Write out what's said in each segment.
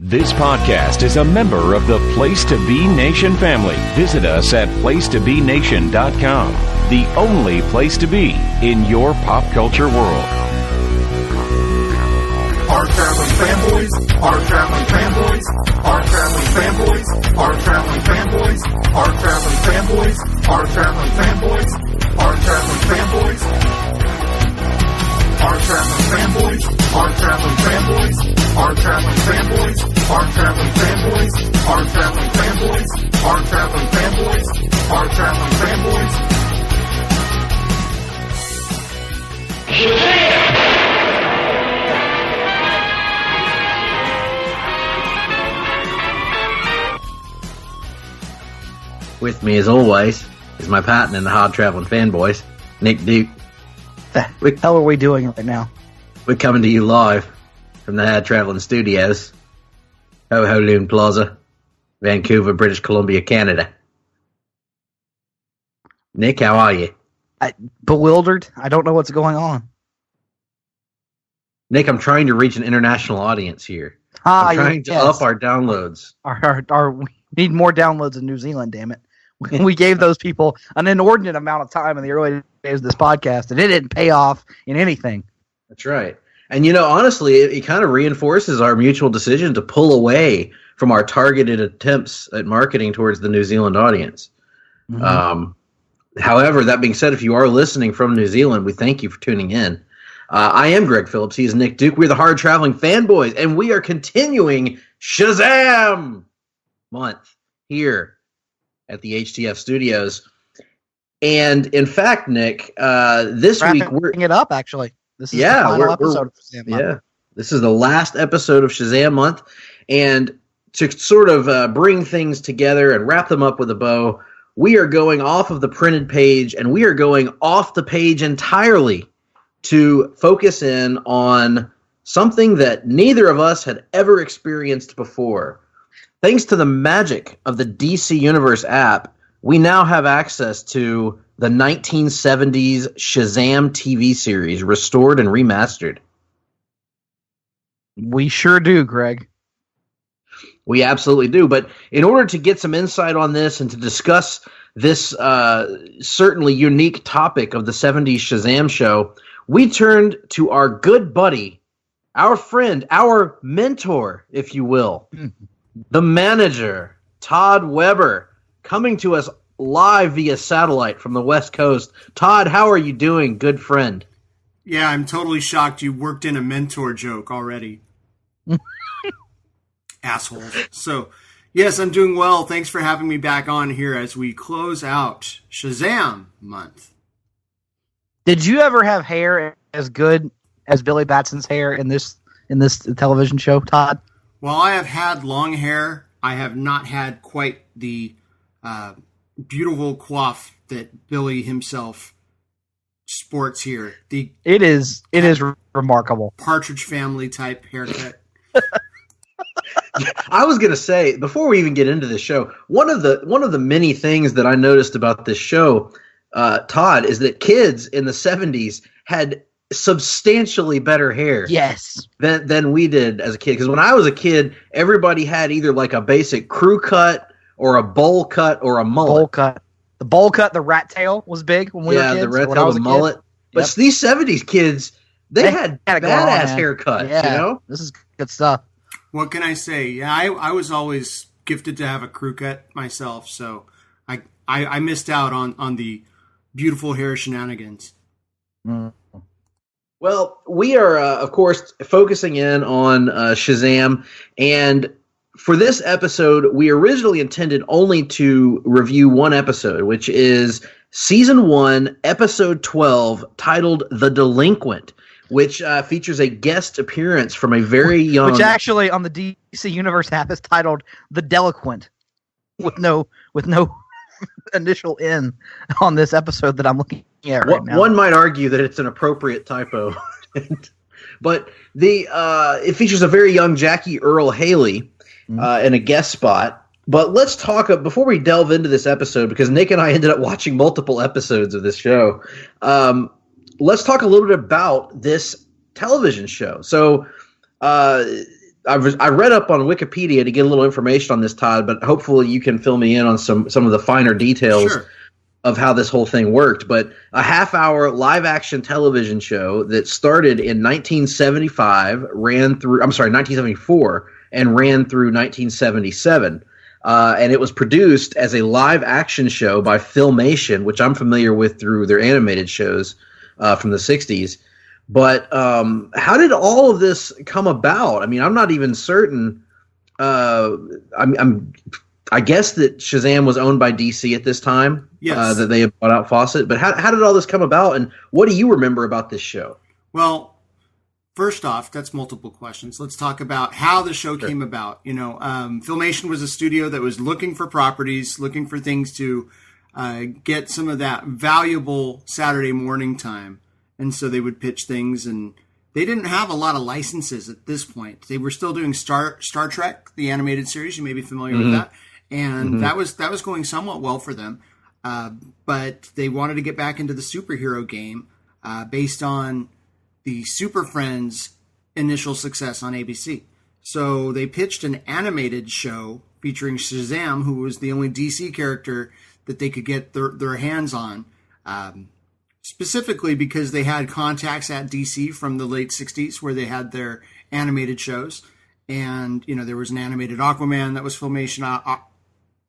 This podcast is a member of the Place to Be Nation family. Visit us at placetobenation.com, the only place to be in your pop culture world. Hard-Traveling Fanboys, Hard-Traveling Fanboys, Hard-Traveling Fanboys, Hard-Traveling Fanboys, Hard-Traveling Fanboys, Hard-Traveling Fanboys, Hard-Traveling Fanboys, Hard-Traveling Fanboys, Hard-Traveling Fanboys, Hard-Traveling Fanboys, Hard-Traveling Fanboys, Hard-Traveling Fanboys, Hard-Traveling Fanboys, Hard-Traveling Fanboys. With me, as always, is my partner in the Hard-Traveling Fanboys, Nick Duke. The hell are we doing right now? We're coming to you live from the Hard-Traveling Studios, Ho-Ho-Loon Plaza, Vancouver, British Columbia, Canada. Nick, how are you? Bewildered. I don't know what's going on. Nick, I'm trying to reach an international audience here. I'm trying to up our downloads. We need more downloads in New Zealand, damn it. We gave those people an inordinate amount of time in the early days of this podcast, and it didn't pay off in anything. That's right. And, you know, honestly, it kind of reinforces our mutual decision to pull away from our targeted attempts at marketing towards the New Zealand audience. Mm-hmm. However, that being said, if you are listening from New Zealand, we thank you for tuning in. I am Greg Phillips. He is Nick Duke. We're the Hard-Traveling Fanboys, and we are continuing SHAZAM Month here at the HTF Studios. And in fact, Nick, this week we're it up. Actually, this is the final episode of SHAZAM Month. Yeah, this is the last episode of SHAZAM Month, and to sort of bring things together and wrap them up with a bow, we are going off of the printed page, and we are going off the page entirely to focus in on something that neither of us had ever experienced before. Thanks to the magic of the DC Universe app, we now have access to the 1970s SHAZAM TV series, restored and remastered. We sure do, Greg. We absolutely do. But in order to get some insight on this and to discuss this certainly unique topic of the 70s SHAZAM show, we turned to our good buddy, our friend, our mentor, if you will, the manager, Todd Weber, coming to us live via satellite from the West Coast. Todd, how are you doing, good friend? Yeah, I'm totally shocked you worked in a mentor joke already. Asshole. So, yes, I'm doing well. Thanks for having me back on here as we close out SHAZAM Month. Did you ever have hair as good as Billy Batson's hair in this television show, Todd? Well, I have had long hair. I have not had quite the beautiful coif that Billy himself sports here. It is remarkable. Partridge Family type haircut. I was going to say, before we even get into the show, one of the many things that I noticed about this show, Todd, is that kids in the 70s had substantially better hair than we did as a kid. Because when I was a kid, everybody had either like a basic crew cut or a bowl cut or a mullet. The bowl cut, the rat tail was big when we were kids. Yeah, the rat tail, the mullet. Kid. But these 70s kids, they had badass haircuts, you know? This is good stuff. What can I say? Yeah, I was always gifted to have a crew cut myself, so I missed out on the beautiful hair shenanigans. Mm. Well, we are, of course, focusing in on SHAZAM, and for this episode, we originally intended only to review one episode, which is Season 1, Episode 12, titled The Delinquent, which features a guest appearance from a very young... Which actually, on the DC Universe app, is titled The Deliquent, with no initial N on this episode that I'm looking at right now. One might argue that it's an appropriate typo. But it features a very young Jackie Earle Haley in a guest spot. But let's talk, before we delve into this episode, because Nick and I ended up watching multiple episodes of this show, let's talk a little bit about this television show. So I read up on Wikipedia to get a little information on this, Todd, but hopefully you can fill me in on some of the finer details of how this whole thing worked. But a half-hour live-action television show that started in 1974, and ran through 1977. And it was produced as a live-action show by Filmation, which I'm familiar with through their animated shows from the 60s. But how did all of this come about? I mean, I'm not even certain. I guess that Shazam was owned by DC at this time. Yes. That they had bought out Fawcett. But how did all this come about, and what do you remember about this show? Well, first off, that's multiple questions. Let's talk about how the show came about. Filmation was a studio that was looking for properties, looking for things to get some of that valuable Saturday morning time. And so they would pitch things, and they didn't have a lot of licenses at this point. They were still doing Star Trek, the animated series. You may be familiar with that. And that was going somewhat well for them. But they wanted to get back into the superhero game based on the Super Friends initial success on ABC. So they pitched an animated show featuring Shazam, who was the only DC character that they could get their hands on, specifically because they had contacts at DC from the late 60s where they had their animated shows. And, there was an animated Aquaman that was Filmation,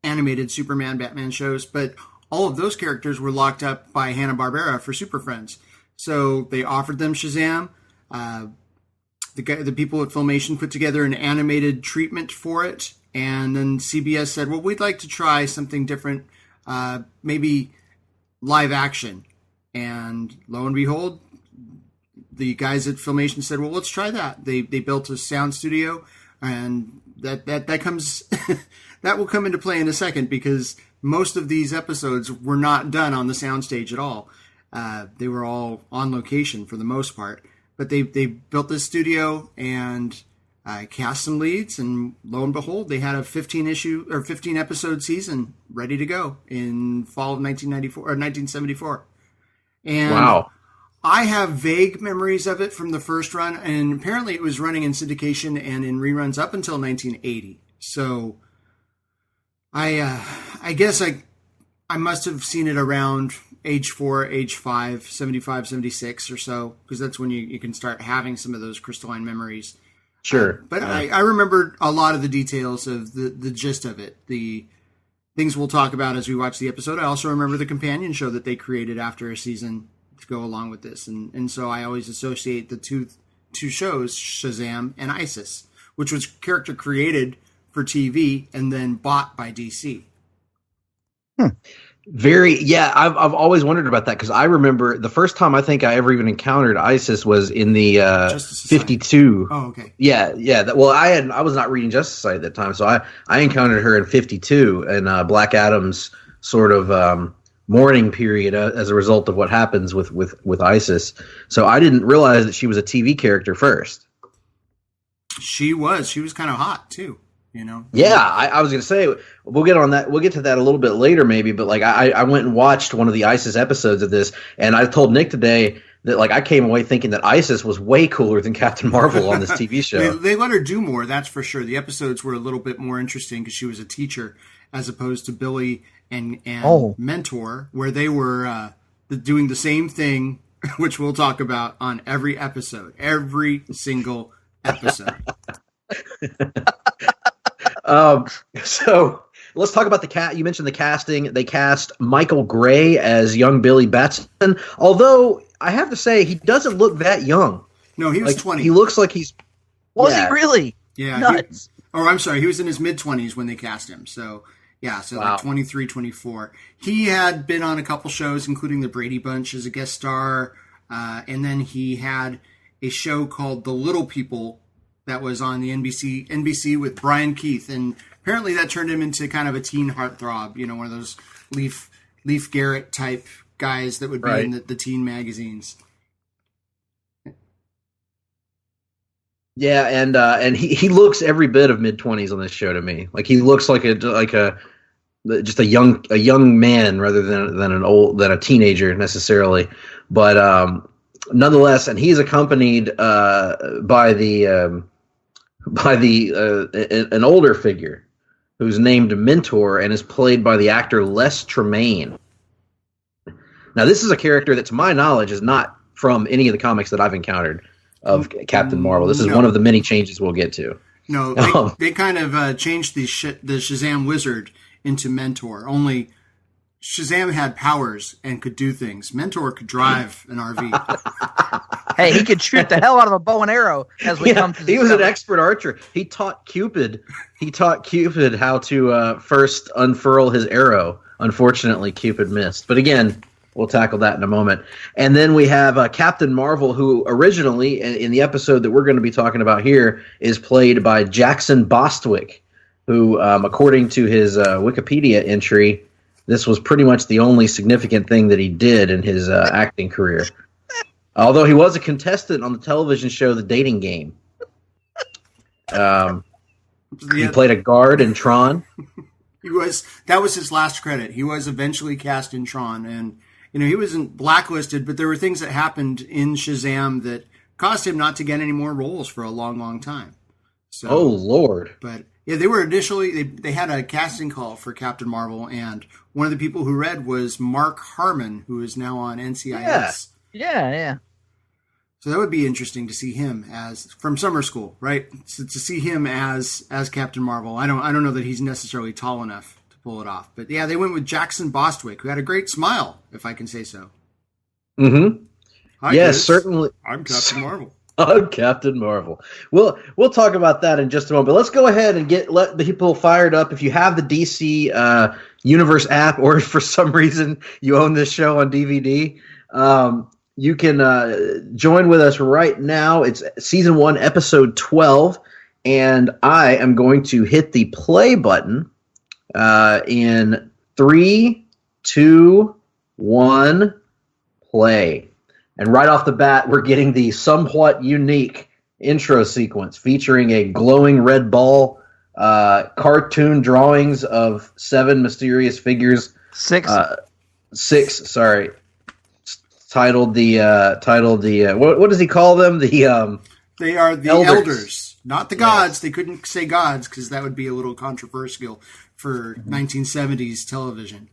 animated Superman, Batman shows, but all of those characters were locked up by Hanna-Barbera for Super Friends. So they offered them Shazam. The people at Filmation put together an animated treatment for it. And then CBS said, well, we'd like to try something different, maybe live action. And lo and behold, the guys at Filmation said, well, let's try that. They built a sound studio, and that comes that will come into play in a second, because most of these episodes were not done on the soundstage at all. They were all on location for the most part. But they built this studio and cast some leads, and lo and behold, they had a 15 episode season ready to go in fall of 1974. And wow. I have vague memories of it from the first run, and apparently it was running in syndication and in reruns up until 1980. So I guess I must have seen it around age 4, age 5, 75, 76 or so, because that's when you can start having some of those crystalline memories. Sure. But I remember a lot of the details of the gist of it, the things we'll talk about as we watch the episode. I also remember the companion show that they created after a season to go along with this. And so I always associate the two shows, Shazam and Isis, which was character created for TV and then bought by DC. I've always wondered about that, because I remember the first time I think I ever even encountered Isis was in the 52. Oh, okay. Yeah. I was not reading Justice Society at that time, so I encountered her in 52 and Black Adam's sort of mourning period as a result of what happens with Isis. So I didn't realize that she was a TV character first. She was kind of hot too. Yeah, I was going to say, we'll get on that. We'll get to that a little bit later maybe, but I went and watched one of the ISIS episodes of this, and I told Nick today that I came away thinking that ISIS was way cooler than Captain Marvel on this TV show. They let her do more, that's for sure. The episodes were a little bit more interesting because she was a teacher as opposed to Billy and Mentor, where they were doing the same thing, which we'll talk about on every episode, every single episode. So let's talk about the cat. You mentioned the casting. They cast Michael Gray as young Billy Batson. Although I have to say, he doesn't look that young. No, he was 20. He looks like he's. Was he really? Yeah. Nuts. I'm sorry. He was in his mid-20s when they cast him. So, yeah. So wow. 23, 24. He had been on a couple shows, including The Brady Bunch as a guest star. And then he had a show called The Little People that was on the NBC with Brian Keith, and apparently that turned him into kind of a teen heartthrob, one of those Leif Garrett type guys that would be in the teen magazines. Yeah, and he looks every bit of mid-20s on this show to me. He looks like just a young man rather than a teenager necessarily, but nonetheless, and he's accompanied by the by an older figure who's named Mentor and is played by the actor Les Tremayne. Now, this is a character that, to my knowledge, is not from any of the comics that I've encountered of Captain Marvel. This is one of the many changes we'll get to. No, they kind of changed the Shazam wizard into Mentor. Only Shazam had powers and could do things. Mentor could drive an RV. Hey, he could shoot the hell out of a bow and arrow as we come to he was an expert archer. He taught Cupid how to first unfurl his arrow. Unfortunately, Cupid missed. But again, we'll tackle that in a moment. And then we have Captain Marvel, who originally, in the episode that we're going to be talking about here, is played by Jackson Bostwick, who, according to his Wikipedia entry, this was pretty much the only significant thing that he did in his acting career. Although he was a contestant on the television show The Dating Game. He played a guard in Tron. That was his last credit. He was eventually cast in Tron, and he wasn't blacklisted, but there were things that happened in Shazam that caused him not to get any more roles for a long, long time. So, oh Lord! But yeah, they were initially they had a casting call for Captain Marvel, and one of the people who read was Mark Harmon, who is now on NCIS. Yeah. So that would be interesting to see him as from summer school, right? So to see him as Captain Marvel. I don't know that he's necessarily tall enough to pull it off, but yeah, they went with Jackson Bostwick, who had a great smile, if I can say so. Mm-hmm. Hi, yes, kids. certainly. I'm Captain Marvel. I'm Captain Marvel. We'll talk about that in just a moment. But let's go ahead and let the people fired up. If you have the DC Universe app, or if for some reason you own this show on DVD, you can join with us right now. It's Season 1, Episode 12, and I am going to hit the play button in 3, 2, 1, play. And right off the bat, we're getting the somewhat unique intro sequence featuring a glowing red ball, cartoon drawings of 7 mysterious figures. 6. 6, sorry. Titled the what does he call them? They are the elders, not the gods. Yes. They couldn't say gods because that would be a little controversial for 1970s television.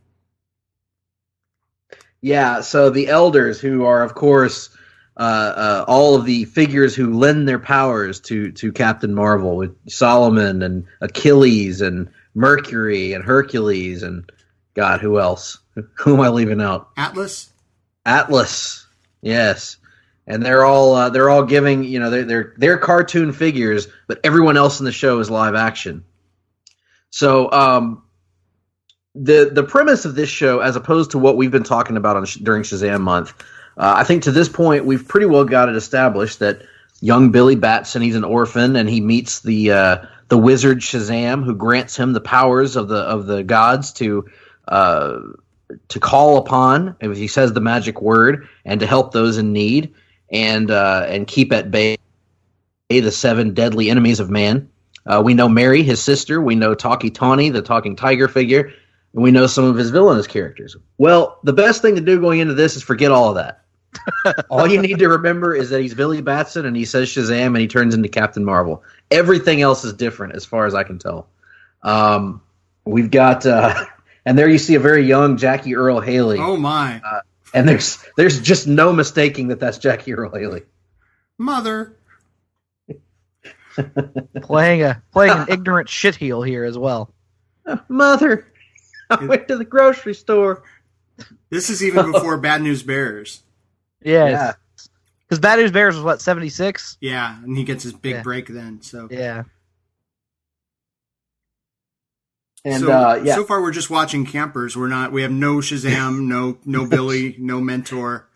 Yeah, so the elders, who are of course all of the figures who lend their powers to Captain Marvel, with Solomon and Achilles and Mercury and Hercules and God, who else? Who am I leaving out? Atlas, yes, and they're all giving, they're cartoon figures, but everyone else in the show is live action. So the premise of this show, as opposed to what we've been talking about during Shazam Month, I think to this point we've pretty well got it established that young Billy Batson, he's an orphan, and he meets the wizard Shazam, who grants him the powers of the gods to call upon, if he says the magic word, and to help those in need, and keep at bay the 7 deadly enemies of man. We know Mary, his sister. We know Talkie Tawny, the talking tiger figure. And we know some of his villainous characters. Well, the best thing to do going into this is forget all of that. All you need to remember is that he's Billy Batson, and he says Shazam, and he turns into Captain Marvel. Everything else is different, as far as I can tell. We've got... and there you see a very young Jackie Earle Haley. Oh, my. And there's just no mistaking that that's Jackie Earle Haley. Mother. playing an ignorant shitheel here as well. Mother, I went to the grocery store. This is even before Bad News Bears. Yeah. Because Bad News Bears was, what, 76? Yeah, and he gets his big break then. So yeah. And so far we're just watching campers. We have no Shazam, no Billy, no Mentor.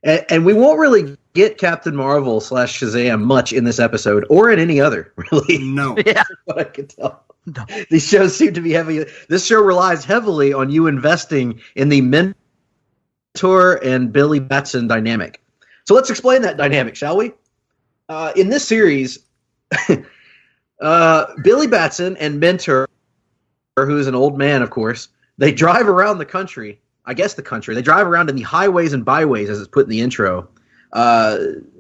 And we won't really get Captain Marvel / Shazam much in this episode, or in any other, really. No. Yeah. What I can tell. No. These shows seem to be heavy. This show relies heavily on you investing in the Mentor and Billy Batson dynamic. So let's explain that dynamic, shall we? In this series, Billy Batson and Mentor, who is an old man, of course, they drive around the country. I guess the country. They drive around in the highways and byways, as it's put in the intro,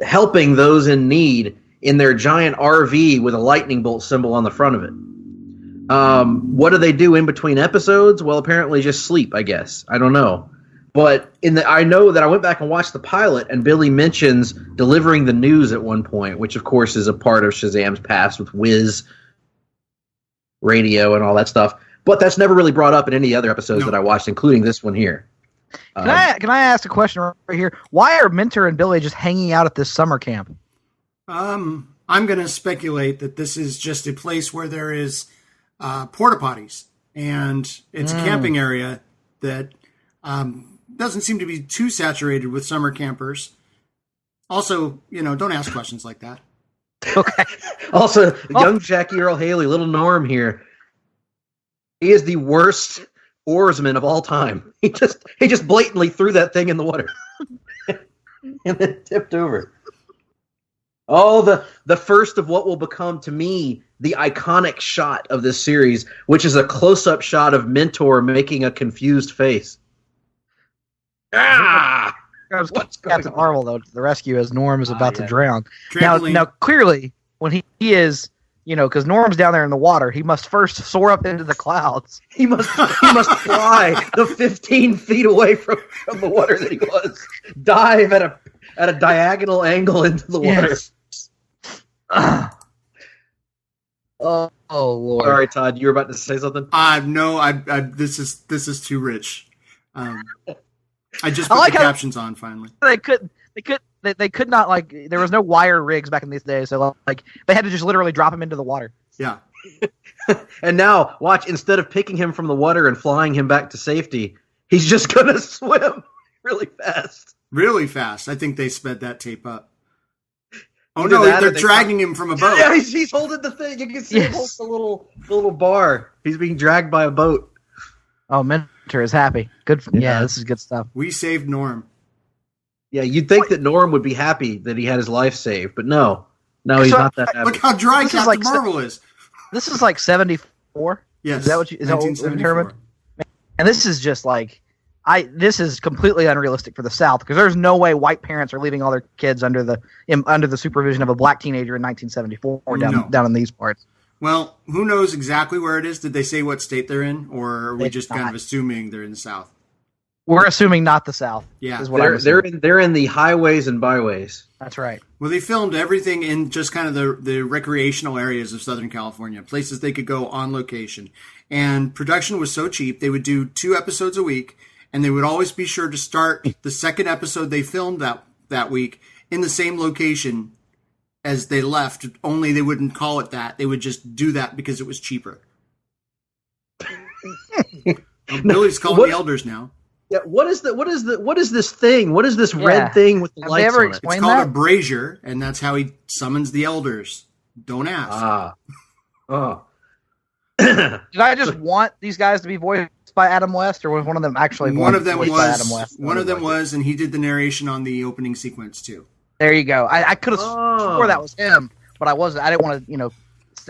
helping those in need in their giant RV with a lightning bolt symbol on the front of it. What do they do in between episodes? Well, apparently just sleep, I guess. I don't know. But I know that I went back and watched the pilot, and Billy mentions delivering the news at one point, which of course is a part of Shazam's past with Wiz radio and all that stuff. But that's never really brought up in any other episodes that I watched, including this one here. Can I ask a question right here? Why are Minter and Billy just hanging out at this summer camp? I'm going to speculate that this is just a place where there is porta potties, and it's a camping area that doesn't seem to be too saturated with summer campers. Also, don't ask questions like that. Okay. Also, young Jackie Earl Haley, little Norm here. He is the worst oarsman of all time. He just blatantly threw that thing in the water and then tipped over. Oh, the first of what will become, to me, the iconic shot of this series, which is a close-up shot of Mentor making a confused face. Ah! What's Captain Marvel, though, to the rescue as Norm is about to drown. Now, clearly, when he is, because Norm's down there in the water, he must first soar up into the clouds. He must fly the 15 feet away from the water that he was. Dive at a diagonal angle into the water. Yes. Oh Lord! Sorry, Todd, you were about to say something. No, this is too rich. I just put the captions on finally. They could not, there was no wire rigs back in these days, so they had to just literally drop him into the water. Yeah. And now, watch, instead of picking him from the water and flying him back to safety, he's just gonna swim really fast. Really fast. I think they sped that tape up. Oh no, they're dragging him from a boat. Yeah, he's holding the thing. You can see him hold the little bar. He's being dragged by a boat. Oh, Mentor is happy. Good. This is good stuff. We saved Norm. Yeah, you'd think that Norm would be happy that he had his life saved, but no, he's not that happy. Look how dry Captain Marvel is. This is like 74. Yes, is that what we determined? And this is just this is completely unrealistic for the South, because there's no way white parents are leaving all their kids under the supervision of a black teenager in 1974 down in these parts. Well, who knows exactly where it is? Did they say what state they're in, or are we just kind of assuming they're in the South? We're assuming not the South. Yeah, is what they're in the highways and byways. That's right. Well, they filmed everything in just kind of the recreational areas of Southern California, places they could go on location. And production was so cheap, they would do 2 episodes a week, and they would always be sure to start the second episode they filmed that week in the same location as they left, only they wouldn't call it that. They would just do that because it was cheaper. Billy's calling the elders now. Yeah, what is this thing? What is this red thing with the lights on it? It's called a brazier, and that's how he summons the elders. Don't ask. Did I just want these guys to be voiced by Adam West, or was one of them actually voiced by Adam West? One of them was, and he did the narration on the opening sequence too. There you go. I could have swore that was him, but I wasn't. I didn't want to,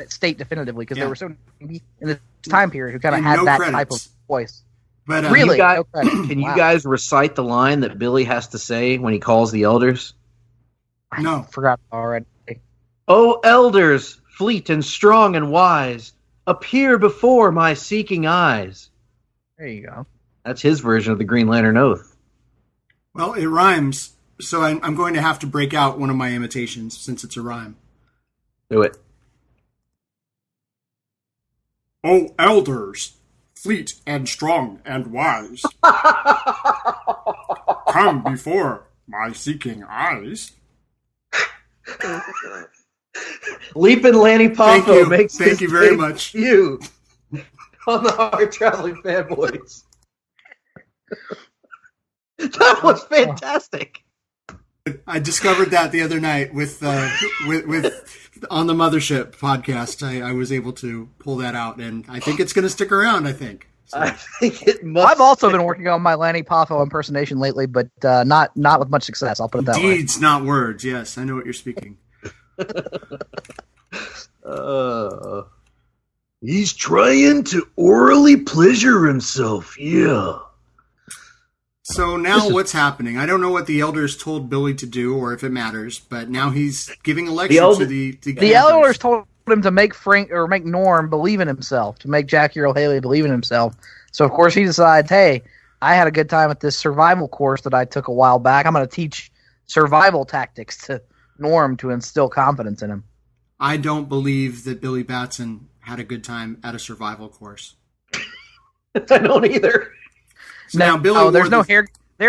state definitively, because there were so many in this time period who kind of had that type of voice. But really, can you guys recite the line that Billy has to say when he calls the elders? No, I forgot already. "Oh, elders, fleet and strong and wise, appear before my seeking eyes." There you go. That's his version of the Green Lantern Oath. Well, it rhymes. So I'm going to have to break out one of my imitations since it's a rhyme. Do it. "Oh, elders, fleet and strong and wise, come before my seeking eyes." Leapin' Lanny Poffo makes Thank you very much. You on the Hard-Traveling Fanboys. That was fantastic. I discovered that the other night with on the Mothership podcast. I was able to pull that out, and I think it's going to stick around. I think. So. I think it must. I've also been working on my Lanny Poffo impersonation lately, but not with much success. I'll put it that way. Deeds, not words. Yes, I know what you're speaking. He's trying to orally pleasure himself. Yeah. So now what's happening? I don't know what the elders told Billy to do or if it matters, but now he's giving a lecture to the elders told him to make make Norm believe in himself, to make Jackie Earle Haley believe in himself. So of course he decides, hey, I had a good time at this survival course that I took a while back. I'm going to teach survival tactics to Norm to instill confidence in him. I don't believe that Billy Batson had a good time at a survival course. I don't either. So now Billy there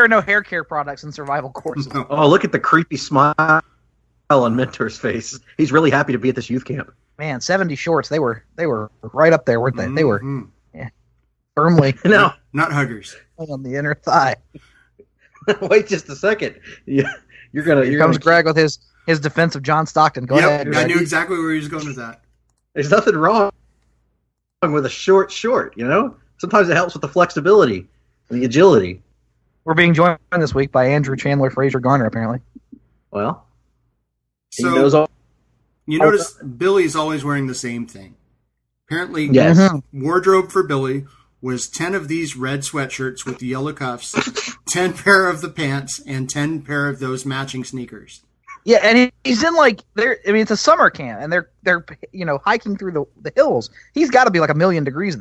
are no hair care products in survival courses. No. Oh, look at the creepy smile on Mentor's face. He's really happy to be at this youth camp. Man, 70 shorts, they were right up there, weren't they? They were firmly Not huggers. on the inner thigh. Wait just a second. Here comes Greg with his defense of John Stockton. Go ahead, Greg. I knew exactly where he was going with that. There's nothing wrong with a short, Sometimes it helps with the flexibility and the agility. We're being joined this week by Andrew Chandler Fraser Garner, apparently. Well, so he knows all. You notice Billy's always wearing the same thing. Apparently, Yes. Wardrobe for Billy was 10 of these red sweatshirts with the yellow cuffs, 10 pair of the pants, and 10 pair of those matching sneakers. Yeah, and he's in it's a summer camp, and they're hiking through the hills. He's got to be like 1,000,000 degrees.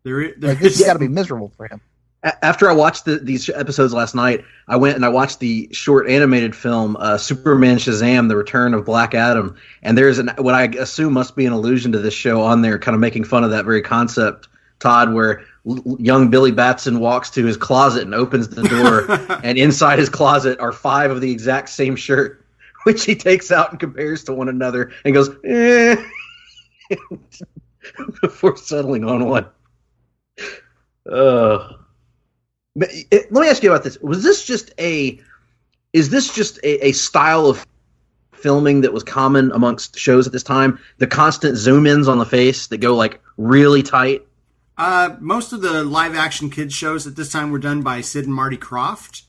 This has got to be miserable for him. After I watched these episodes last night, I went and I watched the short animated film Superman Shazam: The Return of Black Adam, and there's what I assume must be an allusion to this show on there, kind of making fun of that very concept, Todd, where young Billy Batson walks to his closet and opens the door, and inside his closet are 5 of the exact same shirt, which he takes out and compares to one another and goes, before settling on one. Let me ask you about this. Is this just a style of filming that was common amongst shows at this time? The constant zoom-ins on the face that go like really tight? Most of the live-action kids shows at this time were done by Sid and Marty Krofft.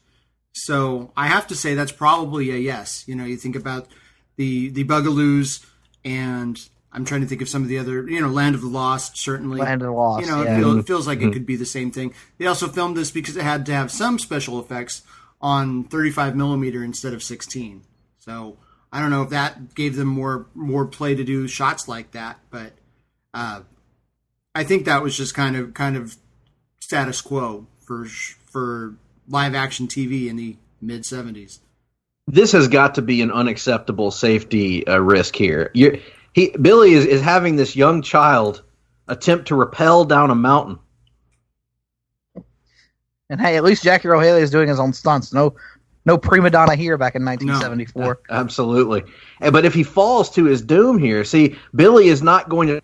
So I have to say that's probably a yes. You think about the Bugaloos, and I'm trying to think of some of the other, Land of the Lost, certainly. Land of the Lost, it feels like it could be the same thing. They also filmed this because it had to have some special effects on 35 millimeter instead of 16. So I don't know if that gave them more play to do shots like that, but I think that was just kind of status quo for live action TV in the mid 70s. This has got to be an unacceptable safety risk here. Billy is having this young child attempt to rappel down a mountain. And hey, at least Jackie Earle Haley is doing his own stunts. No prima donna here back in 1974. No, absolutely. But if he falls to his doom here, see, Billy is not going to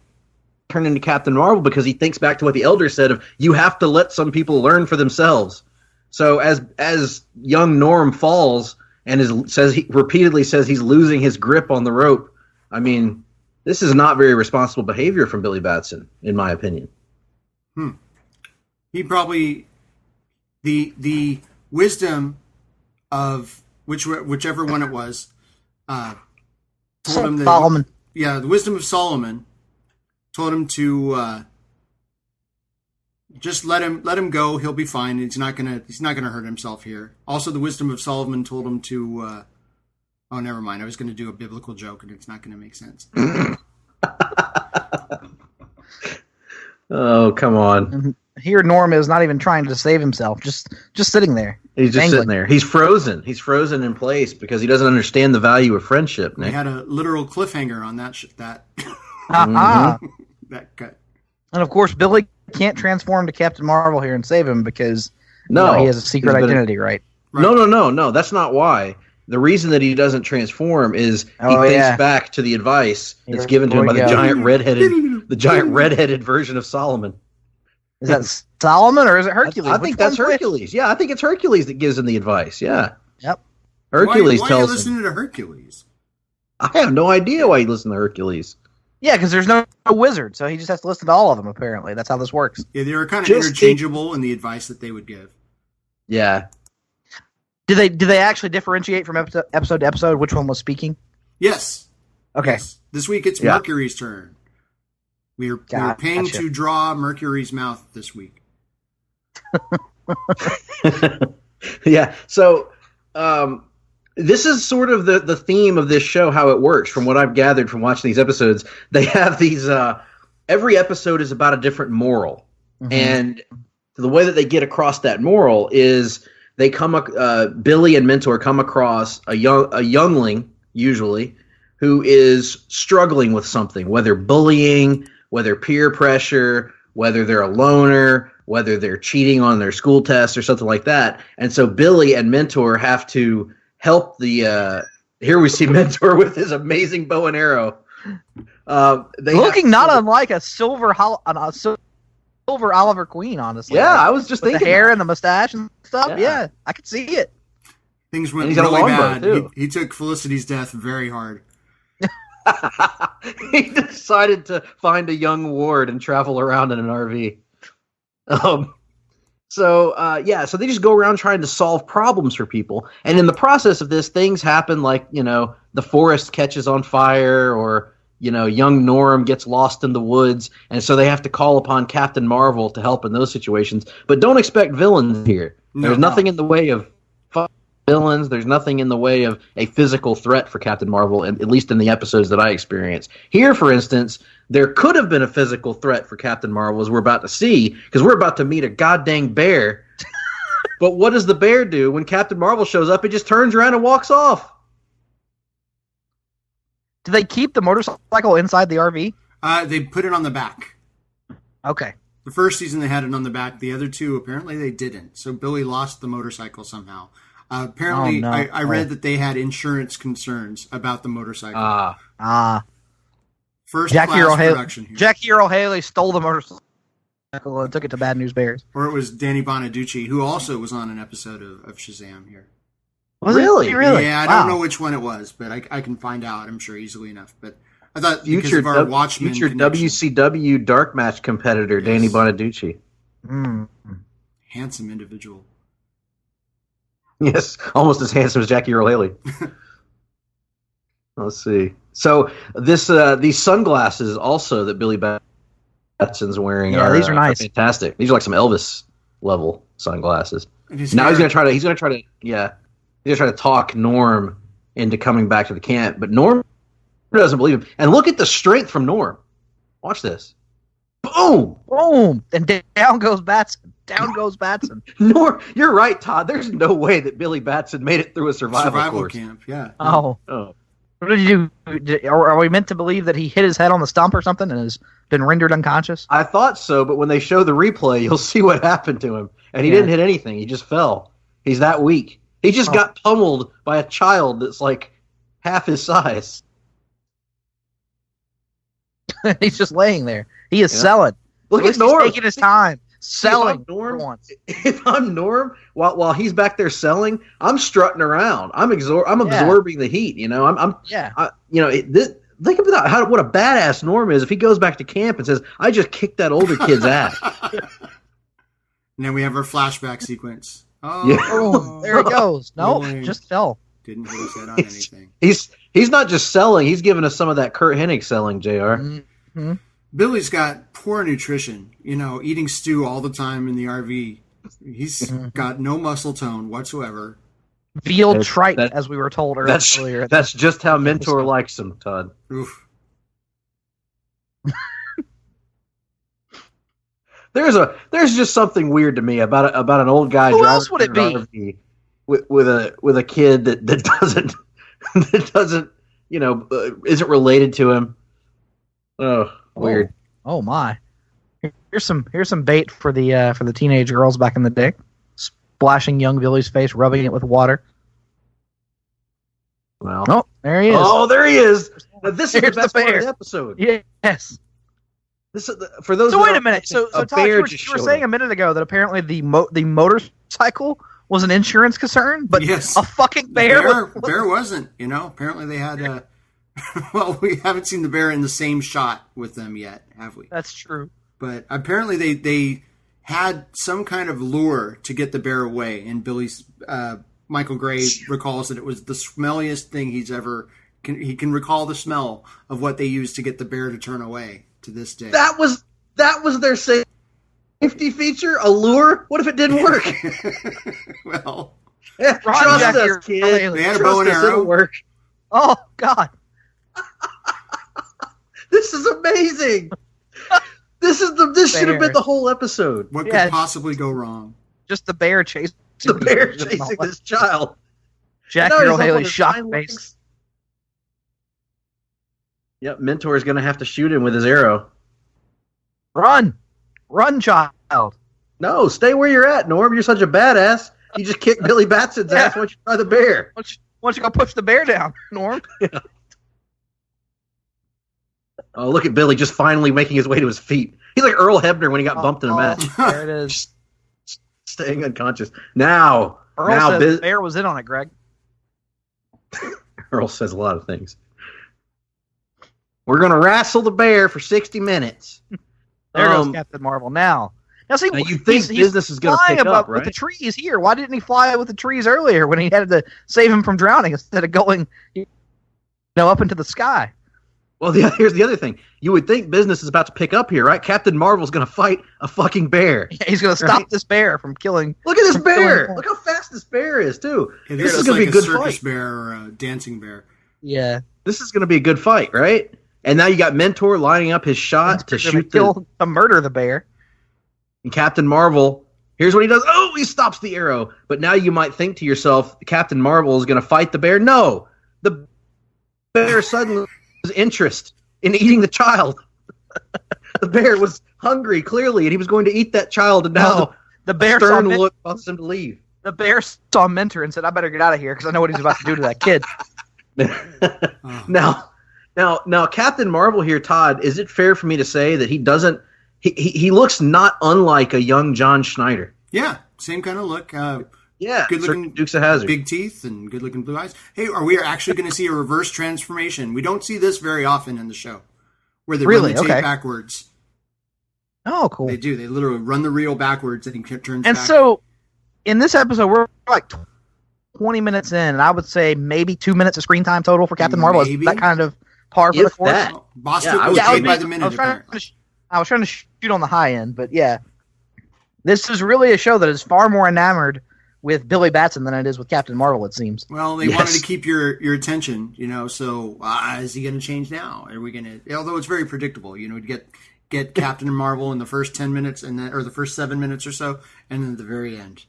turn into Captain Marvel because he thinks back to what the elders said of you have to let some people learn for themselves. So as young Norm falls and repeatedly says he's losing his grip on the rope, I mean, this is not very responsible behavior from Billy Batson, in my opinion. He probably the wisdom of whichever one it was told him that Solomon. The wisdom of Solomon told him to just let him go. He'll be fine. He's not gonna hurt himself here. Also, the wisdom of Solomon told him to. Oh, never mind. I was going to do a biblical joke, and it's not going to make sense. Oh, come on. Here, Norm is not even trying to save himself. Just sitting there. He's just sitting there. He's frozen. He's frozen in place because he doesn't understand the value of friendship, Nick. We had a literal cliffhanger on that that cut. And, of course, Billy can't transform to Captain Marvel here and save him because he has a secret identity, right? No. That's not why. The reason that he doesn't transform is he thinks back to the advice that's given to him by the giant redheaded version of Solomon. Is that Solomon or is it Hercules? I think that's Hercules. Yeah, I think it's Hercules that gives him the advice. Yeah. Yep. Hercules why tells are you listening to Hercules? I have no idea why he listens to Hercules. Yeah, because there's no wizard, so he just has to listen to all of them, apparently. That's how this works. Yeah, they were kind of interchangeable in the advice that they would give. Yeah. Do they actually differentiate from episode to episode which one was speaking? Yes. Okay. Yes. This week it's Mercury's turn. We're paying to draw Mercury's mouth this week. Yeah. So this is sort of the theme of this show, how it works. From what I've gathered from watching these episodes, they have these. Every episode is about a different moral, and the way that they get across that moral is they Billy and Mentor come across a youngling usually who is struggling with something, whether bullying, whether peer pressure, whether they're a loner, whether they're cheating on their school tests or something like that. And so Billy and Mentor have to help the here we see Mentor with his amazing bow and arrow. Looking not unlike a silver Oliver Queen, honestly. Yeah, I was just thinking the hair and the mustache and stuff. Yeah, I could see it. Things went really bad. He took Felicity's death very hard. He decided to find a young ward and travel around in an RV. So they just go around trying to solve problems for people. And in the process of this, things happen like, the forest catches on fire, or, young Norm gets lost in the woods. And so they have to call upon Captain Marvel to help in those situations. But don't expect villains here. There's nothing in the way of villains. There's nothing in the way of a physical threat for Captain Marvel, at least in the episodes that I experienced. Here, for instance, there could have been a physical threat for Captain Marvel, as we're about to see, because we're about to meet a goddamn bear. But what does the bear do when Captain Marvel shows up? It just turns around and walks off. Do they keep the motorcycle inside the RV? They put it on the back. Okay. The first season they had it on the back. The other two, apparently they didn't. So Billy lost the motorcycle somehow. Apparently, I read that they had insurance concerns about the motorcycle. First class production here. Jackie Earle Haley stole the motorcycle and took it to Bad News Bears. Or it was Danny Bonaducci, who also was on an episode of Shazam here. Was really? Yeah, I don't know which one it was, but I can find out, I'm sure, easily enough. But I thought because of our Watchmen future WCW dark match competitor, yes. Danny Bonaducci. Handsome individual. Yes, almost as handsome as Jackie Earle Haley. Let's see. So these sunglasses also that Billy Batson's wearing, these are nice, fantastic. These are like some Elvis level sunglasses. Now he's gonna try to talk Norm into coming back to the camp, but Norm doesn't believe him. And look at the strength from Norm. Watch this. Boom! Boom! And down goes Batson. Down goes Batson. Norm, you're right, Todd. There's no way that Billy Batson made it through a survival course. Camp. Yeah. Oh. What did you do? Are we meant to believe that he hit his head on the stump or something and has been rendered unconscious? I thought so, but when they show the replay, you'll see what happened to him. And he didn't hit anything. He just fell. He's that weak. He just got pummeled by a child that's like half his size. He's just laying there. He is selling. Look at Norm. He's taking his time. Selling. If I'm Norm, while he's back there selling, I'm strutting around. I'm absorbing the heat. Think about what a badass Norm is if he goes back to camp and says, "I just kicked that older kid's ass." And then we have our flashback sequence. Oh, there he goes. No, just fell. Didn't hit his head on anything. He's not just selling. He's giving us some of that Kurt Hennig selling, JR. Mm-hmm. Billy's got poor nutrition, eating stew all the time in the RV. He's got no muscle tone whatsoever. Veal tripe, as we were told earlier. That's just how Mentor likes him, Todd. Oof. There's just something weird to me about an old guy Who driving else would it be? RV with a kid that doesn't isn't related to him. Oh. Weird. Oh my! Here's some bait for the teenage girls back in the day. Splashing young Billy's face, rubbing it with water. Well, oh, there he is. Oh, there he is. Now, this is the best part of the episode. Yes. This is for those. So wait a minute. So Todd, you were saying a minute ago that apparently the motorcycle was an insurance concern, but a fucking bear. Bear wasn't. Apparently they had. Well, we haven't seen the bear in the same shot with them yet, have we? That's true. But apparently they had some kind of lure to get the bear away, and Billy's Michael Gray recalls that it was the smelliest thing he can recall the smell of what they used to get the bear to turn away to this day. That was their saving safety feature, a lure. What if it didn't work? Well, Yeah, Ron trust Jack, us, you're kid. they had a Trust bow and us, it'll arrow. work. Oh God. This is amazing. This should have been the whole episode. What Yeah. could possibly go wrong? Just the bear chasing. The bear people. chasing this child. Jack Now he's Earl up on Haley's his shock hind face. legs. Yep, Mentor is going to have to shoot him with his arrow. Run, child. No, stay where you're at, Norm. You're such a badass. You just kicked Billy Batson's ass. Why don't you try the bear? Why don't you go push the bear down, Norm? Oh, look at Billy just finally making his way to his feet. He's like Earl Hebner when he got bumped in a match. There it is. Staying unconscious. Now Earl says the bear was in on it, Greg. Earl says a lot of things. We're going to wrestle the bear for 60 minutes. There goes Captain Marvel. Now see, Now you think business is going to flying pick up, with right? the trees here. Why didn't he fly with the trees earlier when he had to save him from drowning instead of going, up into the sky? Well, here's the other thing. You would think business is about to pick up here, right? Captain Marvel's going to fight a fucking bear. Yeah, he's going to stop this bear from killing. Look at this from bear. killing- Look how fast this bear is, too. Yeah, this is looks going to like be a good circus fight. bear or a dancing bear. Yeah. This is going to be a good fight, right? And now you got Mentor lining up his shot to shoot to murder the bear. And Captain Marvel, here's what he does. Oh, he stops the arrow. But now you might think to yourself, Captain Marvel is going to fight the bear. No. The bear suddenly has interest in eating the child. The bear was hungry, clearly, and he was going to eat that child. And now the bear stern look causes him to leave. The bear saw Mentor and said, I better get out of here because I know what he's about to do to that kid. Now, Captain Marvel here, Todd, is it fair for me to say that he doesn't he looks not unlike a young John Schneider? Yeah, same kind of look. Yeah, good looking, Dukes of Hazzard, big teeth and good looking blue eyes. Hey, are we actually going to see a reverse transformation? We don't see this very often in the show, where they run the tape backwards. Oh, cool! They do. They literally run the reel backwards and he turns. And back. so, in this episode, we're like 20 minutes in, and I would say maybe 2 minutes of screen time total for Captain Marvel. Is that kind of par for the course? Boston was paid by the minute. I was trying to shoot on the high end, but yeah, this is really a show that is far more enamored with Billy Batson than it is with Captain Marvel. It seems. Well, they wanted to keep your attention, So is he going to change now? Are we going to? Although it's very predictable, get Captain Marvel in the first 10 minutes and then, or the first 7 minutes or so, and then at the very end.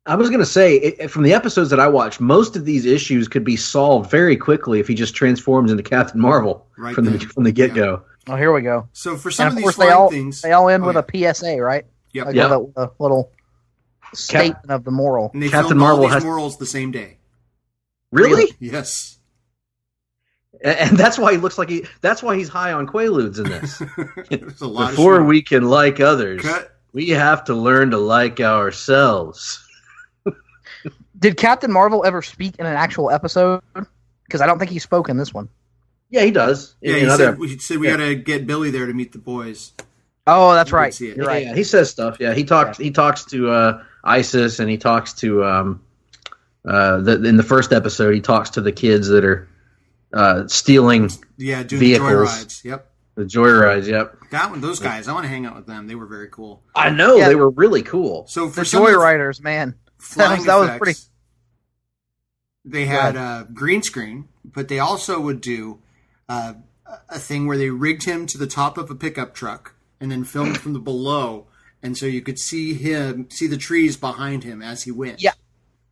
I was going to say, from the episodes that I watched, most of these issues could be solved very quickly if he just transforms into Captain Marvel from the get-go. Yeah. Oh, here we go. So for some of these course, things, they all end with a PSA, right? Yep. Like with a little statement of the moral. And they Captain filmed Marvel all these has morals the same day. Really? Yes. And that's why he looks like that's why he's high on Quaaludes in this. There's a lot Before we can like others, we have to learn to like ourselves. Did Captain Marvel ever speak in an actual episode? Because I don't think he spoke in this one. Yeah, he does. He said we got to get Billy there to meet the boys. Oh, that's right. You're right. Yeah, he says stuff. Yeah, he talks. Yeah. He talks to Isis, and he talks to in the first episode, he talks to the kids that are stealing. Yeah, doing vehicles. The joyrides. Yep. The joyrides. Yep. Those guys, I want to hang out with them. They were very cool. I know they were really cool. So for the joyriders, man, that was pretty. They had green screen, but they also would do a thing where they rigged him to the top of a pickup truck and then filmed from the below, and so you could see the trees behind him as he went. Yeah,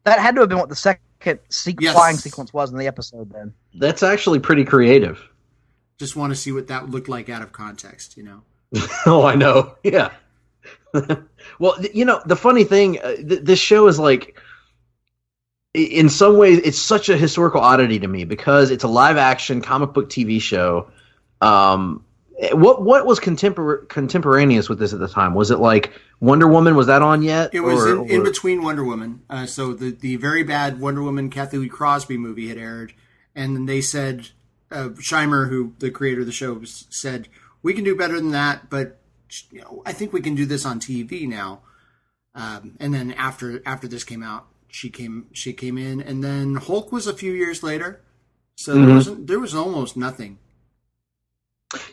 that had to have been what the second flying sequence was in the episode. Then that's actually pretty creative. Just want to see what that looked like out of context, Oh, I know. Yeah. Well, the funny thing, this show is like, in some ways, it's such a historical oddity to me because it's a live-action comic book TV show. What was contemporaneous with this at the time? Was it like Wonder Woman? Was that on yet? It was in between Wonder Woman. So the very bad Wonder Woman Kathy Lee Crosby movie had aired, and then they said, Scheimer, who the creator of the show, said, we can do better than that, but I think we can do this on TV now. And then after this came out, she came in, and then Hulk was a few years later, so there was almost nothing.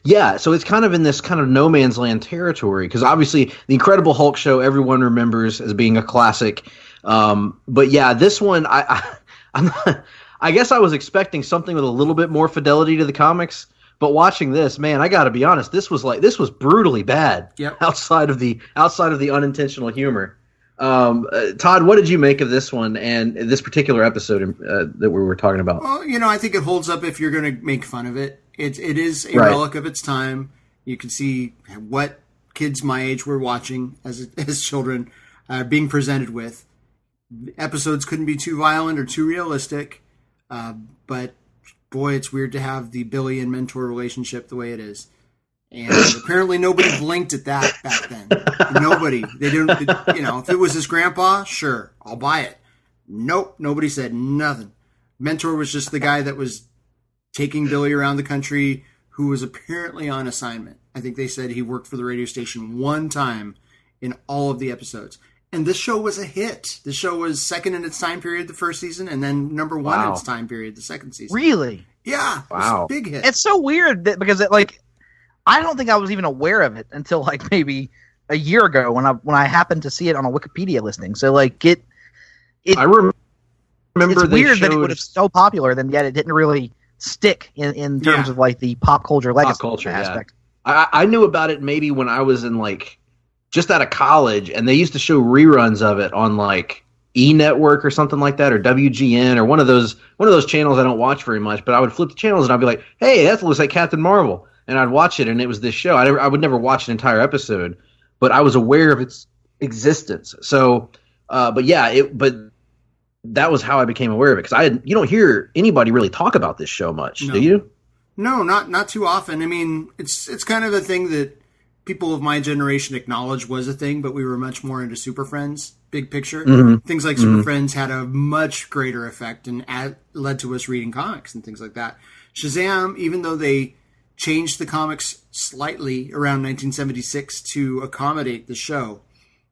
Yeah, so it's kind of in this kind of no man's land territory because obviously the Incredible Hulk show everyone remembers as being a classic. But yeah, this one I'm not, I guess I was expecting something with a little bit more fidelity to the comics. But watching this, man, I got to be honest, this was brutally bad. Yep. Outside of the unintentional humor. Todd, what did you make of this one and this particular episode that we were talking about? Well, I think it holds up if you're going to make fun of it. It is a Right. relic of its time. You can see what kids my age were watching as children being presented with. Episodes couldn't be too violent or too realistic, but boy, it's weird to have the Billy and mentor relationship the way it is. And apparently nobody blinked at that back then. Nobody. They didn't, if it was his grandpa, sure, I'll buy it. Nope, nobody said nothing. Mentor was just the guy that was taking Billy around the country who was apparently on assignment. I think they said he worked for the radio station one time in all of the episodes. And this show was a hit. The show was second in its time period the first season, and then number one in its time period the second season. Really? Yeah. Wow. It was a big hit. It's so weird because I don't think I was even aware of it until maybe a year ago when I happened to see it on a Wikipedia listing. So I remember it's they weird that it showed- would have so popular, then yet it didn't really stick in terms of the pop culture legacy aspect. Yeah. I knew about it maybe when I was in just out of college, and they used to show reruns of it on E Network or something like that, or WGN, or one of those channels I don't watch very much. But I would flip the channels and I'd be like, "Hey, that looks like Captain Marvel," and I'd watch it, and it was this show. I would never watch an entire episode, but I was aware of its existence. So, but that was how I became aware of it because you don't hear anybody really talk about this show much, No. do you? No, not too often. I mean, it's kind of a thing that people of my generation acknowledge was a thing, but we were much more into Super Friends, big picture. Mm-hmm. Things like Super Friends had a much greater effect and led to us reading comics and things like that. Shazam, even though they changed the comics slightly around 1976 to accommodate the show,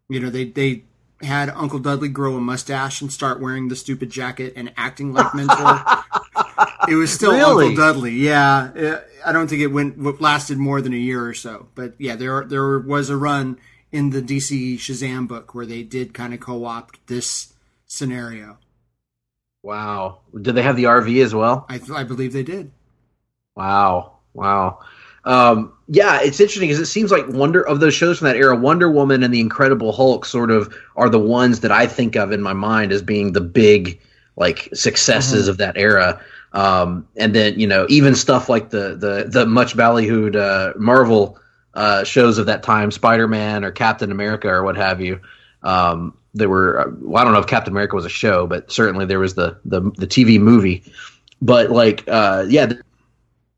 they had Uncle Dudley grow a mustache and start wearing the stupid jacket and acting like Mentor. It was still Really? Uncle Dudley, yeah. I don't think it lasted more than a year or so. But yeah, there was a run in the DC Shazam book where they did kind of co-opt this scenario. Wow. Did they have the RV as well? I believe they did. Wow. Yeah, it's interesting because it seems like of those shows from that era, Wonder Woman and the Incredible Hulk sort of are the ones that I think of in my mind as being the big successes of that era. And then even stuff like the much ballyhooed Marvel shows of that time, Spider-Man or Captain America or what have you. They were I don't know if Captain America was a show, but certainly there was the TV movie. But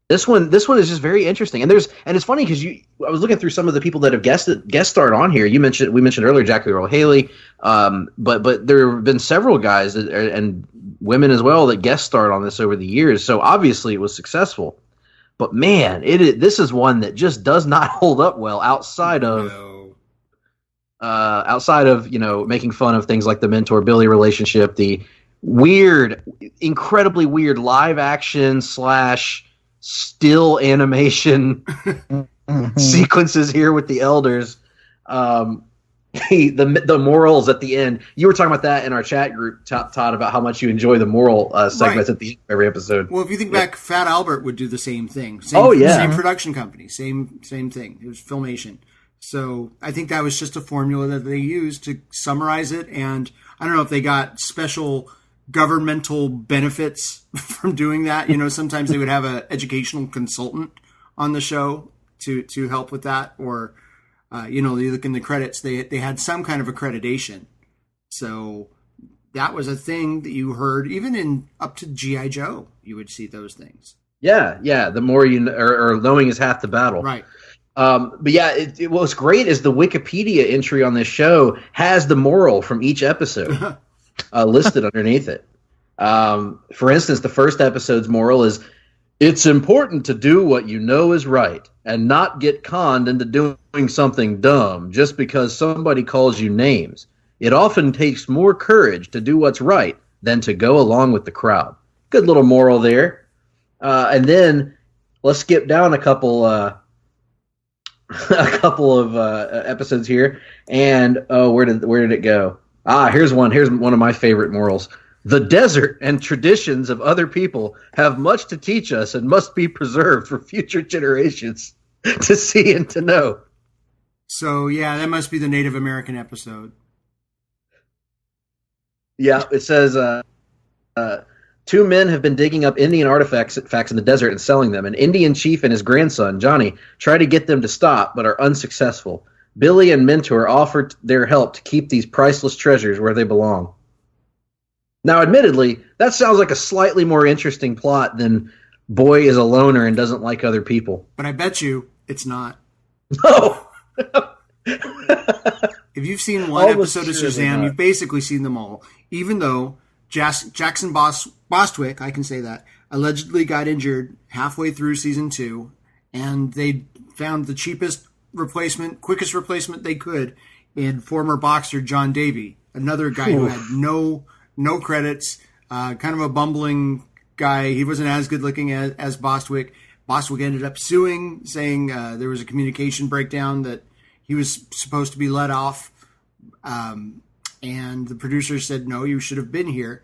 This one is just very interesting, and it's funny because I was looking through some of the people that have guest starred on here. We mentioned earlier Jackie Earle Haley, but there have been several guys and women as well that guest starred on this over the years. So obviously it was successful, but man, this is one that just does not hold up well outside of making fun of things like the Mentor Billy relationship, the weird, incredibly weird live action / still animation sequences here with the elders. The morals at the end. You were talking about that in our chat group, Todd, about how much you enjoy the moral segments at the end of every episode. Well, if you think back, Fat Albert would do the same thing. Same production company, same thing. It was Filmation. So I think that was just a formula that they used to summarize it. And I don't know if they got special governmental benefits from doing that. Sometimes they would have an educational consultant on the show to help with that, or you look in the credits, they had some kind of accreditation. So that was a thing that you heard even in up to G.I. Joe. You would see those things. Yeah. The more you or knowing is half the battle. Right. But yeah, what's great is the Wikipedia entry on this show has the moral from each episode. Listed underneath it. For instance, the first episode's moral is, it's important to do what you know is right and not get conned into doing something dumb just because somebody calls you names. It often takes more courage to do what's right than to go along with the crowd. Good little moral there. And then let's skip down a couple a couple of episodes here. And where did it go? Here's one. Here's one of my favorite morals. The desert and traditions of other people have much to teach us and must be preserved for future generations to see and to know. So, yeah, that must be the Native American episode. Yeah, it says, 2 men have been digging up Indian artifacts in the desert and selling them. An Indian chief and his grandson, Johnny, try to get them to stop, but are unsuccessful. Billy and Mentor offered their help to keep these priceless treasures where they belong. Now, admittedly, that sounds like a slightly more interesting plot than boy is a loner and doesn't like other people. But I bet you it's not. No! If you've seen one Almost episode of sure they're Shazam, not. you've basically seen them all. Even though Jackson Bostwick, I can say that, allegedly got injured halfway through season 2, and they found the cheapest replacement, quickest replacement they could in former boxer John Davey, another guy who had no credits, kind of a bumbling guy. He wasn't as good looking as Bostwick. Bostwick ended up suing, saying there was a communication breakdown, that he was supposed to be let off. And the producer said, no, you should have been here.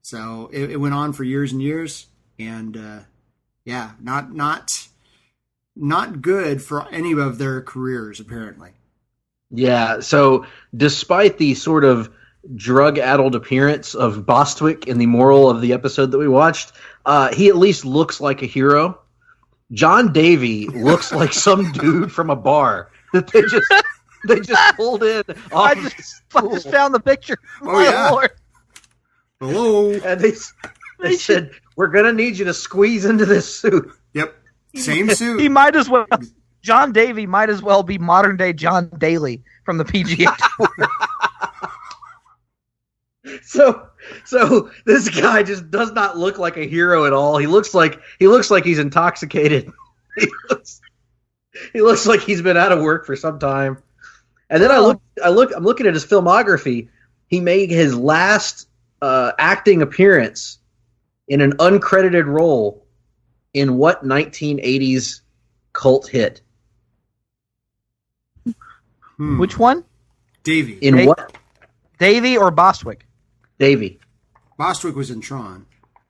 So it went on for years and years. And not good for any of their careers, apparently. Yeah, so despite the sort of drug-addled appearance of Bostwick in the moral of the episode that we watched, he at least looks like a hero. John Davey looks like some dude from a bar that they just pulled in. I just found the picture. Oh, yeah. Lord. Hello. And they said, we're going to need you to squeeze into this suit. Yep. Same suit. He might as well. John Davey might as well be modern day John Daly from the PGA Tour. So this guy just does not look like a hero at all. He looks like he's intoxicated. He looks like he's been out of work for some time. And then I'm looking at his filmography. He made his last acting appearance in an uncredited role in what 1980s cult hit? Which one? Davey. What? Davey or Bostwick? Davey. Bostwick was in Tron.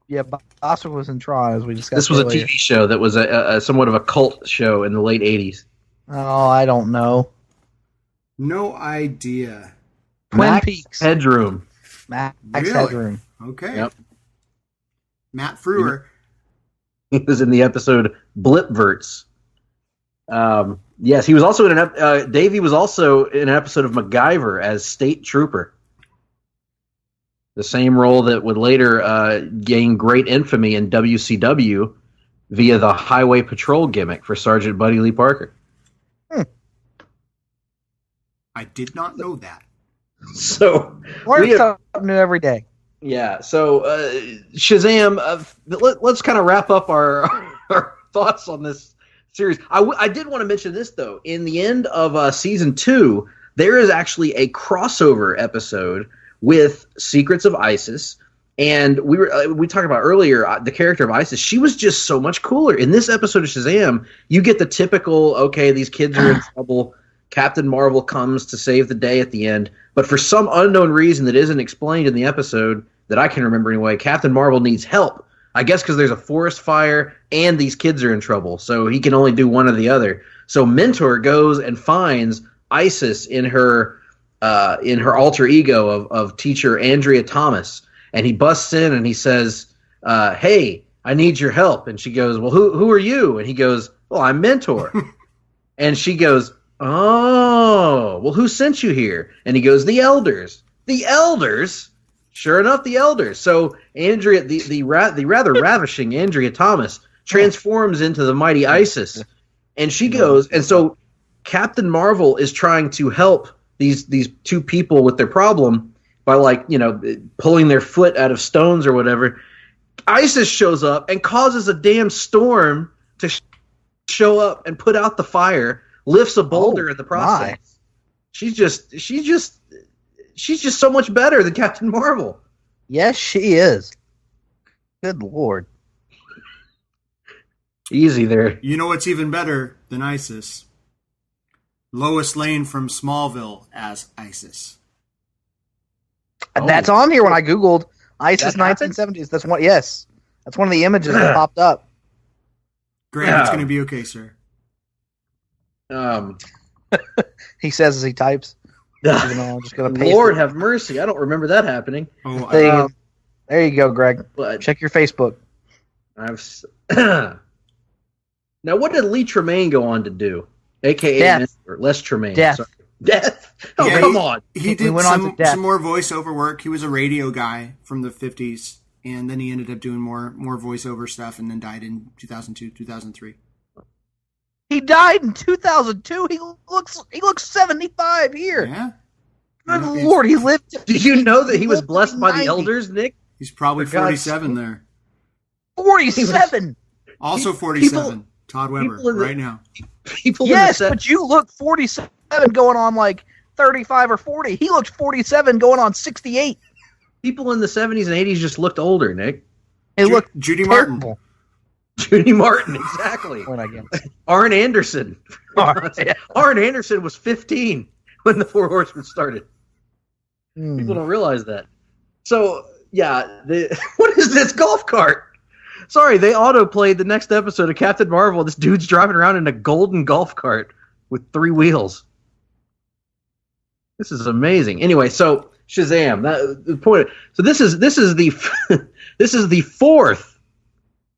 Yeah, Bostwick was in Tron, as we discussed. This was earlier. a TV show that was a somewhat of a cult show in the late 80s. Oh, I don't know. No idea. Twin Max Peaks. Headroom. Max Really? Headroom. Okay. Yep. Matt Frewer. He was in the episode Blipverts. Yes, he was also in Davey was also in an episode of MacGyver as State Trooper. The same role that would later gain great infamy in WCW via the Highway Patrol gimmick for Sergeant Buddy Lee Parker. I did not know that. So Learn something new every day. yeah. So Shazam. Let's kind of wrap up our thoughts on this series. I did want to mention this though. In the end of season 2, there is actually a crossover episode with Secrets of Isis, and we talked about earlier the character of Isis. She was just so much cooler in this episode of Shazam. You get the typical, okay, these kids are in trouble. Captain Marvel comes to save the day at the end, but for some unknown reason that isn't explained in the episode that I can remember anyway, Captain Marvel needs help. I guess because there's a forest fire and these kids are in trouble, so he can only do one or the other. So Mentor goes and finds Isis in her alter ego of teacher Andrea Thomas, and he busts in and he says, "Hey, I need your help." And she goes, "Well, who are you?" And he goes, "Well, I'm Mentor." And she goes, "Oh, well, who sent you here?" And he goes, "The elders." The elders? Sure enough, the elders. So Andrea, the rather ravishing Andrea Thomas, transforms into the mighty Isis, and she goes, and so Captain Marvel is trying to help these 2 people with their problem by, like, pulling their foot out of stones or whatever. Isis shows up and causes a damn storm to show up and put out the fire, lifts a boulder in the process. My. She's just so much better than Captain Marvel. Yes, she is. Good Lord. Easy there. You know what's even better than ISIS? Lois Lane from Smallville as ISIS. That's on here when I Googled ISIS That happened? 1970s. That's one. Yes. That's one of the images that popped up. Grant, it's going to be okay, sir. He says as he types. Even though I'm just gonna paste Lord it. have mercy. I don't remember that happening. Oh, There you go, Greg. But Check your Facebook. Now, what did Lee Tremaine go on to do? AKA Death. Les Tremaine. Death. Sorry. Death. Oh, Yeah, come on. He did went on to death. some more voiceover work. He was a radio guy from the 50s, and then he ended up doing more voiceover stuff, and then died in 2002, 2003. He died in 2002. He looks 75 here. Yeah. Good Yeah, Lord, he lived. Did you know that he was lived to blessed be by the 90. elders, Nick? He's probably For God's 47 there. 47. Also 47. people- Todd Weber, people in the- right now. People Yes, in the but you look 47 going on like 35 or 40. He looked 47 going on 68. people in the 70s and 80s just looked older, Nick. He looked Judy Martin. terrible. Judy Martin, exactly. When I get Arn Anderson. yeah. Arn Anderson was 15 when the Four Horsemen started. Hmm. People don't realize that. So, yeah, what is this golf cart? Sorry, they auto-played the next episode of Captain Marvel. This dude's driving around in a golden golf cart with 3 wheels. This is amazing. Anyway, so Shazam. The point. So this is the this is the 4th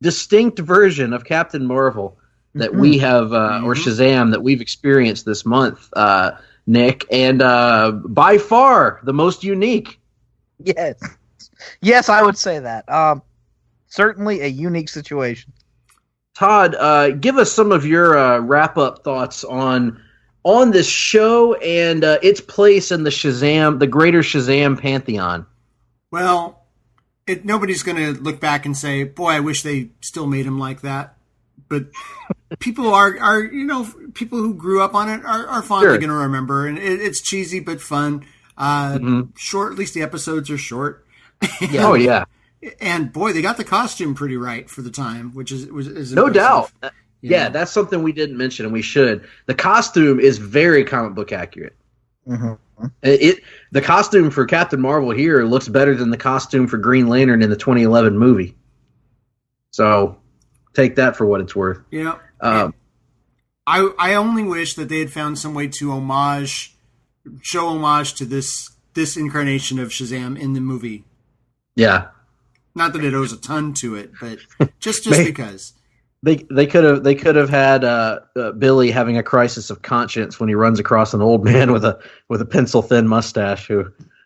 distinct version of Captain Marvel that we have, or Shazam, that we've experienced this month, Nick, and by far the most unique. Yes, I would say that. Certainly a unique situation. Todd, give us some of your wrap-up thoughts on this show and its place in the greater Shazam pantheon. Well, nobody's going to look back and say, boy, I wish they still made him like that. But people are people who grew up on it are fondly going to remember. And it's cheesy but fun. Short, at least the episodes are short. Yeah. Oh, yeah. And boy, they got the costume pretty right for the time, which is no impressive. doubt. Yeah, that's something we didn't mention, and we should. The costume is very comic book accurate. Mm-hmm. The costume for Captain Marvel here looks better than the costume for Green Lantern in the 2011 movie. So take that for what it's worth. Yeah. I only wish that they had found some way to show homage to this incarnation of Shazam in the movie. Yeah. Not that it owes a ton to it, but just because. They could have had Billy having a crisis of conscience when he runs across an old man with a pencil thin mustache.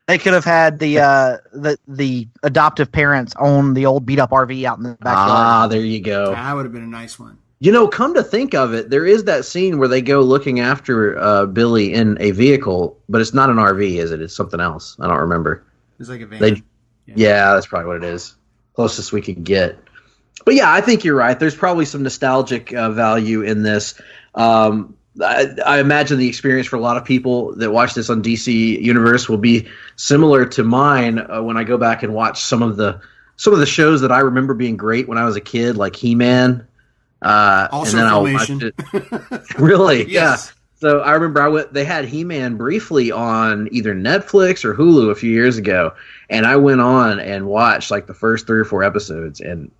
They could have had the adoptive parents own the old beat up RV out in the backyard. There you go. That would have been a nice one. Come to think of it, there is that scene where they go looking after Billy in a vehicle, but it's not an RV, is it? It's something else. I don't remember. It's like a van. Yeah, that's probably what it is. Closest we could get. But yeah, I think you're right. There's probably some nostalgic value in this. I imagine the experience for a lot of people that watch this on DC Universe will be similar to mine when I go back and watch some of the shows that I remember being great when I was a kid, like He-Man. Also, and then Filmation. I'll watch it. Really? Yes. Yeah. So I remember they had He-Man briefly on either Netflix or Hulu a few years ago, and I went on and watched like the first 3 or 4 episodes, and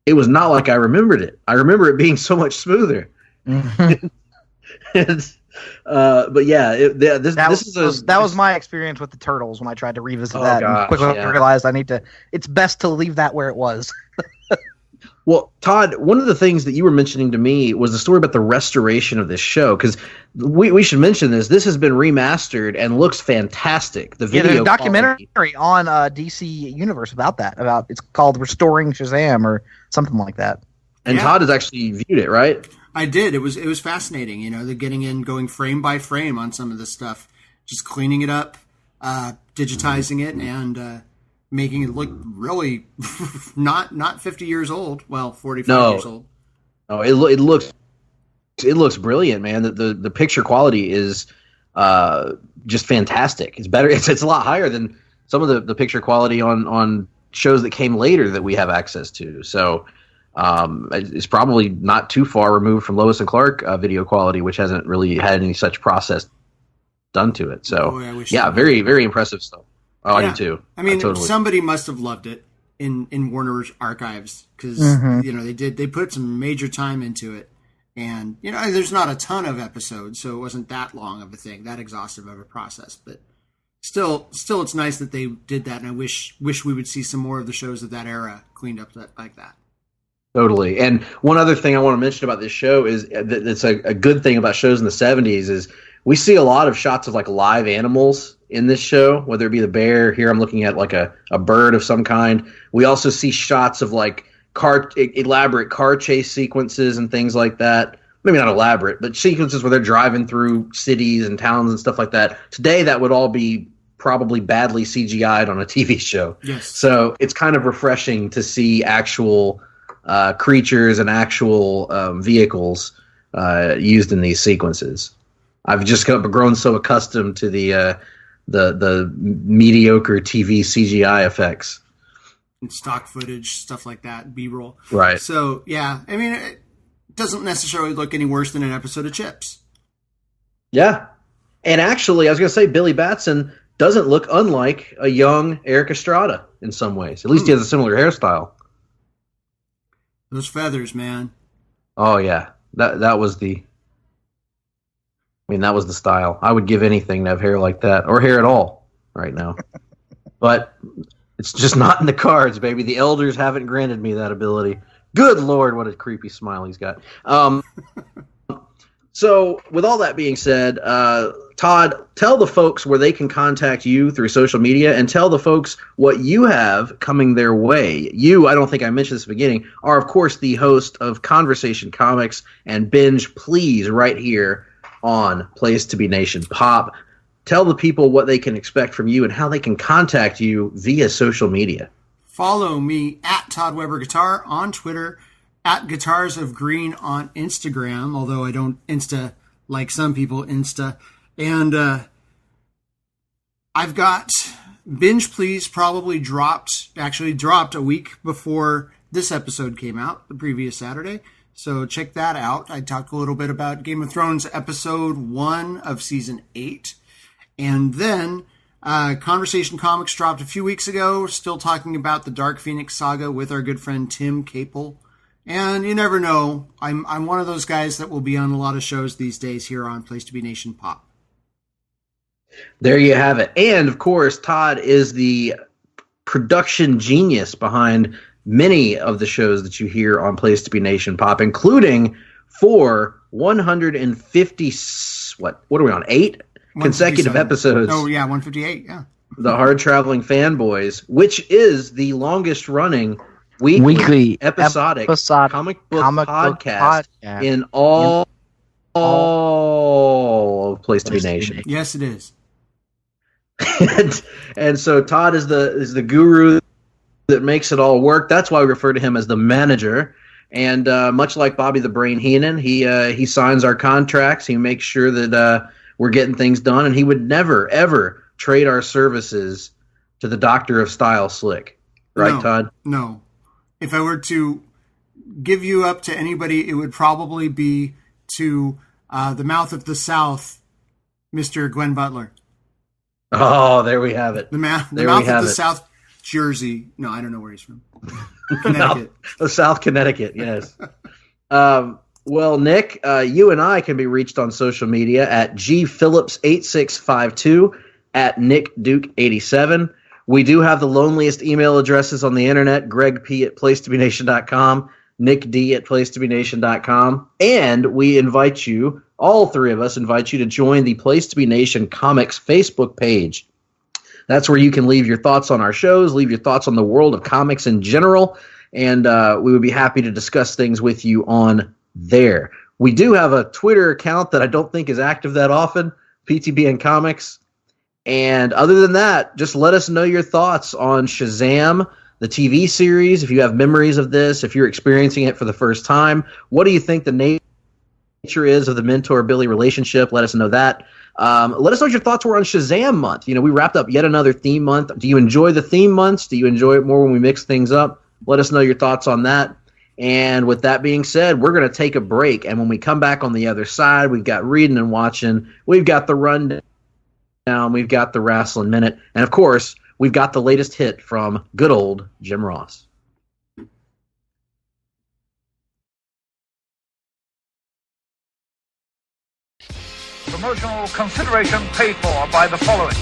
it was not like I remembered it. I remember it being so much smoother. But yeah, that was my experience with the Turtles when I tried to revisit that. Gosh, and quickly realized it's best to leave that where it was. Well, Todd, one of the things that you were mentioning to me was the story about the restoration of this show, because we should mention this. This has been remastered and looks fantastic. The video there's a documentary on DC Universe about that. It's called Restoring Shazam or something like that. And Todd has actually viewed it, right? I did. It was fascinating. They're going frame by frame on some of this stuff, just cleaning it up, digitizing it, and making it look really not 50 years old. Well, 45 years old. No, it looks brilliant, man. The picture quality is just fantastic. It's better. It's a lot higher than some of the picture quality on shows that came later that we have access to. So It's probably not too far removed from Lois and Clark video quality, which hasn't really had any such process done to it. So, very, very impressive stuff. Oh, I do too. I mean, totally. Somebody must have loved it in Warner's archives because they put some major time into it, and there's not a ton of episodes, so it wasn't that long of a thing, that exhaustive of a process. But still, it's nice that they did that, and I wish we would see some more of the shows of that era cleaned up like that. Totally. And one other thing I want to mention about this show is that it's a good thing about shows in the 70s is we see a lot of shots of like live animals in this show, whether it be the bear. Here I'm looking at like a bird of some kind. We also see shots of like elaborate car chase sequences and things like that. Maybe not elaborate, but sequences where they're driving through cities and towns and stuff like that. Today, that would all be probably badly CGI'd on a TV show. Yes. So it's kind of refreshing to see actual creatures and actual vehicles used in these sequences. I've just grown so accustomed to the mediocre TV CGI effects. And stock footage, stuff like that, B-roll. Right. So, yeah, I mean, it doesn't necessarily look any worse than an episode of Chips. Yeah. And actually, I was going to say Billy Batson doesn't look unlike a young Eric Estrada in some ways. At least he has a similar hairstyle. Those feathers, man. Oh, yeah. That was the style. I would give anything to have hair like that, or hair at all right now. But it's just not in the cards, baby. The elders haven't granted me that ability. Good Lord, what a creepy smile he's got. So, with all that being said, Todd, tell the folks where they can contact you through social media, and tell the folks what you have coming their way. You, I don't think I mentioned this at the beginning, are, of course, the host of Conversation Comics and Binge Please right here on Place to Be Nation Pop. Tell the people what they can expect from you and how they can contact you via social media. Follow me at Todd Weber Guitar on Twitter, at Guitars of Green on Instagram, although I don't Insta like some people Insta. And I've got Binge Please probably dropped a week before this episode came out, the previous Saturday. So check that out. I talked a little bit about Game of Thrones episode 1 of season 8. And then Conversation Comics dropped a few weeks ago. We're still talking about the Dark Phoenix saga with our good friend Tim Capel. And you never know. I'm one of those guys that will be on a lot of shows these days here on Place to Be Nation Pop. There you have it. And, of course, Todd is the production genius behind many of the shows that you hear on Place to Be Nation Pop, including for 150, what are we on, 8 consecutive episodes. Oh, yeah, 158, yeah. The Hard-Traveling Fanboys, which is the longest running weekly episodic comic book podcast in all of Place to Be Nation. Yes, it is. and so Todd is the guru that makes it all work. That's why we refer to him as the manager. And much like Bobby the Brain Heenan, he signs our contracts. He makes sure that we're getting things done, and he would never ever trade our services to the Doctor of Style Slick. Right, no, Todd? No. If I were to give you up to anybody, it would probably be to the Mouth of the South, Mr. Glenn Butler. Oh, there we have it. The Mouth of the South, Jersey. No, I don't know where he's from. Connecticut. South Connecticut, yes. Well, Nick, you and I can be reached on social media at gphillips8652, at nickduke87. We do have the loneliest email addresses on the internet, gregp@placetobenation.com, nickd@placetobenation.com, and we invite you, all three of us invite you to join the Place to Be Nation Comics Facebook page. That's where you can leave your thoughts on our shows, leave your thoughts on the world of comics in general, and we would be happy to discuss things with you on there. We do have a Twitter account that I don't think is active that often, PTBN Comics. And other than that, just let us know your thoughts on SHAZAM, the TV series, if you have memories of this, if you're experiencing it for the first time. What do you think the nature is of the mentor-Billy relationship? Let us know that. Let us know what your thoughts were on SHAZAM Month. You know, we wrapped up yet another theme month. Do you enjoy the theme months? Do you enjoy it more when we mix things up? Let us know your thoughts on that. And with that being said, we're going to take a break. And when we come back on the other side, we've got reading and watching. We've got the rundown. We've got the Wrestling Minute. And, of course, we've got the latest hit from good old Jim Ross. Promotional consideration paid for by the following.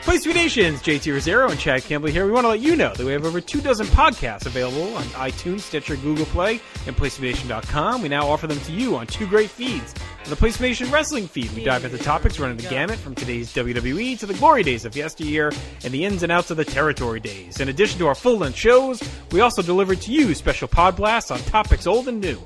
Place to Be Nations, JT Rosero and Chad Campbell here. We want to let you know that we have over 24 podcasts available on iTunes, Stitcher, Google Play, and PlaceToBeNation.com. We now offer them to you on 2 great feeds. On the Place to Be Nation Wrestling feed, we dive into topics running the gamut from today's WWE to the glory days of yesteryear and the ins and outs of the territory days. In addition to our full-length shows, we also deliver to you special pod blasts on topics old and new.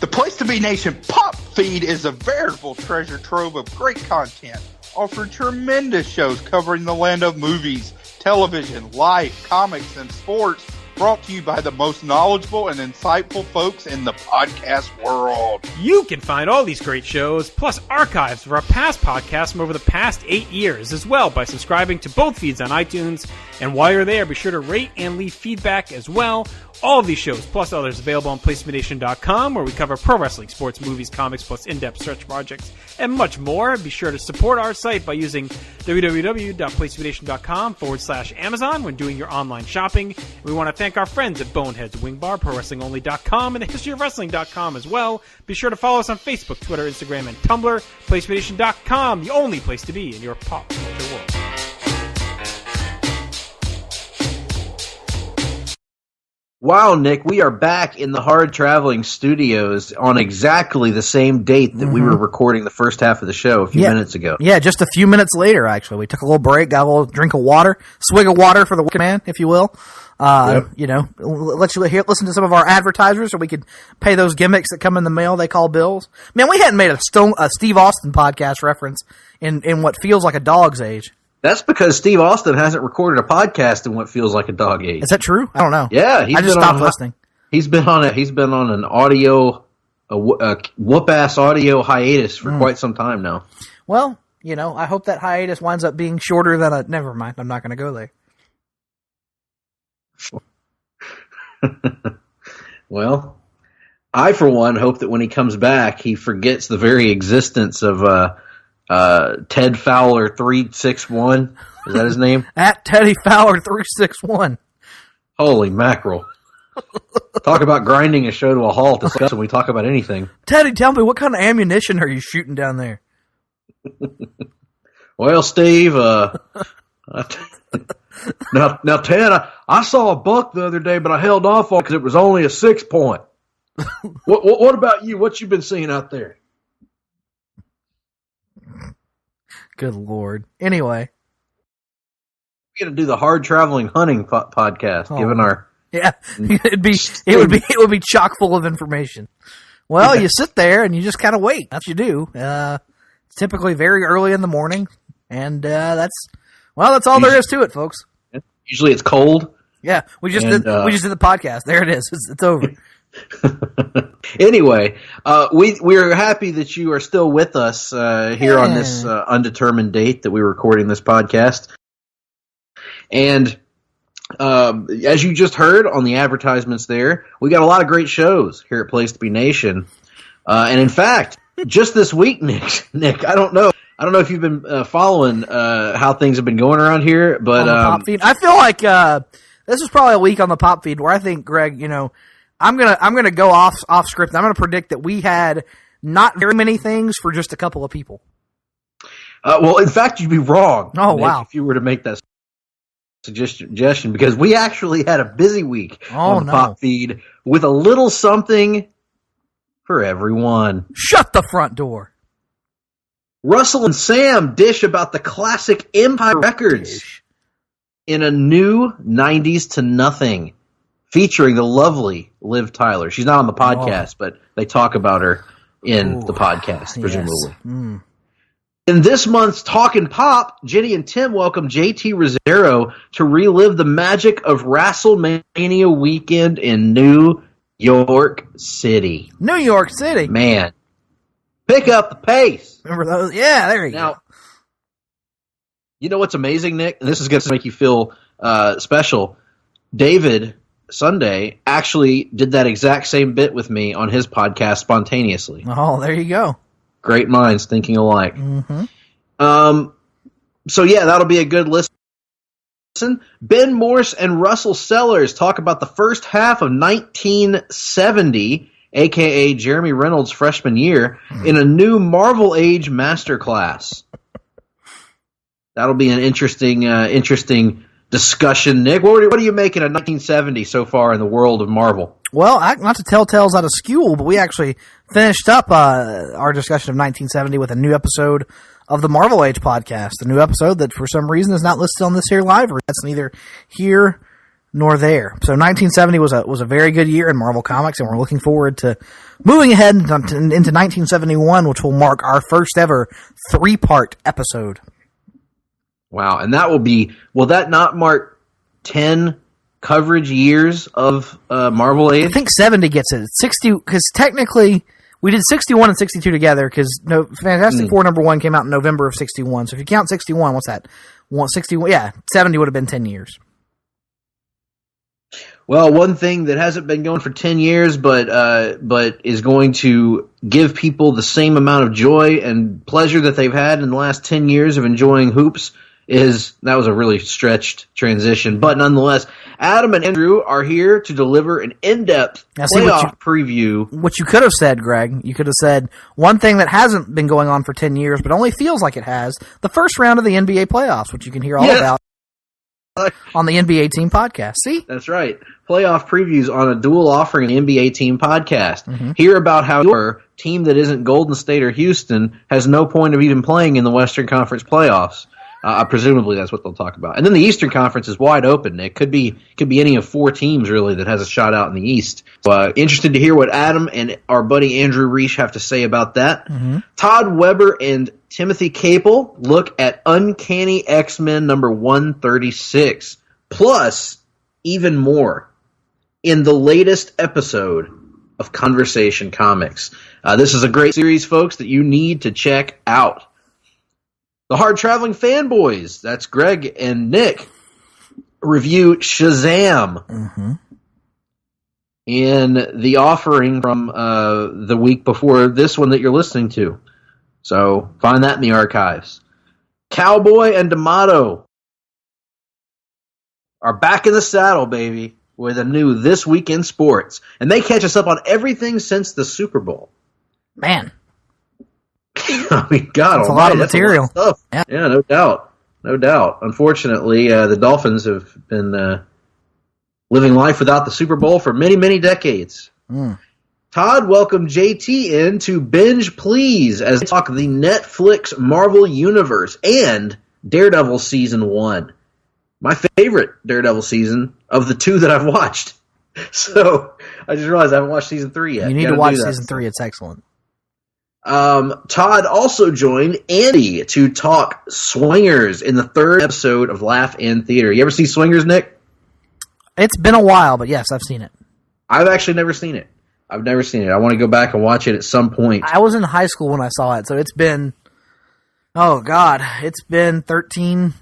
The Place to Be Nation Pop feed is a veritable treasure trove of great content, offering tremendous shows covering the land of movies, television, life, comics, and sports, brought to you by the most knowledgeable and insightful folks in the podcast world. You can find all these great shows, plus archives of our past podcasts from over the past 8 years as well by subscribing to both feeds on iTunes. And while you're there, be sure to rate and leave feedback as well. All of these shows, plus others, available on PlaceToBeNation.com, where we cover pro wrestling, sports, movies, comics, plus in-depth search projects, and much more. Be sure to support our site by using www.PlaceToBeNation.com/Amazon when doing your online shopping. We want to thank our friends at Boneheads, Wing Bar, ProWrestlingOnly.com, and TheHistoryOfWrestling.com as well. Be sure to follow us on Facebook, Twitter, Instagram, and Tumblr. PlaceToBeNation.com, the only place to be in your pop culture world. Wow, Nick, we are back in the Hard-Traveling Studios on exactly the same date that we were recording the first half of the show a few minutes ago. Yeah, just a few minutes later, actually. We took a little break, got a little drink of water, swig of water for the working man, if you will. You know, let you listen to some of our advertisers so we could pay those gimmicks that come in the mail they call bills. Man, we hadn't made a Steve Austin podcast reference in what feels like a dog's age. That's because Steve Austin hasn't recorded a podcast in what feels like a dog age. Is that true? I don't know. Yeah, I just stopped listening. He's been on an audio, a whoop-ass audio hiatus for quite some time now. Well, you know, I hope that hiatus winds up being shorter than a... Never mind, I'm not going to go there. Well, I, for one, hope that when he comes back, he forgets the very existence of Ted Fowler 361. Is that his name? At Teddy Fowler 361. Holy mackerel. Talk about grinding a show to a halt when we talk about anything. Teddy, tell me, what kind of ammunition are you shooting down there? Well, Steve, now, Ted, I saw a buck the other day, but I held off on it because it was only a 6-point. What about you? What you been seeing out there? Good Lord. Anyway. We're going to do the Hard-Traveling Hunting podcast, given our... Yeah, it would be chock full of information. Well, you sit there and you just kind of wait. That's what you do. It's typically very early in the morning, and that's all there is to it, folks. Usually it's cold. Yeah, we just did the podcast. There it is. It's over. Anyway, we are happy that you are still with us here on this undetermined date that we're recording this podcast. And as you just heard on the advertisements there, we got a lot of great shows here at Place to Be Nation. And in fact, just this week, Nick, I don't know if you've been following how things have been going around here, but Pop feed. I feel like this is probably a week on the Pop feed where I think, Greg, you know, I'm gonna go off script. I'm gonna predict that we had not very many things for just a couple of people. Well, in fact, you'd be wrong. Oh, Nick, wow! If you were to make that suggestion, because we actually had a busy week on the Pop feed with a little something for everyone. Shut the front door. Russell and Sam dish about the classic Empire Records in a new 90s to Nothing, featuring the lovely Liv Tyler. She's not on the podcast, but they talk about her in the podcast, presumably. Yes. Mm. In this month's Talkin' Pop, Jenny and Tim welcome JT Rosero to relive the magic of WrestleMania weekend in New York City. New York City? Man. Pick up the pace. Remember those? Yeah, there you go. You know what's amazing, Nick? And this is going to make you feel special. David Sunday, actually did that exact same bit with me on his podcast spontaneously. Oh, there you go. Great minds thinking alike. Mm-hmm. So yeah, that'll be a good listen. Ben Morse and Russell Sellers talk about the first half of 1970, a.k.a. Jeremy Reynolds' freshman year, in a new Marvel Age masterclass. That'll be an interesting discussion. Nick, what are you making of 1970 so far in the world of Marvel? Well, not to tell tales out of school, but we actually finished up our discussion of 1970 with a new episode of the Marvel Age podcast, a new episode that for some reason is not listed on this here live. That's neither here nor there. So 1970 was a very good year in Marvel Comics, and we're looking forward to moving ahead into 1971, which will mark our first ever 3-part episode. Wow, and will that not mark 10 coverage years of Marvel Age? I think 70 gets it. 60, because technically we did 61 and 62 together, because Fantastic Four #1 came out in November of 61. So if you count 61, what's that? 61, yeah, 70 would have been 10 years. Well, one thing that hasn't been going for 10 years, but is going to give people the same amount of joy and pleasure that they've had in the last 10 years of enjoying hoops that was a really stretched transition. But nonetheless, Adam and Andrew are here to deliver an in-depth playoff preview. What you could have said, Greg, you could have said one thing that hasn't been going on for 10 years, but only feels like it has, the first round of the NBA playoffs, which you can hear all about on the NBA Team Podcast. See? That's right. Playoff previews on a dual offering in the NBA Team Podcast. Mm-hmm. Hear about how your team that isn't Golden State or Houston has no point of even playing in the Western Conference playoffs. Presumably that's what they'll talk about. And then the Eastern Conference is wide open. It could be any of 4 teams, really, that has a shot out in the East. So, interested to hear what Adam and our buddy Andrew Reich have to say about that. Mm-hmm. Todd Weber and Timothy Capel look at Uncanny X-Men number 136. Plus, even more, in the latest episode of Conversation Comics. This is a great series, folks, that you need to check out. The Hard-Traveling Fanboys, that's Greg and Nick, review SHAZAM. Mm-hmm. In the offering from the week before this one that you're listening to. So find that in the archives. Cowboy and D'Amato are back in the saddle, baby, with a new This Week in Sports. And they catch us up on everything since the Super Bowl. Man. I mean, God, that's a lot of material. Stuff. Yeah, no doubt. Unfortunately, the Dolphins have been living life without the Super Bowl for many, many decades. Todd welcomed JT in to Binge Please as they talk the Netflix Marvel Universe and Daredevil Season 1. My favorite Daredevil season of the 2 that I've watched. So, I just realized I haven't watched Season 3 yet. You need to watch Season 3. It's excellent. Todd also joined Andy to talk Swingers in the 3rd episode of Laugh in Theater. You ever see Swingers, Nick? It's been a while, but yes, I've seen it. I've actually never seen it. I want to go back and watch it at some point. I was in high school when I saw it, so it's been, it's been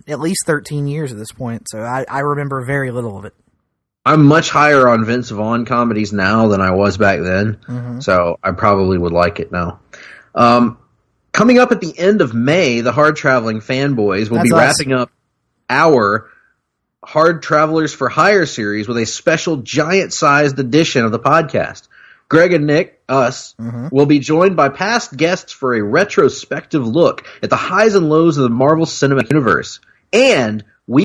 at least 13 years at this point, so I remember very little of it. I'm much higher on Vince Vaughn comedies now than I was back then, so I probably would like it now. Coming up at the end of May, the Hard-Traveling Fanboys will be wrapping up our Hard Travelers for Hire series with a special giant-sized edition of the podcast. Greg and Nick, will be joined by past guests for a retrospective look at the highs and lows of the Marvel Cinematic Universe. And we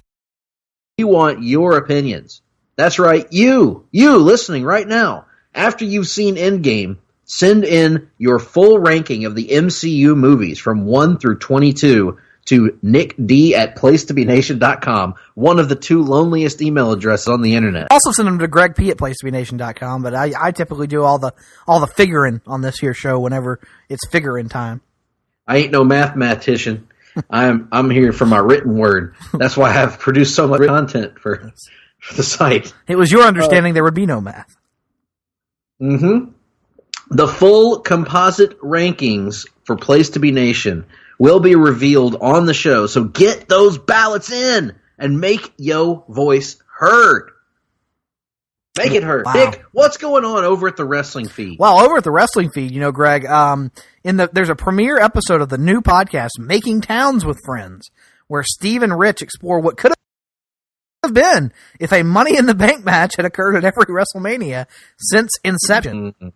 want your opinions. That's right, you listening right now. After you've seen Endgame, send in your full ranking of the MCU movies from 1 through 22 to nickd@placetobenation.com, one of the 2 loneliest email addresses on the internet. Also send them to gregp@placetobenation.com, but I typically do all the figuring on this here show whenever it's figuring time. I ain't no mathematician. I'm here for my written word. That's why I've produced so much content for the site. It was your understanding there would be no math. Mm-hmm. The full composite rankings for Place to Be Nation will be revealed on the show, so get those ballots in and make your voice heard. Make it hurt. Wow. Nick, what's going on over at the Wrestling Feed? Well, over at the Wrestling Feed, Greg, there's a premiere episode of the new podcast, Making Towns with Friends, where Steve and Rich explore what could have been if a Money in the Bank match had occurred at every WrestleMania since Inception. Mm-hmm.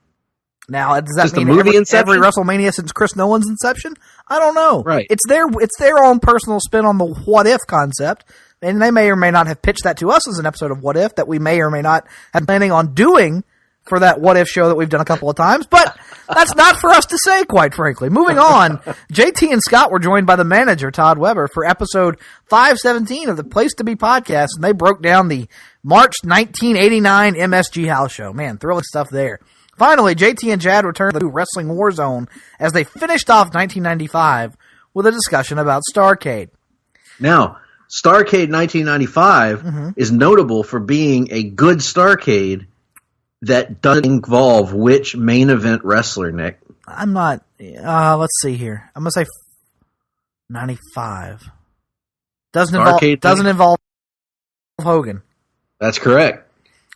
Now, does that Just the mean movie every Inception? WrestleMania since Chris Nolan's Inception? I don't know. Right. It's their own personal spin on the what if concept, and they may or may not have pitched that to us as an episode of What If that we may or may not have planning on doing for that What If show that we've done a couple of times, but that's not for us to say, quite frankly. Moving on, JT and Scott were joined by the manager, Todd Weber, for episode 517 of the Place to Be podcast, and they broke down the March 1989 MSG House show. Man, thrilling stuff there. Finally, JT and Jad returned to the Wrestling War Zone as they finished off 1995 with a discussion about Starrcade. Now, Starrcade 1995 is notable for being a good Starrcade that doesn't involve which main event wrestler, Nick? I'm not. Let's see here. I'm gonna say 95. Doesn't involve Hogan. That's correct.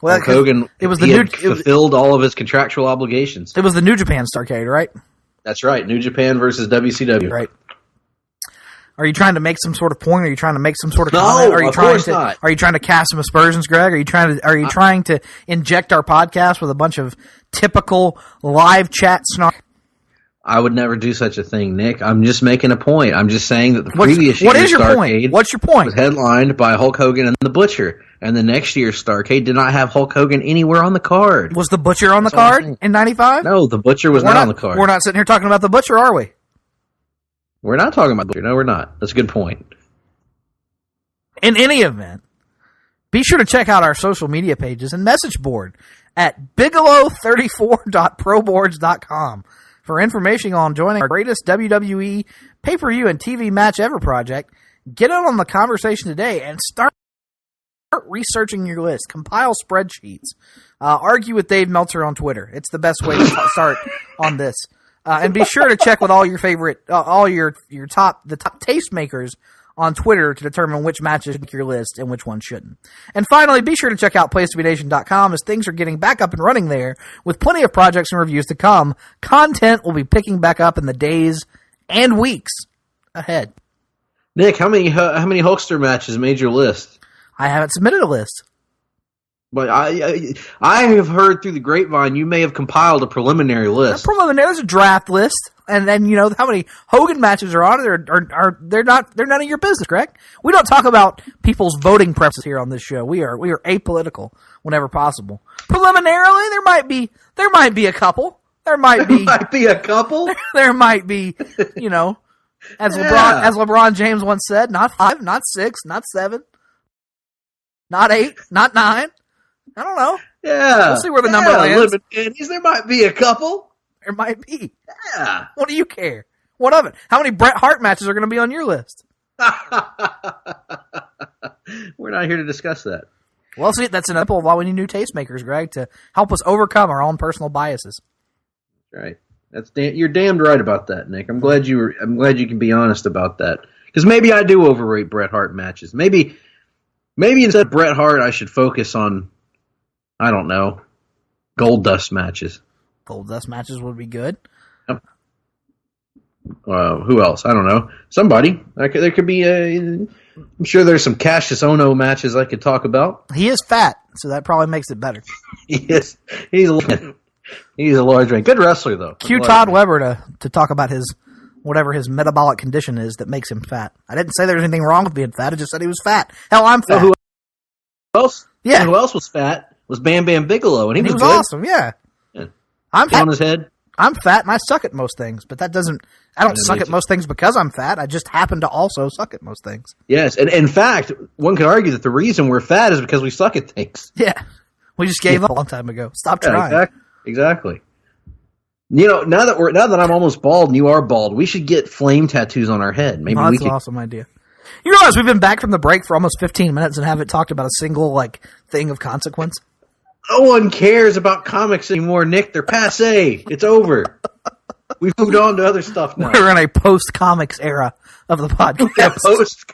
Well, Hulk Hogan, it was fulfilled all of his contractual obligations. It was the New Japan Starrcade, right? That's right. New Japan versus WCW. Right. Are you trying to make some sort of point? Are you trying to make some sort of No, comment? of course not. Are you trying to cast some aspersions, Greg? Are you trying to inject our podcast with a bunch of typical live chat snark? I would never do such a thing, Nick. I'm just making a point. I'm just saying that the previous year's Starrcade What's your point? was headlined by Hulk Hogan and the Butcher, and the next year's Starrcade did not have Hulk Hogan anywhere on the card. Was the Butcher on the card in 95? No, the Butcher was not on the card. We're not sitting here talking about the Butcher, are we? We're not talking about the Butcher. No, we're not. That's a good point. In any event, be sure to check out our social media pages and message board at bigelow34.proboards.com for information on joining our greatest WWE pay-per-view and TV match ever project. Get in on the conversation today and start researching your list. Compile spreadsheets. Argue with Dave Meltzer on Twitter. It's the best way to start on this. And be sure to check with all your favorite, the top tastemakers on Twitter to determine which matches make your list and which ones shouldn't. And finally, be sure to check out PlaceToBeNation.com as things are getting back up and running there with plenty of projects and reviews to come. Content will be picking back up in the days and weeks ahead. Nick, how many Hulkster matches made your list? I haven't submitted a list. But I have heard through the grapevine you may have compiled a preliminary list. There's a draft list, and then how many Hogan matches are on it. They're none of your business, Greg. We don't talk about people's voting preferences here on this show. We are apolitical whenever possible. Preliminarily, there might be a couple. There might be a couple. There might be, as LeBron James once said, not 5, not 6, not 7, not 8, not 9. I don't know. Yeah. We'll see where the number lands. There might be a couple. There might be. Yeah. What do you care? What of it? How many Bret Hart matches are going to be on your list? We're not here to discuss that. Well, see, that's an example of why we need new tastemakers, Greg, to help us overcome our own personal biases. Right. You're damned right about that, Nick. I'm glad you can be honest about that. Because maybe I do overrate Bret Hart matches. Maybe instead of Bret Hart, I should focus on, I don't know, Gold Dust matches. Gold Dust matches would be good. Who else? I don't know. Somebody. There could be I'm sure there's some Cassius Ohno matches I could talk about. He is fat, so that probably makes it better. He's a large man. Good wrestler, though. Cue Todd Weber to talk about whatever his metabolic condition is that makes him fat. I didn't say there was anything wrong with being fat. I just said he was fat. Hell, I'm fat. Who else? Yeah. Who else was fat was Bam Bam Bigelow, and he was good. Awesome. Yeah. I'm fat. On his head. I'm fat, and I suck at most things, but that doesn't. I don't suck at most things because I'm fat. I just happen to also suck at most things. Yes, and in fact, one could argue that the reason we're fat is because we suck at things. Yeah, we just gave up a long time ago. Stop trying. Exactly. Now that I'm almost bald and you are bald, we should get flame tattoos on our head. Maybe that's an awesome idea. You realize we've been back from the break for almost 15 minutes and haven't talked about a single thing of consequence? No one cares about comics anymore, Nick. They're passé. It's over. We've moved on to other stuff now. We're in a post-comics era of the podcast.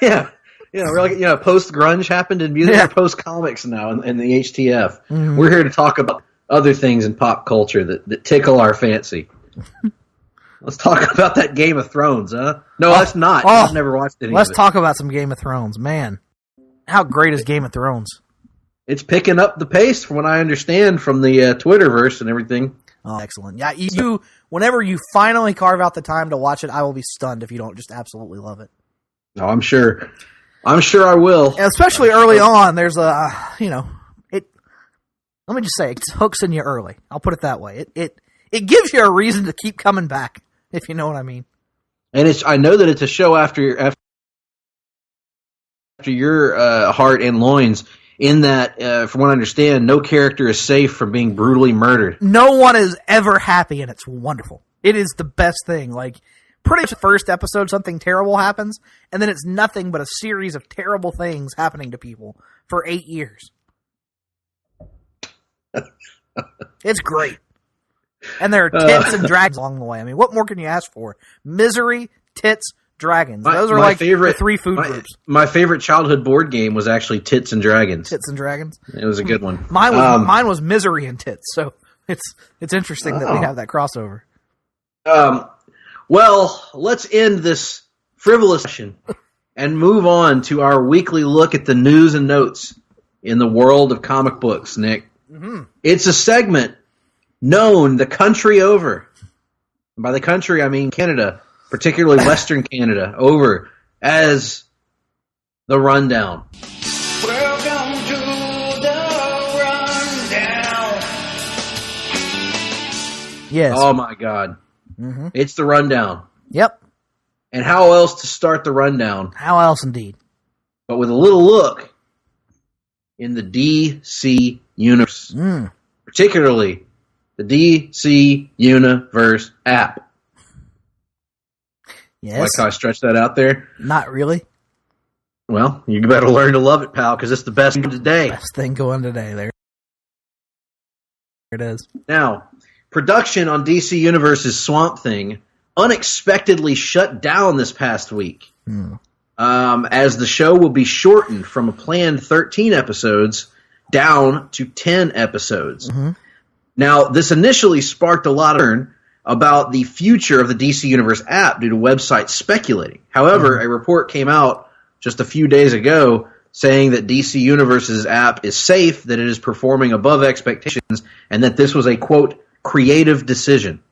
Yeah, We're like, post grunge happened in music, or post comics now in the HTF. Mm-hmm. We're here to talk about other things in pop culture that tickle our fancy. Let's talk about that Game of Thrones, huh? No, let's not. I've never watched any of it. Let's talk about some Game of Thrones, man. How great is Game of Thrones? It's picking up the pace, from what I understand from the Twitterverse and everything. Oh, excellent! Yeah, whenever you finally carve out the time to watch it, I will be stunned if you don't just absolutely love it. No, I'm sure I will. And especially early on, there's a let me just say, it hooks in you early. I'll put it that way. It gives you a reason to keep coming back, if you know what I mean. And I know that it's a show after your heart and loins, in that, from what I understand, no character is safe from being brutally murdered. No one is ever happy, and it's wonderful. It is the best thing. Like, pretty much the first episode, something terrible happens, and then it's nothing but a series of terrible things happening to people for 8 years. It's great. And there are tits and dragons along the way. I mean, what more can you ask for? Misery, tits, dragons. Those are like the three food groups. My favorite childhood board game was actually Tits and Dragons. Tits and Dragons? It was a good one. Mine was Misery and Tits, so it's interesting that we have that crossover. Well, let's end this frivolous session and move on to our weekly look at the news and notes in the world of comic books, Nick. Mm-hmm. It's a segment known the country over. And by the country, I mean Canada, particularly Western Canada, over as the Rundown. Welcome to the Rundown. Yes. Oh, my God. Mm-hmm. It's the Rundown. Yep. And how else to start the Rundown? How else, indeed. But with a little look in the DC Universe. Particularly the DC Universe app. Yes. Like how I stretched that out there? Not really. Well, you better learn to love it, pal, because it's the best thing today. Best thing going today. There it is. Now, production on DC Universe's Swamp Thing unexpectedly shut down this past week. As the show will be shortened from a planned 13 episodes down to 10 episodes. Mm-hmm. Now, this initially sparked a lot of concern about the future of the DC Universe app due to websites speculating. However, a report came out just a few days ago saying that DC Universe's app is safe, that it is performing above expectations, and that this was a, quote, creative decision,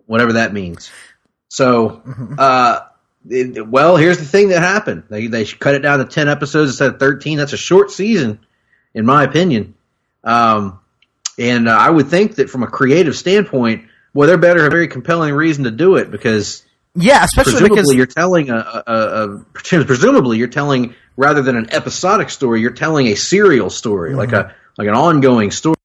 whatever that means. So, well, here's the thing that happened. They cut it down to 10 episodes instead of 13. That's a short season, in my opinion. And I would think that from a creative standpoint, well, there better have a very compelling reason to do it, because especially presumably you're telling presumably you're telling, rather than an episodic story, you're telling a serial story, like an ongoing story,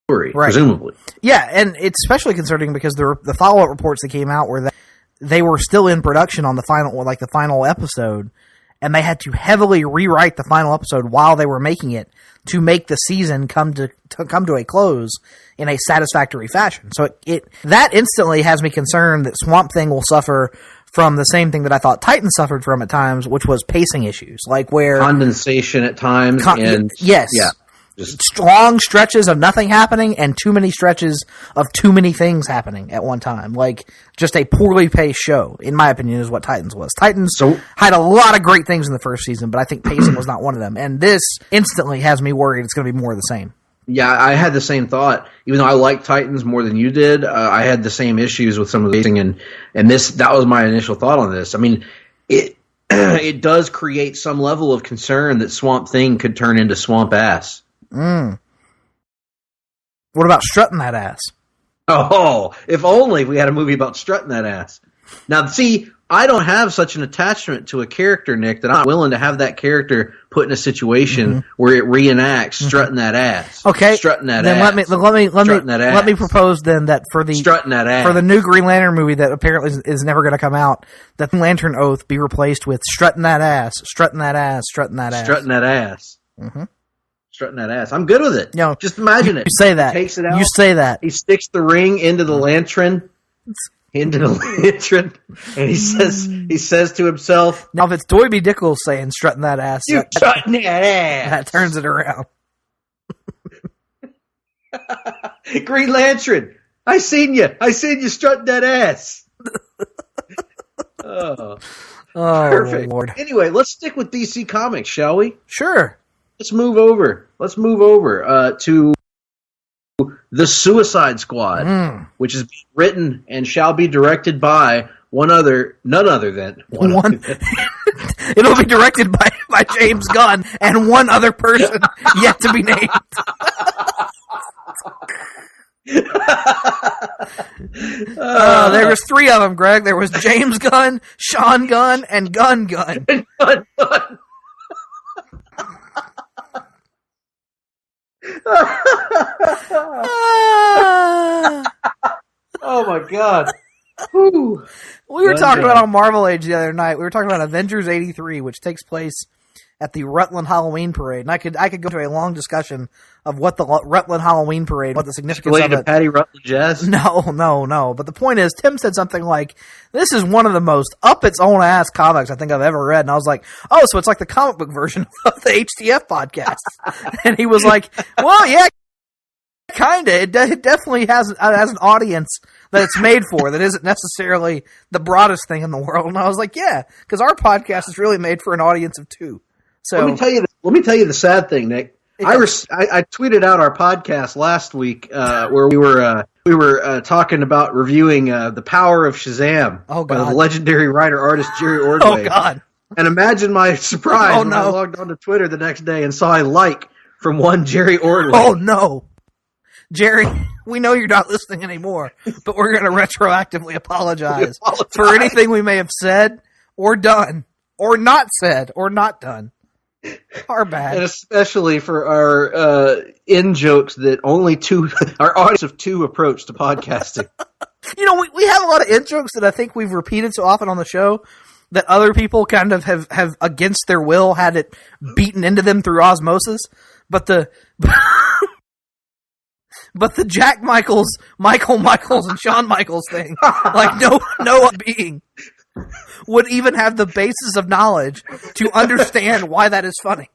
right. Presumably. Yeah, and it's especially concerning because the follow-up reports that came out were that they were still in production on the final episode, and they had to heavily rewrite the final episode while they were making it to make the season come to a close in a satisfactory fashion. So that instantly has me concerned that Swamp Thing will suffer from the same thing that I thought Titan suffered from at times, which was pacing issues, like where condensation at times, yes. Just strong stretches of nothing happening and too many stretches of too many things happening at one time. Like, just a poorly paced show, in my opinion, is what Titans was. Titans had a lot of great things in the first season, but I think pacing was not one of them. And this instantly has me worried it's going to be more of the same. Yeah, I had the same thought. Even though I like Titans more than you did, I had the same issues with some of the pacing, and that was my initial thought on this. I mean, it does create some level of concern that Swamp Thing could turn into Swamp Ass. What about strutting that ass? Oh, if only we had a movie about strutting that ass. Now, see, I don't have such an attachment to a character, Nick, that I'm not willing to have that character put in a situation where it reenacts strutting that ass. Okay, strutting that then ass. Let me propose then that for the strutting that ass. For the new Green Lantern movie that apparently is never going to come out, that the Lantern Oath be replaced with strutting that ass, strutting that ass, strutting that ass, strutting that ass. Strutting that ass. I'm good with it. Just imagine it. You say that. He takes it out. You say that. He sticks the ring into the lantern. into the lantern, and he says to himself, Now, if it's Doiby Dickles saying strutting that ass, "You strutting that ass," that turns it around. Green Lantern, I seen you strutting that ass. Oh, perfect. Lord. Anyway, let's stick with DC Comics, shall we? Sure. Let's move over to The Suicide Squad, which is written and shall be directed by none other than It'll be directed by James Gunn and one other person yet to be named. There was 3 of them, Greg. There was James Gunn, Sean Gunn, and Gunn. Oh my God. Whew. We were talking about on Marvel Age the other night. We were talking about Avengers 83, which takes place at the Rutland Halloween Parade. And I could go into a long discussion of what the Rutland Halloween Parade, what the significance of it. Patty Rutland Jazz? No. But the point is, Tim said something like, this is one of the most up-its-own-ass comics I think I've ever read. And I was like, oh, so it's like the comic book version of the HTF podcast. And he was like, well, yeah, kind of. It definitely has an audience that it's made for that isn't necessarily the broadest thing in the world. And I was like, yeah, because our podcast is really made for an audience of 2. So let me tell you the sad thing, Nick. I tweeted out our podcast last week where we were talking about reviewing The Power of Shazam by the legendary writer-artist Jerry Ordway. Oh, God. And imagine my surprise when I logged onto Twitter the next day and saw a like from one Jerry Ordway. Oh, no. Jerry, we know you're not listening anymore, but we're going to retroactively apologize for anything we may have said or done or not said or not done. Our bad. And especially for our in-jokes that only 2, our audience of 2 approach to podcasting. You know, we have a lot of in-jokes that I think we've repeated so often on the show that other people kind of have against their will had it beaten into them through osmosis. But the Jack Michaels, Michael Michaels, and Shawn Michaels thing, like no being would even have the basis of knowledge to understand why that is funny.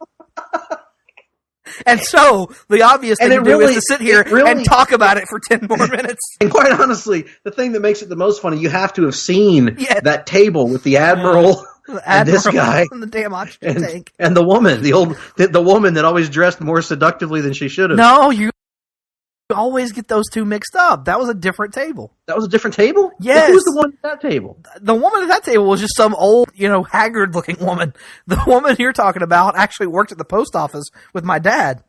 And so, the obvious thing to do is to sit here and talk about it for 10 more minutes. And quite honestly, the thing that makes it the most funny, you have to have seen that table with the Admiral and this guy. And the damn oxygen tank. And the woman, the woman that always dressed more seductively than she should have. No, you always get those 2 mixed up. That was a different table. That was a different table? Yes. Who was the one at that table? The woman at that table was just some old, haggard-looking woman. The woman you're talking about actually worked at the post office with my dad.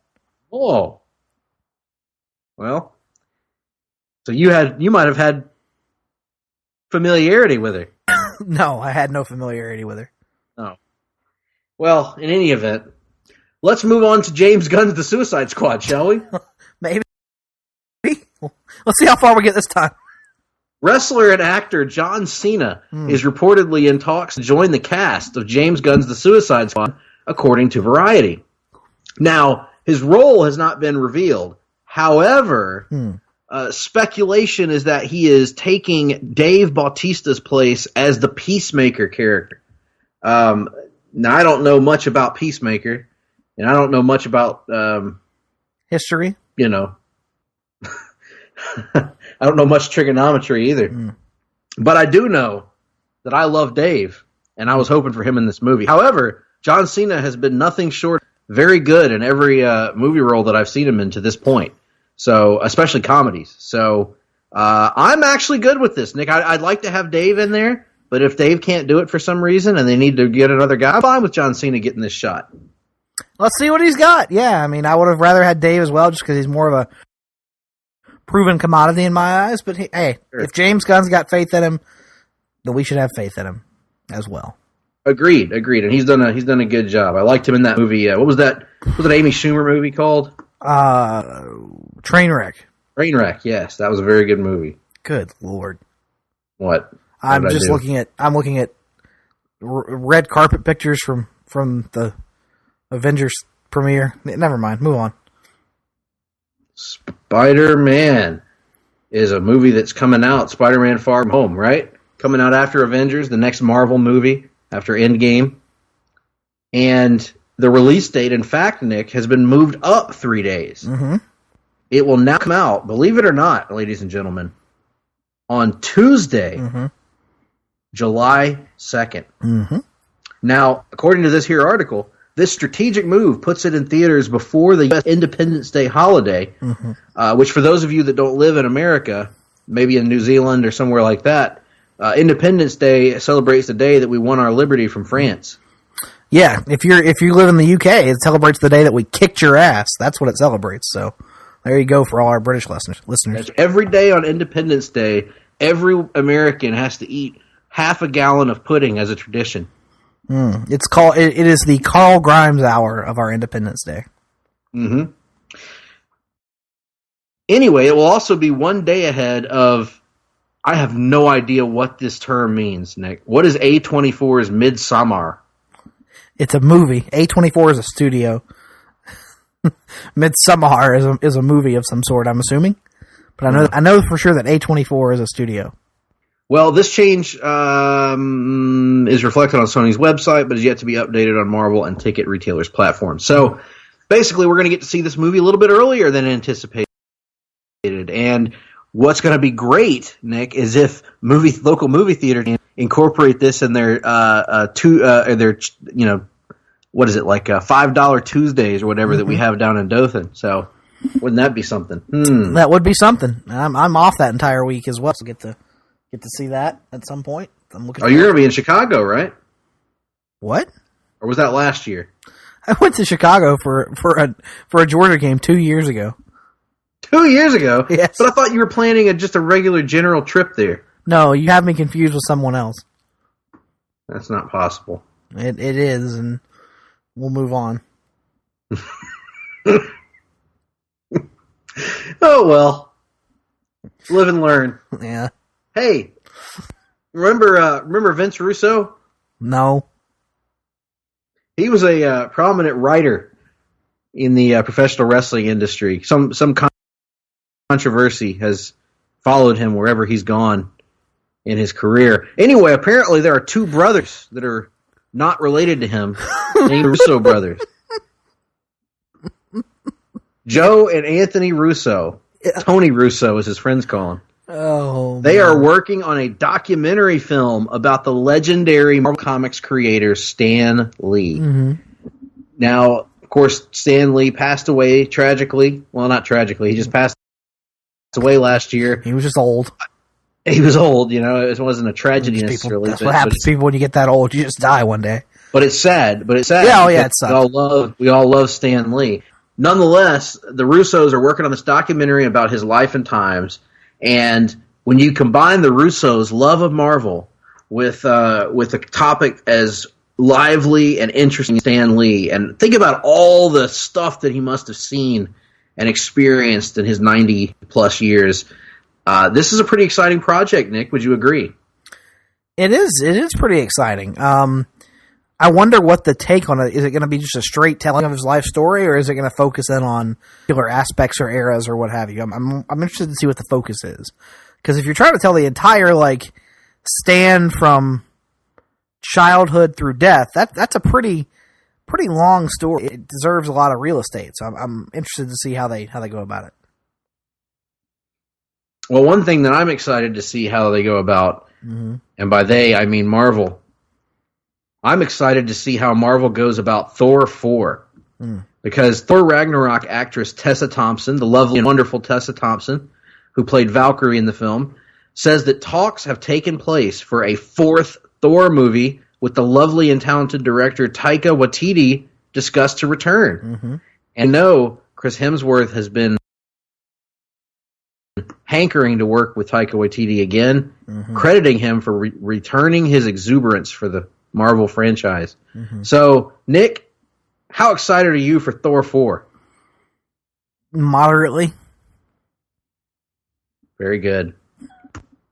Oh. Well, so you might have had familiarity with her. No, I had no familiarity with her. Oh. Well, in any event, let's move on to James Gunn's The Suicide Squad, shall we? Maybe. Let's see how far we get this time. Wrestler and actor John Cena is reportedly in talks to join the cast of James Gunn's The Suicide Squad, according to Variety. Now, his role has not been revealed. However, speculation is that he is taking Dave Bautista's place as the Peacemaker character. Now, I don't know much about Peacemaker, and I don't know much about history. I don't know much trigonometry either. But I do know that I love Dave, and I was hoping for him in this movie. However, John Cena has been nothing short very good in every movie role that I've seen him in to this point. So, especially comedies. So, I'm actually good with this, Nick. I'd like to have Dave in there, but if Dave can't do it for some reason and they need to get another guy, I'm fine with John Cena getting this shot. Let's see what he's got. Yeah, I mean, I would have rather had Dave as well just because he's more of a proven commodity in my eyes. But hey, sure. If James Gunn's got faith in him, then we should have faith in him as well. Agreed. And he's done a good job. I liked him in that movie. What was that? Was it Amy Schumer movie called? Trainwreck. Trainwreck. Yes, that was a very good movie. Good Lord. What? I'm looking at red carpet pictures from the Avengers premiere. Never mind. Move on. Spider-Man. is a movie that's coming out, Spider-Man Far From Home, right? Coming out after Avengers, the next Marvel movie after Endgame. And the release date, in fact, Nick, has been moved up 3 days. Mm-hmm. It will now come out, believe it or not, ladies and gentlemen, on Tuesday, July 2nd. Mm-hmm. Now, according to this here article, this strategic move puts it in theaters before the U.S. Independence Day holiday, which for those of you that don't live in America, maybe in New Zealand or somewhere like that, Independence Day celebrates the day that we won our liberty from France. Yeah, if you live in the UK, it celebrates the day that we kicked your ass. That's what it celebrates. So there you go for all our British listeners. Every day on Independence Day, every American has to eat half a gallon of pudding as a tradition. It's called. It is the Carl Grimes hour of our Independence Day. Mm-hmm. Anyway, it will also be one day ahead of. I have no idea what this term means, Nick. What is A24's Midsommar? It's a movie. A24 is a studio. Midsommar is a movie of some sort, I'm assuming. But I know for sure that A24 is a studio. Well, this change is reflected on Sony's website, but is yet to be updated on Marvel and ticket retailers' platforms. So, basically, we're going to get to see this movie a little bit earlier than anticipated. And what's going to be great, Nick, is if local movie theaters can incorporate this in their what is it, like $5 Tuesdays or whatever that we have down in Dothan. So, wouldn't that be something? That would be something. I'm off that entire week as well, so get to see that at some point. I'm looking. You're going to be in Chicago, right? What? Or was that last year? I went to Chicago for a Georgia game 2 years ago. 2 years ago? Yes. But I thought you were planning just a regular general trip there. No, you have me confused with someone else. That's not possible. It is, and we'll move on. Oh, well. Live and learn. Yeah. Hey, remember Vince Russo? No. He was a prominent writer in the professional wrestling industry. Some controversy has followed him wherever he's gone in his career. Anyway, apparently there are two brothers that are not related to him, named Russo brothers. Joe and Anthony Russo. Tony Russo, as his friends call him. Oh, they are working on a documentary film about the legendary Marvel Comics creator Stan Lee. Mm-hmm. Now, of course, Stan Lee passed away tragically. Well, not tragically. He just passed away last year. He was just old. He was old, It wasn't a tragedy necessarily. That's what happens to people when you get that old. You just die one day. But it's sad. Yeah, it sucks. We all love Stan Lee. Nonetheless, the Russos are working on this documentary about his life and times. And when you combine the Russos' love of Marvel with a topic as lively and interesting as Stan Lee, and think about all the stuff that he must have seen and experienced in his 90-plus years, this is a pretty exciting project, Nick. Would you agree? It is. It is pretty exciting. I wonder what the take on it is. It going to be just a straight telling of his life story, or is it going to focus in on particular aspects or eras or what have you? I'm interested to see what the focus is, because if you're trying to tell the entire Stan from childhood through death, that's a pretty long story. It deserves a lot of real estate, so I'm interested to see how they go about it. Well, one thing that I'm excited to see how they go about, and by they I mean Marvel. I'm excited to see how Marvel goes about Thor 4. Because Thor Ragnarok actress Tessa Thompson, the lovely and wonderful Tessa Thompson, who played Valkyrie in the film, says that talks have taken place for a fourth Thor movie with the lovely and talented director Taika Waititi discussed to return. And no, Chris Hemsworth has been hankering to work with Taika Waititi again, crediting him for returning his exuberance for the Marvel franchise. So, Nick, how excited are you for Thor 4? Moderately. Very good.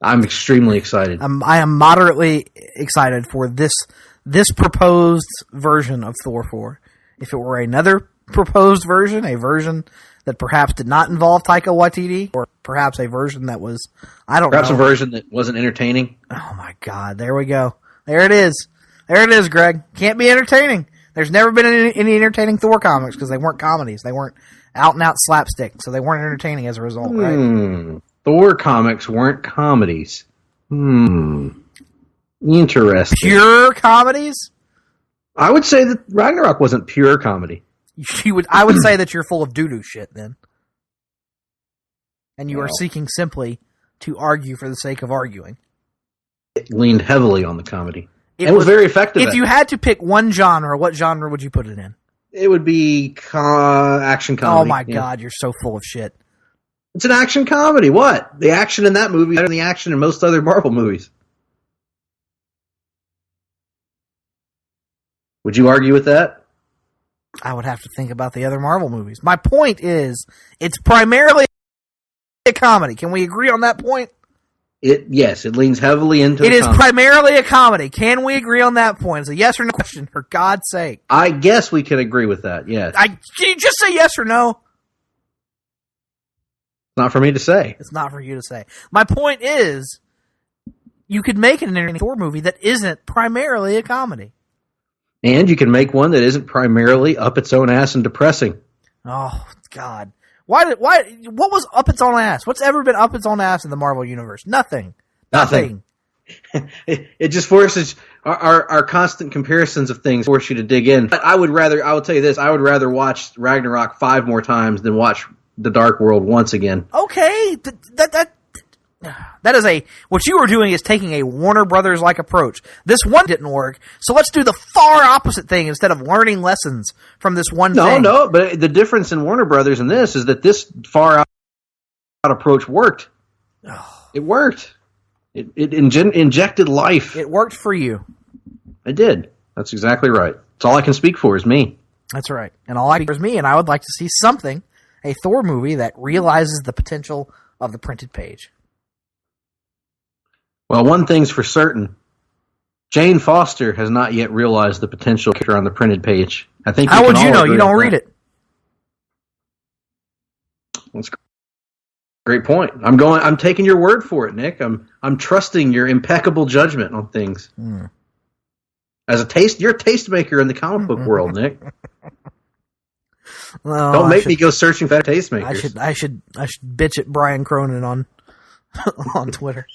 I'm extremely excited. I am moderately excited for this proposed version of Thor 4. If it were another proposed version, a version that perhaps did not involve Taika Waititi, or perhaps a version that was, I don't Perhaps know. a version that wasn't entertaining. Oh my God! There we go. There it is. There it is, Greg. Can't be entertaining. There's never been any entertaining Thor comics because they weren't comedies. They weren't out and out slapstick, so they weren't entertaining as a result, right? Thor comics weren't comedies. Interesting. Pure comedies? I would say that Ragnarok wasn't pure comedy. I would say that you're full of doo-doo shit then. And you are seeking simply to argue for the sake of arguing. It leaned heavily on the comedy. It was very effective. If you had to pick one genre, what genre would you put it in? It would be action comedy. Oh my God, you're so full of shit. It's an action comedy. What? The action in that movie is better than the action in most other Marvel movies. Would you argue with that? I would have to think about the other Marvel movies. My point is, it's primarily a comedy. Can we agree on that point? Yes, it leans heavily into It the is comedy. primarily a comedy. Can we agree on that point? It's a yes or no question, for God's sake. I guess we can agree with that, yes. Can you just say yes or no? Not for me to say. It's not for you to say. My point is, you could make an entertaining Thor movie that isn't primarily a comedy. And you can make one that isn't primarily up its own ass and depressing. Oh, God. What was up its own ass? What's ever been up its own ass in the Marvel Universe? Nothing. It just forces our constant comparisons of things force you to dig in. But I will tell you this, I would rather watch Ragnarok 5 more times than watch The Dark World once again. Okay. That is what you were doing is taking a Warner Brothers like approach. This one didn't work, so let's do the far opposite thing instead of learning lessons from this one thing. No, but the difference in Warner Brothers and this is that this far out approach worked. It worked. It injected life. It worked for you. It did. That's exactly right. That's all I can speak for is me. That's right. And all I can is me, and I would like to see something, a Thor movie that realizes the potential of the printed page. Well, one thing's for certain. Jane Foster has not yet realized the potential character on the printed page. I think. How would you know? You don't read it. That's a great point. I'm taking your word for it, Nick. I'm trusting your impeccable judgment on things. As you're a tastemaker in the comic book world, Nick. Well, don't make me go searching for tastemakers. I should bitch at Brian Cronin on Twitter.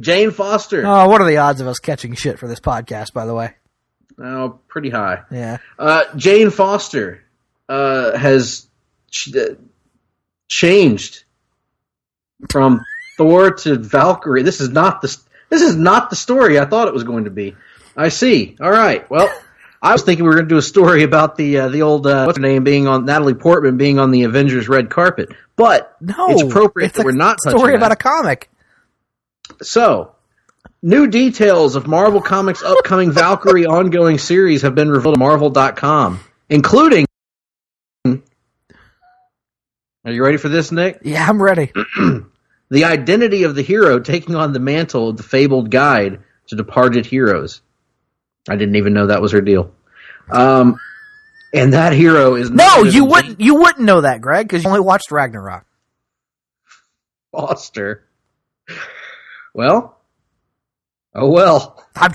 Jane Foster. Oh, what are the odds of us catching shit for this podcast, by the way? Oh, pretty high. Yeah. Jane Foster has changed from Thor to Valkyrie. This is not the story I thought it was going to be. I see. All right. Well, I was thinking we were going to do a story about the old what's her name being on Natalie Portman being on the Avengers red carpet, but no, it's appropriate that we're not touching story about that. a comic. So, new details of Marvel Comics' upcoming Valkyrie ongoing series have been revealed on Marvel.com, including. Are you ready for this, Nick? Yeah, I'm ready. The identity of the hero taking on the mantle of the fabled guide to departed heroes. I didn't even know that was her deal. And that hero is you wouldn't know that, Greg, because you only watched Ragnarok. Foster. Well, oh well. I'm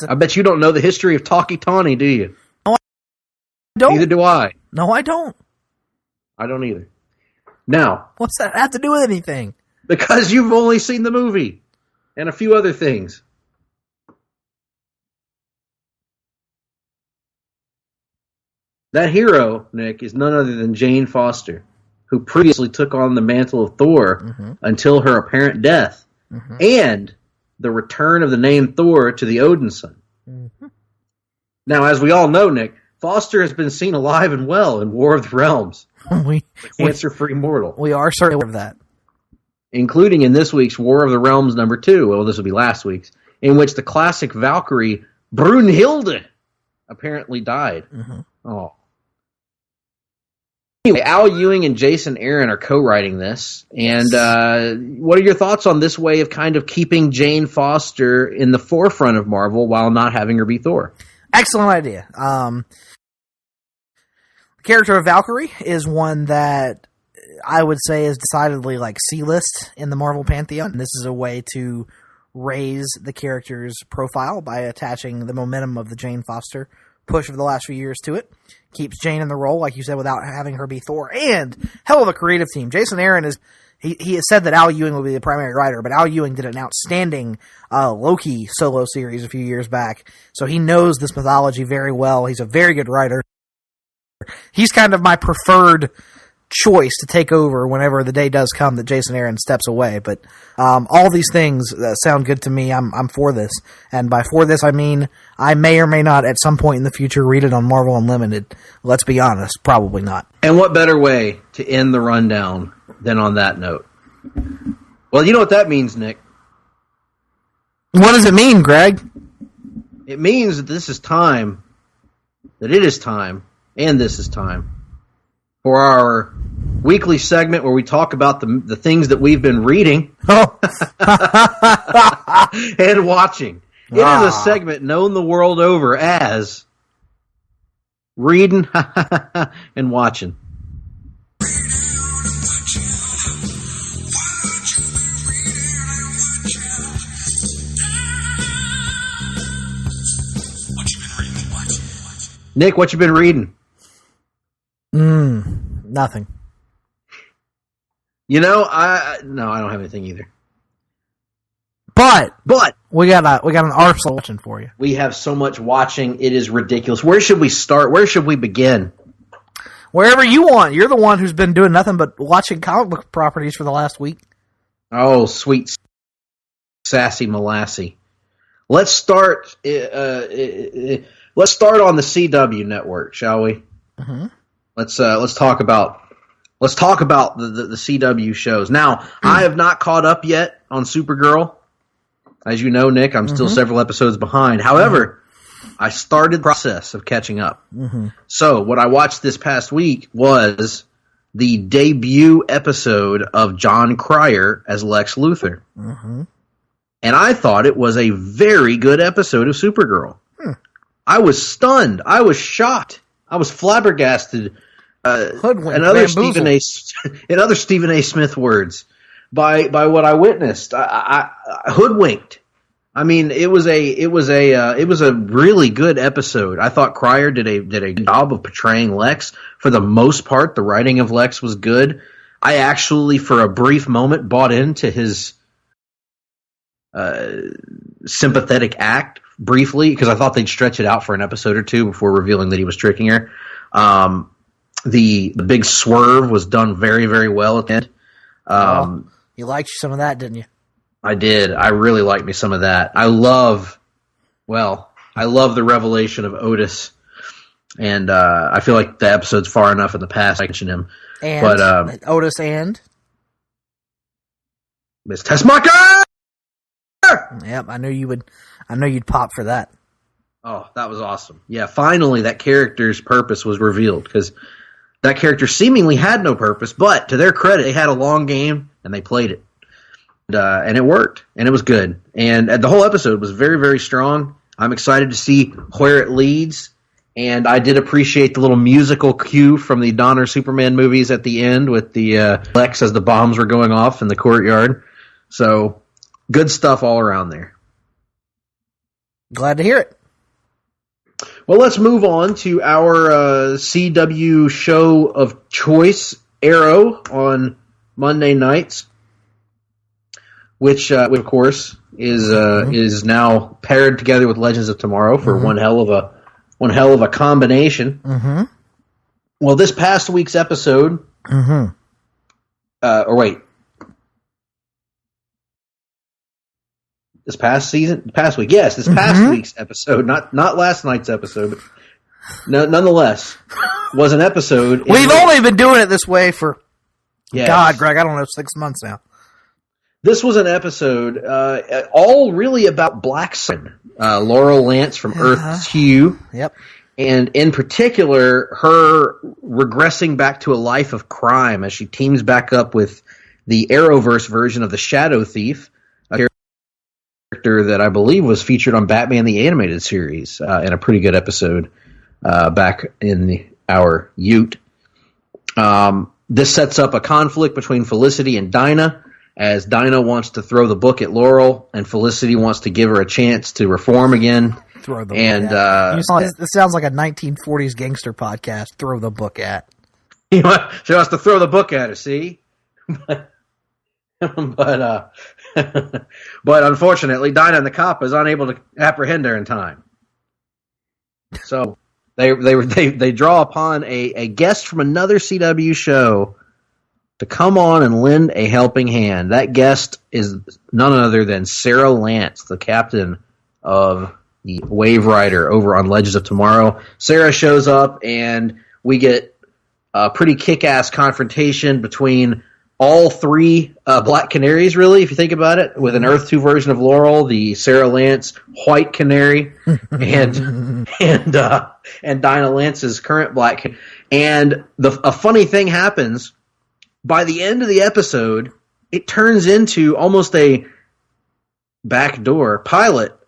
I bet you don't know the history of Talkie Tawny, do you? No, I don't. Neither do I. No, I don't. I don't either. Now, what's that have to do with anything? Because you've only seen the movie and a few other things. That hero, Nick, is none other than Jane Foster, who previously took on the mantle of Thor until her apparent death, and the return of the name Thor to the Odin son. Now, as we all know, Nick, Foster has been seen alive and well in War of the Realms. Cancer-free mortal. We are certainly aware of that. Including in this week's War of the Realms #2, well, this will be last week's, in which the classic Valkyrie, Brunhilde, apparently died. Oh. Anyway, Al Ewing and Jason Aaron are co-writing this, and what are your thoughts on this way of kind of keeping Jane Foster in the forefront of Marvel while not having her be Thor? Excellent idea. The character of Valkyrie is one that I would say is decidedly like C-list in the Marvel Pantheon. And this is a way to raise the character's profile by attaching the momentum of the Jane Foster push of the last few years to it. Keeps Jane in the role, like you said, without having her be Thor. And hell of a creative team. Jason Aaron is, he has said that Al Ewing will be the primary writer, but Al Ewing did an outstanding Loki solo series a few years back. So he knows this mythology very well. He's a very good writer. He's kind of my preferred choice to take over whenever the day does come that Jason Aaron steps away. But all these things sound good to me. I'm for this. And by for this, I mean I may or may not at some point in the future read it on Marvel Unlimited. Let's be honest, probably not. And what better way to end the rundown than on that note? Well, you know what that means, Nick. What does it mean, Greg? It means that this is time, that it is time, and this is time for our weekly segment where we talk about the things that we've been reading and watching. It is a segment known the world over as Reading and Watching. Nick, what you been reading? Nothing. You know, I don't have anything either. But we got an arsenal watching for you. We have so much watching, it is ridiculous. Where should we start? Where should we begin? Wherever you want. You're the one who's been doing nothing but watching comic book properties for the last week. Oh, sweet sassy molassy. Let's start. Let's start on the CW network, shall we? Mm-hmm. Let's talk about the CW shows. Now, I have not caught up yet on Supergirl. As you know, Nick, I'm still several episodes behind. However, I started the process of catching up. So what I watched this past week was the debut episode of John Cryer as Lex Luthor. And I thought it was a very good episode of Supergirl. I was stunned. I was shocked. I was flabbergasted. In other Stephen A. Smith words, by what I witnessed, I hoodwinked. I mean, it was a really good episode. I thought Cryer did a good job of portraying Lex. For the most part, the writing of Lex was good. I actually, for a brief moment, bought into his sympathetic act briefly because I thought they'd stretch it out for an episode or two before revealing that he was tricking her. The big swerve was done very, very well at the end. You liked some of that, didn't you? I did. I really liked me some of that. I love the revelation of Otis, and I feel like the episode's far enough in the past I mention him. And but Otis and Miss Tessmacher. Yep, I knew you'd pop for that. Oh, that was awesome. Yeah, finally that character's purpose was revealed, because that character seemingly had no purpose, but to their credit, they had a long game, and they played it. And it worked, and it was good. And the whole episode was very, very strong. I'm excited to see where it leads, and I did appreciate the little musical cue from the Donner Superman movies at the end with the Lex as the bombs were going off in the courtyard. So, good stuff all around there. Glad to hear it. Well, let's move on to our CW show of choice, Arrow, on Monday nights, which of course is now paired together with Legends of Tomorrow for one hell of a combination. Well, this past week's episode, this past week's episode, not last night's episode, but nonetheless, was an episode. We've only been doing it this way for, God, Greg, I don't know, 6 months now. This was an episode all really about Black Sun, Laurel Lance from Earth 2. Yep. And in particular, her regressing back to a life of crime as she teams back up with the Arrowverse version of the Shadow Thief, a character that I believe was featured on Batman the Animated Series in a pretty good episode back in our Ute. This sets up a conflict between Felicity and Dinah, as Dinah wants to throw the book at Laurel, and Felicity wants to give her a chance to reform again. Throw the and book at. This sounds like a 1940s gangster podcast. Throw the book at. She wants to throw the book at her. See, but unfortunately, Dinah and the cop is unable to apprehend her in time. So they draw upon a guest from another CW show to come on and lend a helping hand. That guest is none other than Sarah Lance, the captain of the Wave Rider over on Legends of Tomorrow. Sarah shows up, and we get a pretty kick-ass confrontation between all three Black Canaries, really, if you think about it, with an Earth 2 version of Laurel, the Sarah Lance White Canary, and Dinah Lance's current Black. And a funny thing happens. By the end of the episode, it turns into almost a backdoor pilot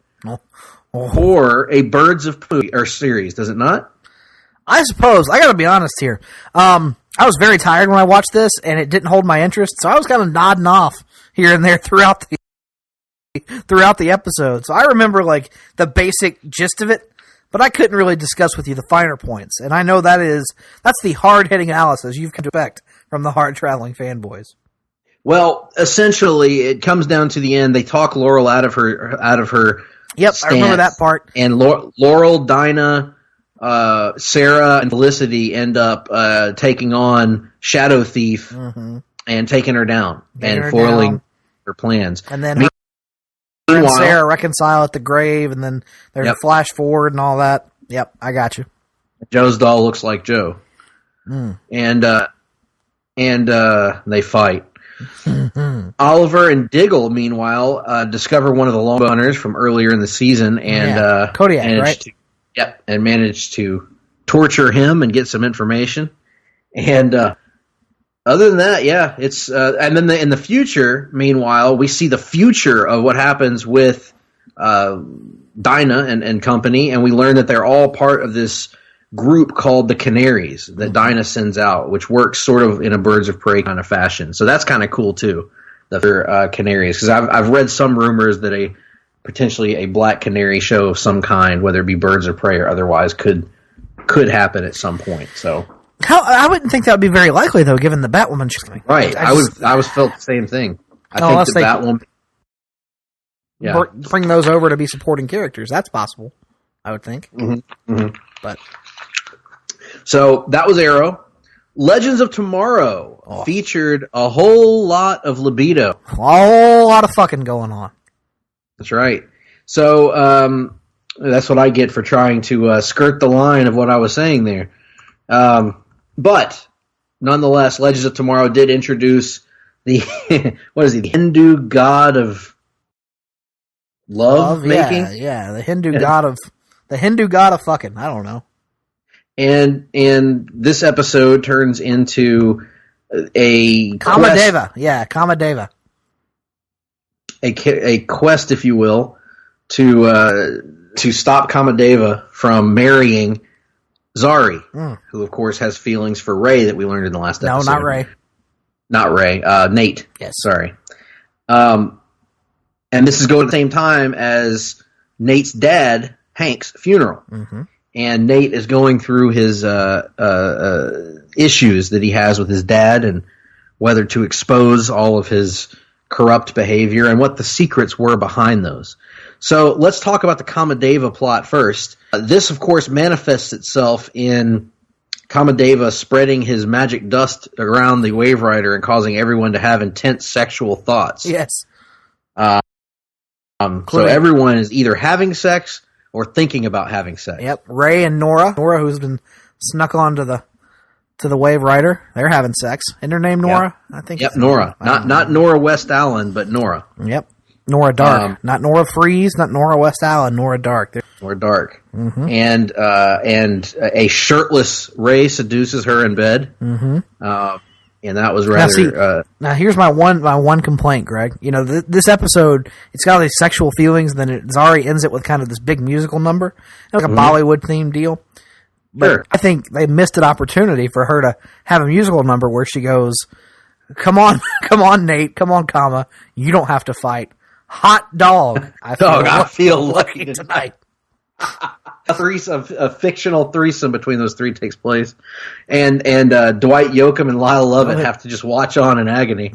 for a Birds of Prey series, does it not? I suppose. I got to be honest here. I was very tired when I watched this, and it didn't hold my interest, so I was kind of nodding off here and there throughout the episode. So I remember like the basic gist of it, but I couldn't really discuss with you the finer points. And I know that's the hard-hitting analysis you've come to expect from the Hard-Traveling Fanboys. Well, essentially, it comes down to the end. They talk Laurel out of her. Yep, stance, I remember that part. And Laurel, Dinah, Sarah, and Felicity end up taking on Shadow Thief and taking her down and foiling her plans. And then her and Sarah reconcile at the grave, and then there's a flash forward and all that. Yep, I got you. Joe's doll looks like Joe. And they fight. Oliver and Diggle, meanwhile, discover one of the long boners from earlier in the season, and Kodiak, and managed to torture him and get some information. And other than that, it's and then in the future, meanwhile, we see the future of what happens with Dinah and company, and we learn that they're all part of this group called the Canaries that Dinah sends out, which works sort of in a Birds of Prey kind of fashion. So that's kind of cool too, the Canaries, because I've read some rumors that potentially a Black Canary show of some kind, whether it be Birds of Prey or otherwise, could happen at some point. So I wouldn't think that would be very likely though, given the Batwoman she's coming. Right, I was felt the same thing. I think the Batwoman. Yeah, bring those over to be supporting characters. That's possible, I would think. But. So that was Arrow. Legends of Tomorrow featured a whole lot of libido. A whole lot of fucking going on. That's right. So that's what I get for trying to skirt the line of what I was saying there. But nonetheless, Legends of Tomorrow did introduce the the Hindu god of love making? Yeah, the Hindu god of fucking, I don't know. And this episode turns into a Kamadeva. Yeah, Kamadeva. A quest, if you will, to stop Kamadeva from marrying Zari, who of course has feelings for Ray that we learned in the last episode. No, not Ray. Not Ray. Nate. Yes. Sorry. And this is going at the same time as Nate's dad, Hank's funeral. And Nate is going through his issues that he has with his dad and whether to expose all of his corrupt behavior and what the secrets were behind those. So let's talk about the Kamadeva plot first. This, of course, manifests itself in Kamadeva spreading his magic dust around the Wave Rider and causing everyone to have intense sexual thoughts. Yes. So everyone is either having sex or thinking about having sex. Yep. Ray and Nora, who's been snuck onto the Wave Rider, they're having sex. Isn't her name Nora? Yep. I think. Yep, Nora. Not Nora West Allen, but Nora. Yep. Nora Dark, not Nora Freeze, not Nora West Allen, Nora Dark. Nora Dark. And a shirtless Ray seduces her in bed. And that was rather. Now here's my one complaint, Greg. You know, this episode, it's got all these sexual feelings, and then Zari ends it with kind of this big musical number, like a Bollywood themed deal. But Sure. I think they missed an opportunity for her to have a musical number where she goes, "Come on, come on, Nate, come on, comma, you don't have to fight. Hot dog, I feel lucky tonight." A fictional threesome between those three takes place, and Dwight Yoakam and Lyle Lovett have to just watch on in agony,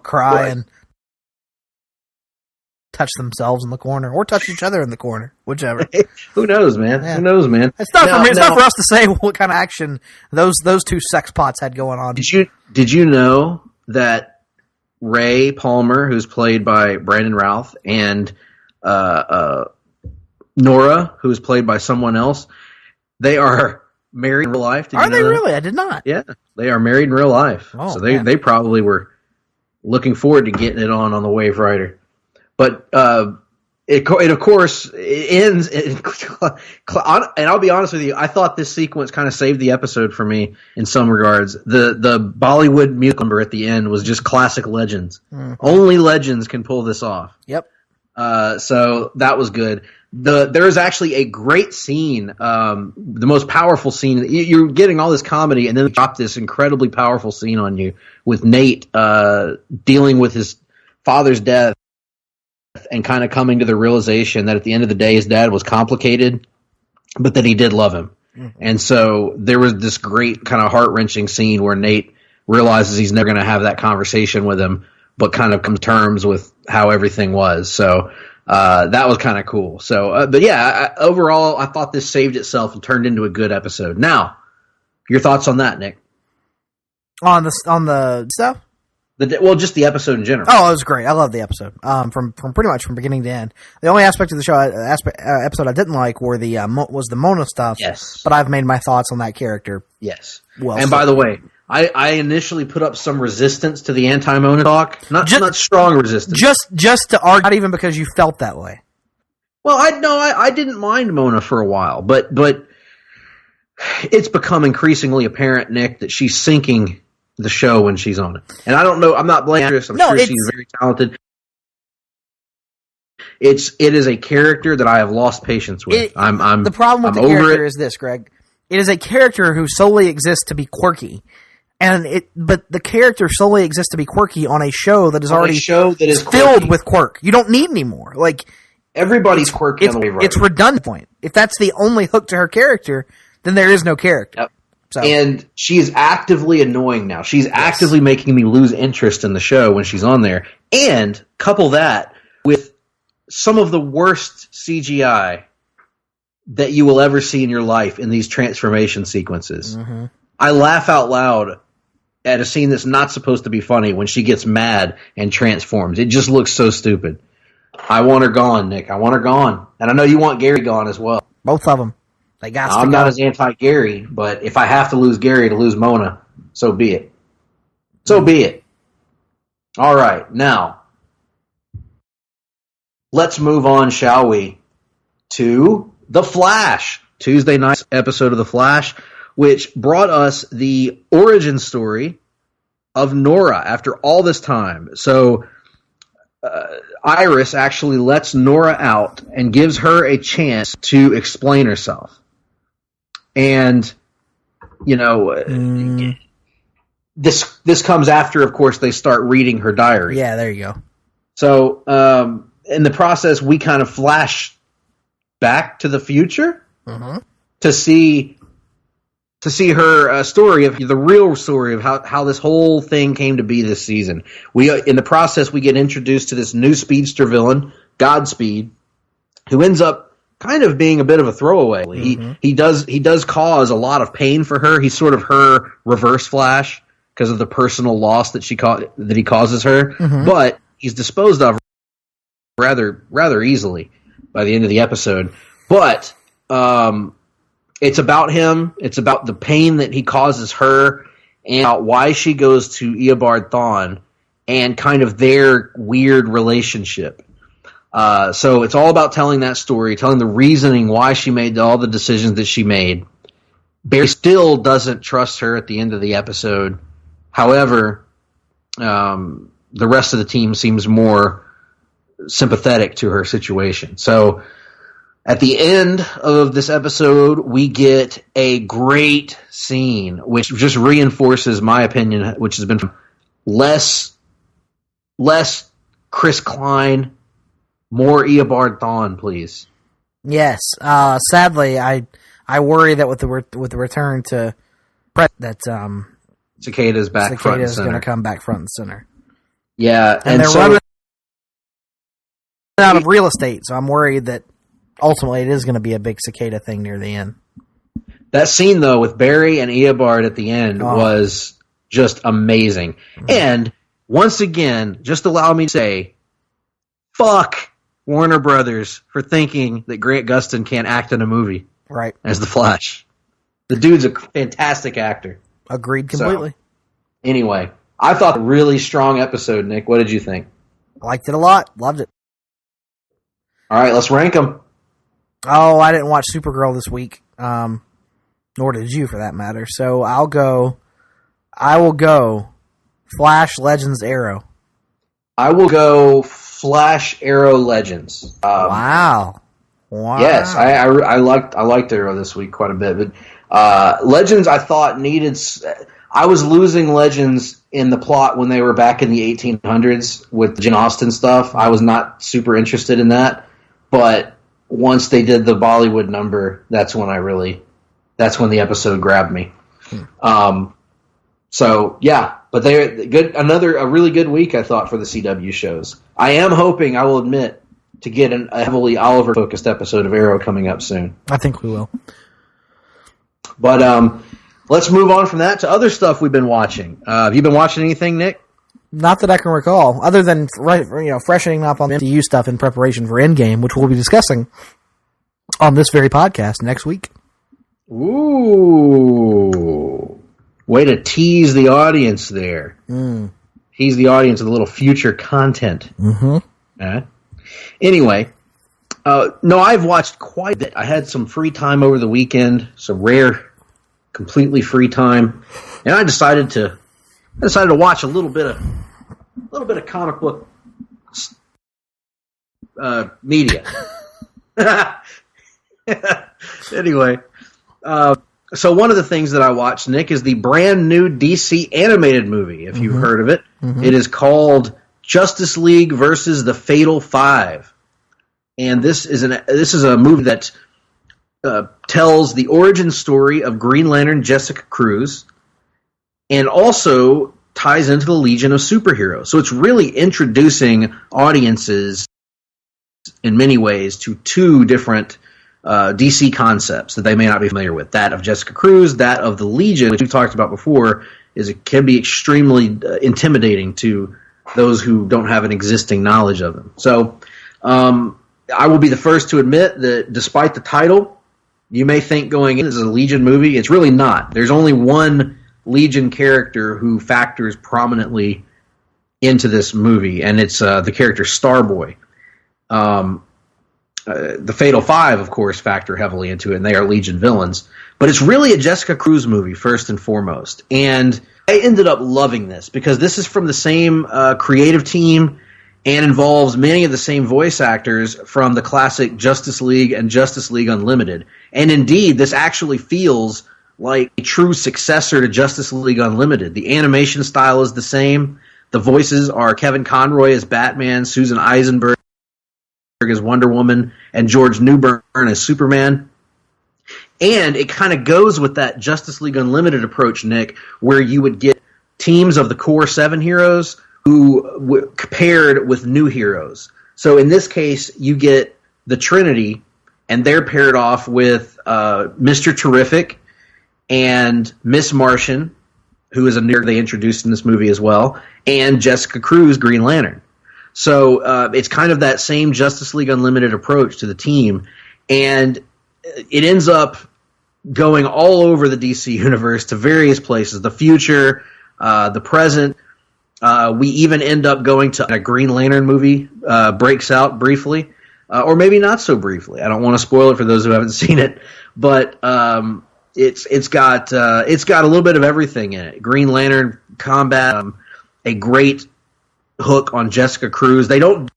cry and touch themselves in the corner, or touch each other in the corner, whichever. Who knows, man? Yeah. Who knows, man? It's not for me. It's not for us to say what kind of action those two sex pots had going on. Did you know that Ray Palmer, who's played by Brandon Routh, and Nora, who's played by someone else, they are married in real life? Are they really? I did not. Yeah, they are married in real life. Oh, so they probably were looking forward to getting it on the Wave Rider. But it of course it ends. And I'll be honest with you, I thought this sequence kind of saved the episode for me in some regards. The Bollywood music number at the end was just classic Legends. Mm-hmm. Only Legends can pull this off. Yep. So that was good. There is actually a great scene, the most powerful scene. You're getting all this comedy, and then they drop this incredibly powerful scene on you with Nate dealing with his father's death and kind of coming to the realization that at the end of the day his dad was complicated, but that he did love him. Mm-hmm. And so there was this great kind of heart-wrenching scene where Nate realizes he's never going to have that conversation with him, but kind of comes to terms with how everything was. So that was kind of cool. So, but yeah, overall, I thought this saved itself and turned into a good episode. Now, your thoughts on that, Nick? On the stuff? Just the episode in general. Oh, it was great. I love the episode. From pretty much from beginning to end. The only aspect of the show, episode I didn't like was the Mona stuff. Yes. But I've made my thoughts on that character. Yes. Well, and by the way, I initially put up some resistance to the anti-Mona talk. Not strong resistance. Just to argue, not even because you felt that way. Well, I didn't mind Mona for a while, but it's become increasingly apparent, Nick, that she's sinking the show when she's on it. And I don't know, I'm not blaming her. I'm sure she's very talented. It is a character that I have lost patience with. The problem with the character is this, Greg. It is a character who solely exists to be quirky. But the character solely exists to be quirky on a show that is already filled with quirk. You don't need any more. Like, everybody's quirky on the Wave Rider. It's redundant point. If that's the only hook to her character, then there is no character. Yep. So. And she is actively annoying now. She's actively making me lose interest in the show when she's on there. And couple that with some of the worst CGI that you will ever see in your life in these transformation sequences. Mm-hmm. I laugh out loud at a scene that's not supposed to be funny when she gets mad and transforms. It just looks so stupid. I want her gone, Nick. I want her gone. And I know you want Gary gone as well. Both of them. I'm not as anti-Gary, but if I have to lose Gary to lose Mona, so be it. So be it. All right, now, let's move on, shall we, to The Flash. Tuesday night's episode of The Flash, which brought us the origin story of Nora after all this time. So Iris actually lets Nora out and gives her a chance to explain herself. And, this comes after, of course, they start reading her diary. Yeah, there you go. So in the process, we kind of flash back to the future to see her story of the real story of how this whole thing came to be this season. In the process, we get introduced to this new speedster villain, Godspeed, who ends up kind of being a bit of a throwaway. Mm-hmm. He does cause a lot of pain for her. He's sort of her reverse Flash because of the personal loss that he causes her. Mm-hmm. But he's disposed of rather easily by the end of the episode. But it's about him. It's about the pain that he causes her and about why she goes to Eobard Thawne and kind of their weird relationship. So it's all about telling that story, telling the reasoning why she made all the decisions that she made. Barry still doesn't trust her at the end of the episode. However, the rest of the team seems more sympathetic to her situation. So At the end of this episode, we get a great scene, which just reinforces my opinion, which has been less Chris Klein, more Eobard Thawne, please. Yes. Sadly, I worry that with the return to that Cicada's back front and Cicada's center. going to come back front and center. Yeah, And they're running out of real estate, so I'm worried that ultimately it is going to be a big Cicada thing near the end. That scene, though, with Barry and Eobard at the end was just amazing. And once again, just allow me to say, fuck Warner Brothers for thinking that Grant Gustin can't act in a movie Right. as the Flash. The dude's a fantastic actor. Agreed completely. So, anyway, I thought a really strong episode, Nick. What did you think? Liked it a lot. Loved it. All right, let's rank them. Oh, I didn't watch Supergirl this week. Nor did you, for that matter. So I will go Flash, Legends, Arrow. I will go Flash, Arrow, Legends. Wow. Yes, I liked Arrow this week quite a bit, but Legends I thought needed. I was losing Legends in the plot when they were back in the 1800s with Jane Austen stuff. I was not super interested in that, but once they did the Bollywood number, that's when the episode grabbed me. So yeah, but they're good. A really good week, I thought, for the CW shows. I am hoping, I will admit, to get a heavily Oliver-focused episode of Arrow coming up soon. I think we will. But let's move on from that to other stuff we've been watching. Have you been watching anything, Nick? Not that I can recall, other than freshening up on the MCU stuff in preparation for Endgame, which we'll be discussing on this very podcast next week. Ooh. Way to tease the audience there. Tease the audience with a little future content. Mm-hmm. Anyway, no, I've watched quite a bit. I had some free time over the weekend, some rare, completely free time, and I decided to watch a little bit of comic book media. Anyway, so one of the things that I watched, Nick, is the brand new DC animated movie, if you've heard of it. It is called Justice League versus the Fatal Five. And this is a movie that tells the origin story of Green Lantern Jessica Cruz and also ties into the Legion of Superheroes. So it's really introducing audiences in many ways to two different DC concepts that they may not be familiar with. That of Jessica Cruz, that of the Legion, which we've talked about before, can be extremely intimidating to those who don't have an existing knowledge of them. So I will be the first to admit that despite the title, you may think going in as a Legion movie, it's really not. There's only one Legion character who factors prominently into this movie, and it's the character Starboy. The Fatal Five, of course, factor heavily into it, and they are Legion villains. But it's really a Jessica Cruz movie, first and foremost. And I ended up loving this because this is from the same creative team and involves many of the same voice actors from the classic Justice League and Justice League Unlimited. And indeed, this actually feels like a true successor to Justice League Unlimited. The animation style is the same. The voices are Kevin Conroy as Batman, Susan Eisenberg as Wonder Woman, and George Newbern as Superman. And it kind of goes with that Justice League Unlimited approach, Nick, where you would get teams of the core 7 heroes who paired with new heroes. So in this case, you get the Trinity, and they're paired off with Mr. Terrific and Miss Martian, who is a new they introduced in this movie as well, and Jessica Cruz, Green Lantern. So it's kind of that same Justice League Unlimited approach to the team, and it ends up going all over the DC universe to various places, the future, the present. We even end up going to a Green Lantern movie, breaks out briefly, or maybe not so briefly. I don't want to spoil it for those who haven't seen it, but it's got a little bit of everything in it. Green Lantern combat, a great hook on Jessica Cruz. They don't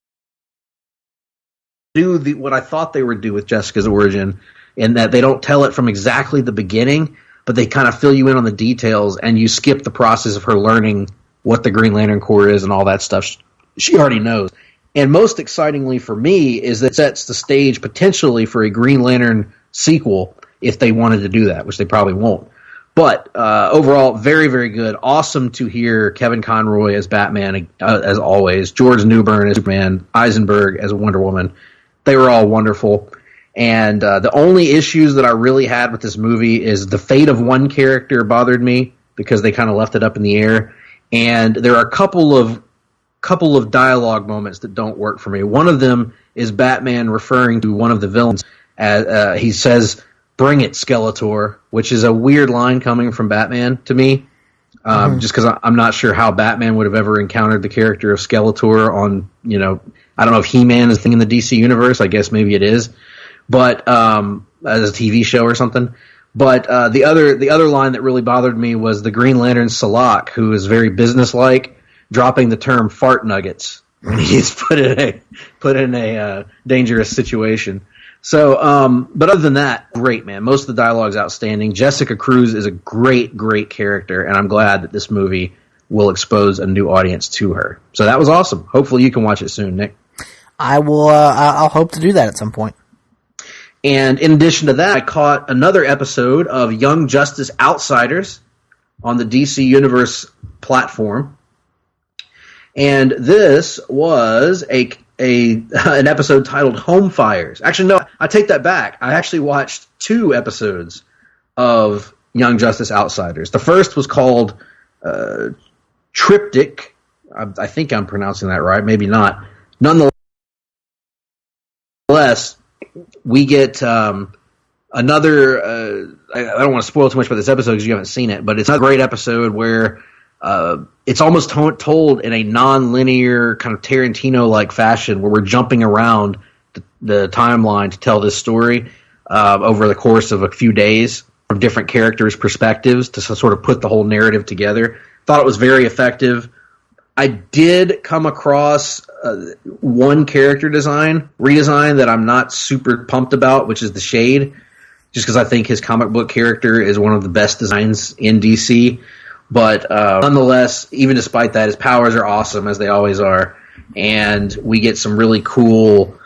do what I thought they would do with Jessica's origin, in that they don't tell it from exactly the beginning, but they kind of fill you in on the details, and you skip the process of her learning what the Green Lantern Corps is and all that stuff. She already knows. And most excitingly for me is that it sets the stage potentially for a Green Lantern sequel if they wanted to do that, which they probably won't. But overall, very, very good. Awesome to hear Kevin Conroy as Batman, as always. George Newbern as Superman. Eisenberg as Wonder Woman. They were all wonderful. And the only issues that I really had with this movie is the fate of one character bothered me because they kind of left it up in the air. And there are a couple of dialogue moments that don't work for me. One of them is Batman referring to one of the villains as he says, "Bring it, Skeletor," which is a weird line coming from Batman to me. Just because I'm not sure how Batman would have ever encountered the character of Skeletor on, I don't know if He-Man is a thing in the DC universe. I guess maybe it is, but as a TV show or something. But the other line that really bothered me was the Green Lantern Salak, who is very businesslike, dropping the term "fart nuggets" when he's put in a dangerous situation. So, but other than that, great, man. Most of the dialogue's outstanding. Jessica Cruz is a great, great character, and I'm glad that this movie will expose a new audience to her. So that was awesome. Hopefully you can watch it soon, Nick. I will. I'll hope to do that at some point. And in addition to that, I caught another episode of Young Justice Outsiders on the DC Universe platform. And this was an episode titled Home Fires. Actually, no, I take that back. I actually watched 2 episodes of Young Justice Outsiders. The first was called Triptych. I think I'm pronouncing that right. Maybe not. Nonetheless, we get another... I don't want to spoil too much about this episode because you haven't seen it, but it's a great episode where... it's almost told in a non-linear kind of Tarantino-like fashion where we're jumping around the timeline to tell this story over the course of a few days from different characters' perspectives to sort of put the whole narrative together. Thought it was very effective. I did come across one character redesign that I'm not super pumped about, which is the Shade, just because I think his comic book character is one of the best designs in DC. But nonetheless, even despite that, his powers are awesome, as they always are. And we get some really cool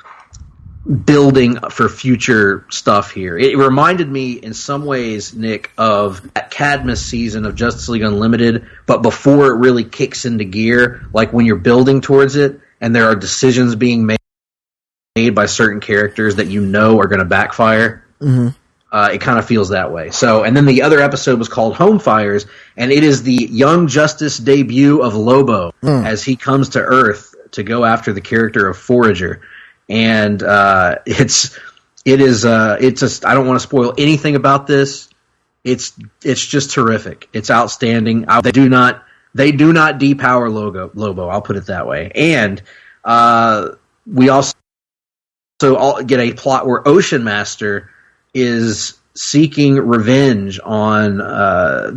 building for future stuff here. It reminded me in some ways, Nick, of that Cadmus season of Justice League Unlimited, but before it really kicks into gear, like when you're building towards it and there are decisions being made by certain characters that you know are going to backfire. Mm-hmm. It kind of feels that way. So, and then the other episode was called Home Fires, and it is the Young Justice debut of Lobo as he comes to Earth to go after the character of Forager. And it's just, I don't want to spoil anything about this. It's just terrific. It's outstanding. They do not depower Lobo. I'll put it that way. And we also get a plot where Ocean Master is seeking revenge on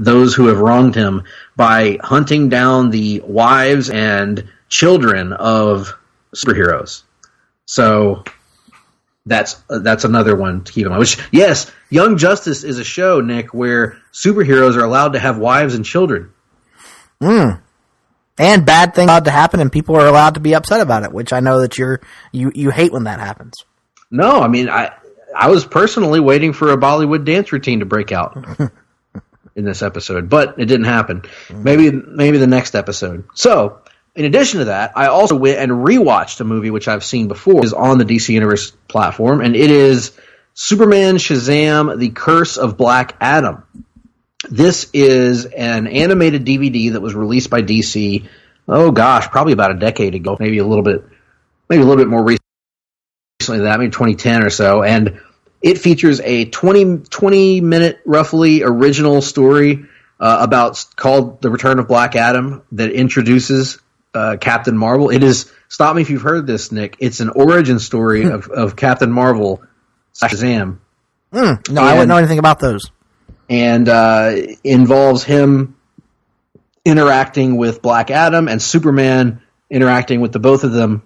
those who have wronged him by hunting down the wives and children of superheroes. So that's another one to keep in mind. Which, yes, Young Justice is a show, Nick, where superheroes are allowed to have wives and children. And bad things are allowed to happen, and people are allowed to be upset about it, which I know that you hate when that happens. No, I mean, I was personally waiting for a Bollywood dance routine to break out in this episode, but it didn't happen. Maybe the next episode. So, in addition to that, I also went and rewatched a movie which I've seen before. Is on the DC Universe platform, and it is Superman Shazam: The Curse of Black Adam. This is an animated DVD that was released by DC. Oh gosh, probably about a decade ago, maybe a little bit more recently than that, maybe 2010 or so, and it features a 20 minute roughly original story called The Return of Black Adam that introduces Captain Marvel. It is, stop me if you've heard this, Nick, it's an origin story of Captain Marvel Shazam. I wouldn't know anything about those. And involves him interacting with Black Adam and Superman interacting with the both of them.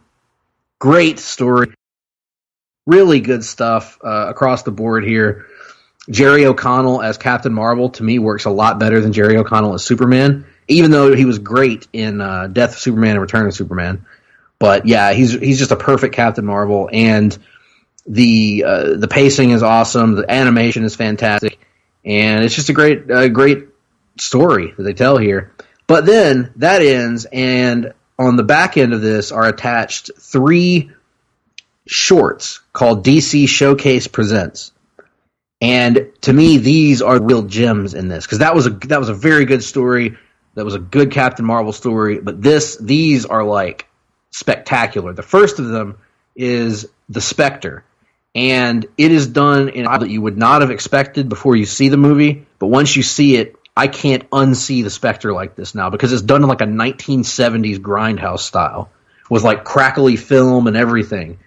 Great story. really good stuff across the board here. Jerry O'Connell as Captain Marvel, to me, works a lot better than Jerry O'Connell as Superman, even though he was great in Death of Superman and Return of Superman. But yeah, he's just a perfect Captain Marvel, and the pacing is awesome, the animation is fantastic, and it's just a great story that they tell here. But then that ends, and on the back end of this are attached 3 shorts called DC Showcase Presents. And to me, these are real gems in this, because that was a very good story. That was a good Captain Marvel story. But these are like spectacular. The first of them is the Spectre, and it is done in a way that you would not have expected before you see the movie. But once you see it, I can't unsee the Spectre like this now, because it's done in like a 1970s grindhouse style with like crackly film and everything.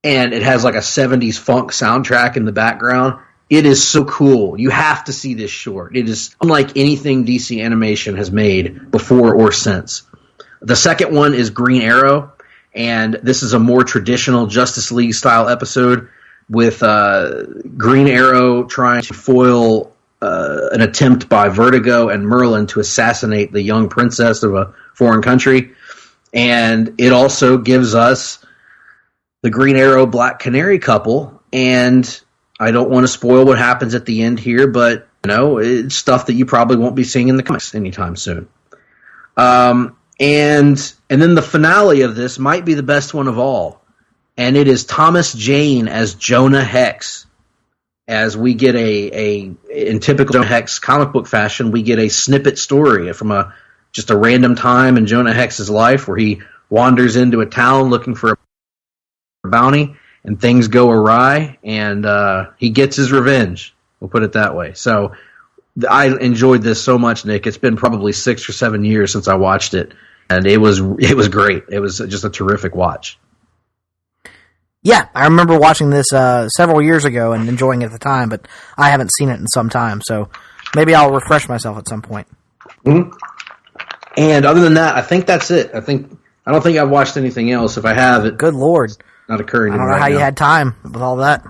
And it has like a 70s funk soundtrack in the background. It is so cool. You have to see this short. It is unlike anything DC Animation has made before or since. The second one is Green Arrow, and this is a more traditional Justice League style episode with Green Arrow trying to foil an attempt by Vertigo and Merlin to assassinate the young princess of a foreign country. And it also gives us the Green Arrow Black Canary couple, and I don't want to spoil what happens at the end here, but it's stuff that you probably won't be seeing in the comics anytime soon. And then the finale of this might be the best one of all, and it is Thomas Jane as Jonah Hex. As we get in typical Jonah Hex comic book fashion, we get a snippet story from just a random time in Jonah Hex's life where he wanders into a town looking for a bounty, and things go awry, and he gets his revenge. We'll put it that way. So I enjoyed this so much, Nick. It's been probably 6 or 7 years since I watched it, and it was great. It was just a terrific watch. Yeah, I remember watching this several years ago and enjoying it at the time, but I haven't seen it in some time, so maybe I'll refresh myself at some point. Mm-hmm. And other than that, I think that's it. I don't think I've watched anything else. If I have, it good Lord, not occurring. I don't know how you had time with all that.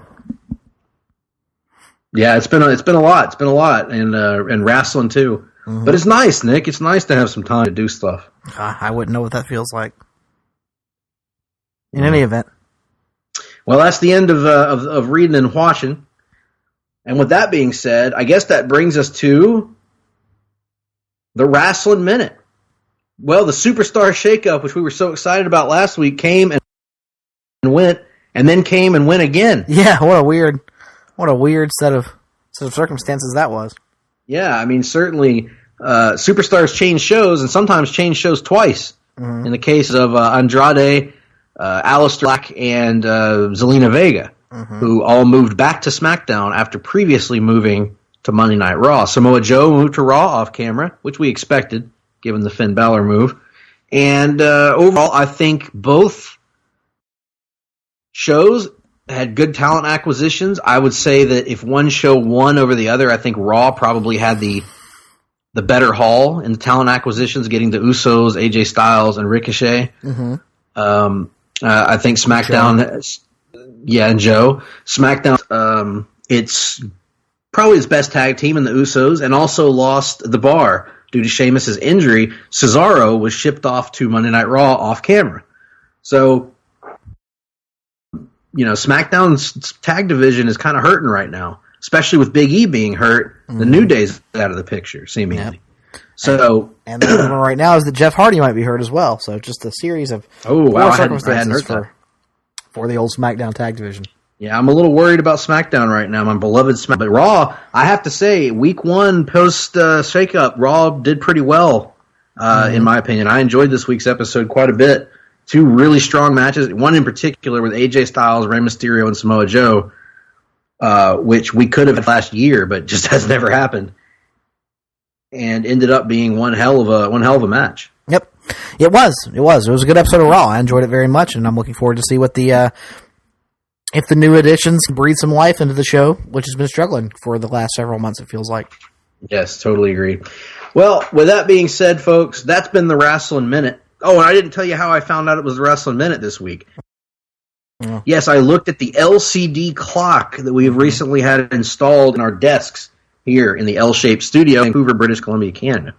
Yeah, it's been a lot. It's been a lot, and wrestling too. Mm-hmm. But it's nice, Nick. It's nice to have some time to do stuff. I wouldn't know what that feels like. In any event. Well, that's the end of reading and watching. And with that being said, I guess that brings us to the Wrestling Minute. Well, the Superstar Shakeup, which we were so excited about last week, came and went, and then came and went again. Yeah, what a weird set of circumstances that was. Yeah, I mean, certainly superstars change shows, and sometimes change shows twice. Mm-hmm. In the case of Andrade, Aleister Black, and Zelina Vega, mm-hmm. who all moved back to SmackDown after previously moving to Monday Night Raw. Samoa Joe moved to Raw off camera, which we expected, given the Finn Balor move. And overall, I think both shows had good talent acquisitions. I would say that if one show won over the other, I think Raw probably had the better haul in the talent acquisitions, getting the Usos, AJ Styles, and Ricochet. Mm-hmm. I think SmackDown, and Joe. SmackDown, it's probably its best tag team in the Usos, and also lost the Bar due to Sheamus' injury. Cesaro was shipped off to Monday Night Raw off camera. So, SmackDown's tag division is kind of hurting right now, especially with Big E being hurt. Mm-hmm. The New Day's out of the picture, seemingly. Yep. So, and the other one right now is that Jeff Hardy might be hurt as well. So just a series of circumstances for the old SmackDown tag division. Yeah, I'm a little worried about SmackDown right now, my beloved SmackDown. But Raw, I have to say, week 1 post shakeup, Raw did pretty well, in my opinion. I enjoyed this week's episode quite a bit. 2 really strong matches, one in particular with AJ Styles, Rey Mysterio, and Samoa Joe, which we could have had last year, but just has never happened. And ended up being one hell of a match. Yep, it was. It was a good episode of Raw. I enjoyed it very much, and I'm looking forward to see what if the new additions breathe some life into the show, which has been struggling for the last several months. It feels like. Yes, totally agree. Well, with that being said, folks, that's been the Wrestling Minute. Oh, and I didn't tell you how I found out it was the Wrestling Minute this week. Yes, I looked at the LCD clock that we have recently had installed in our desks here in the L-shaped studio in Vancouver, British Columbia, Canada.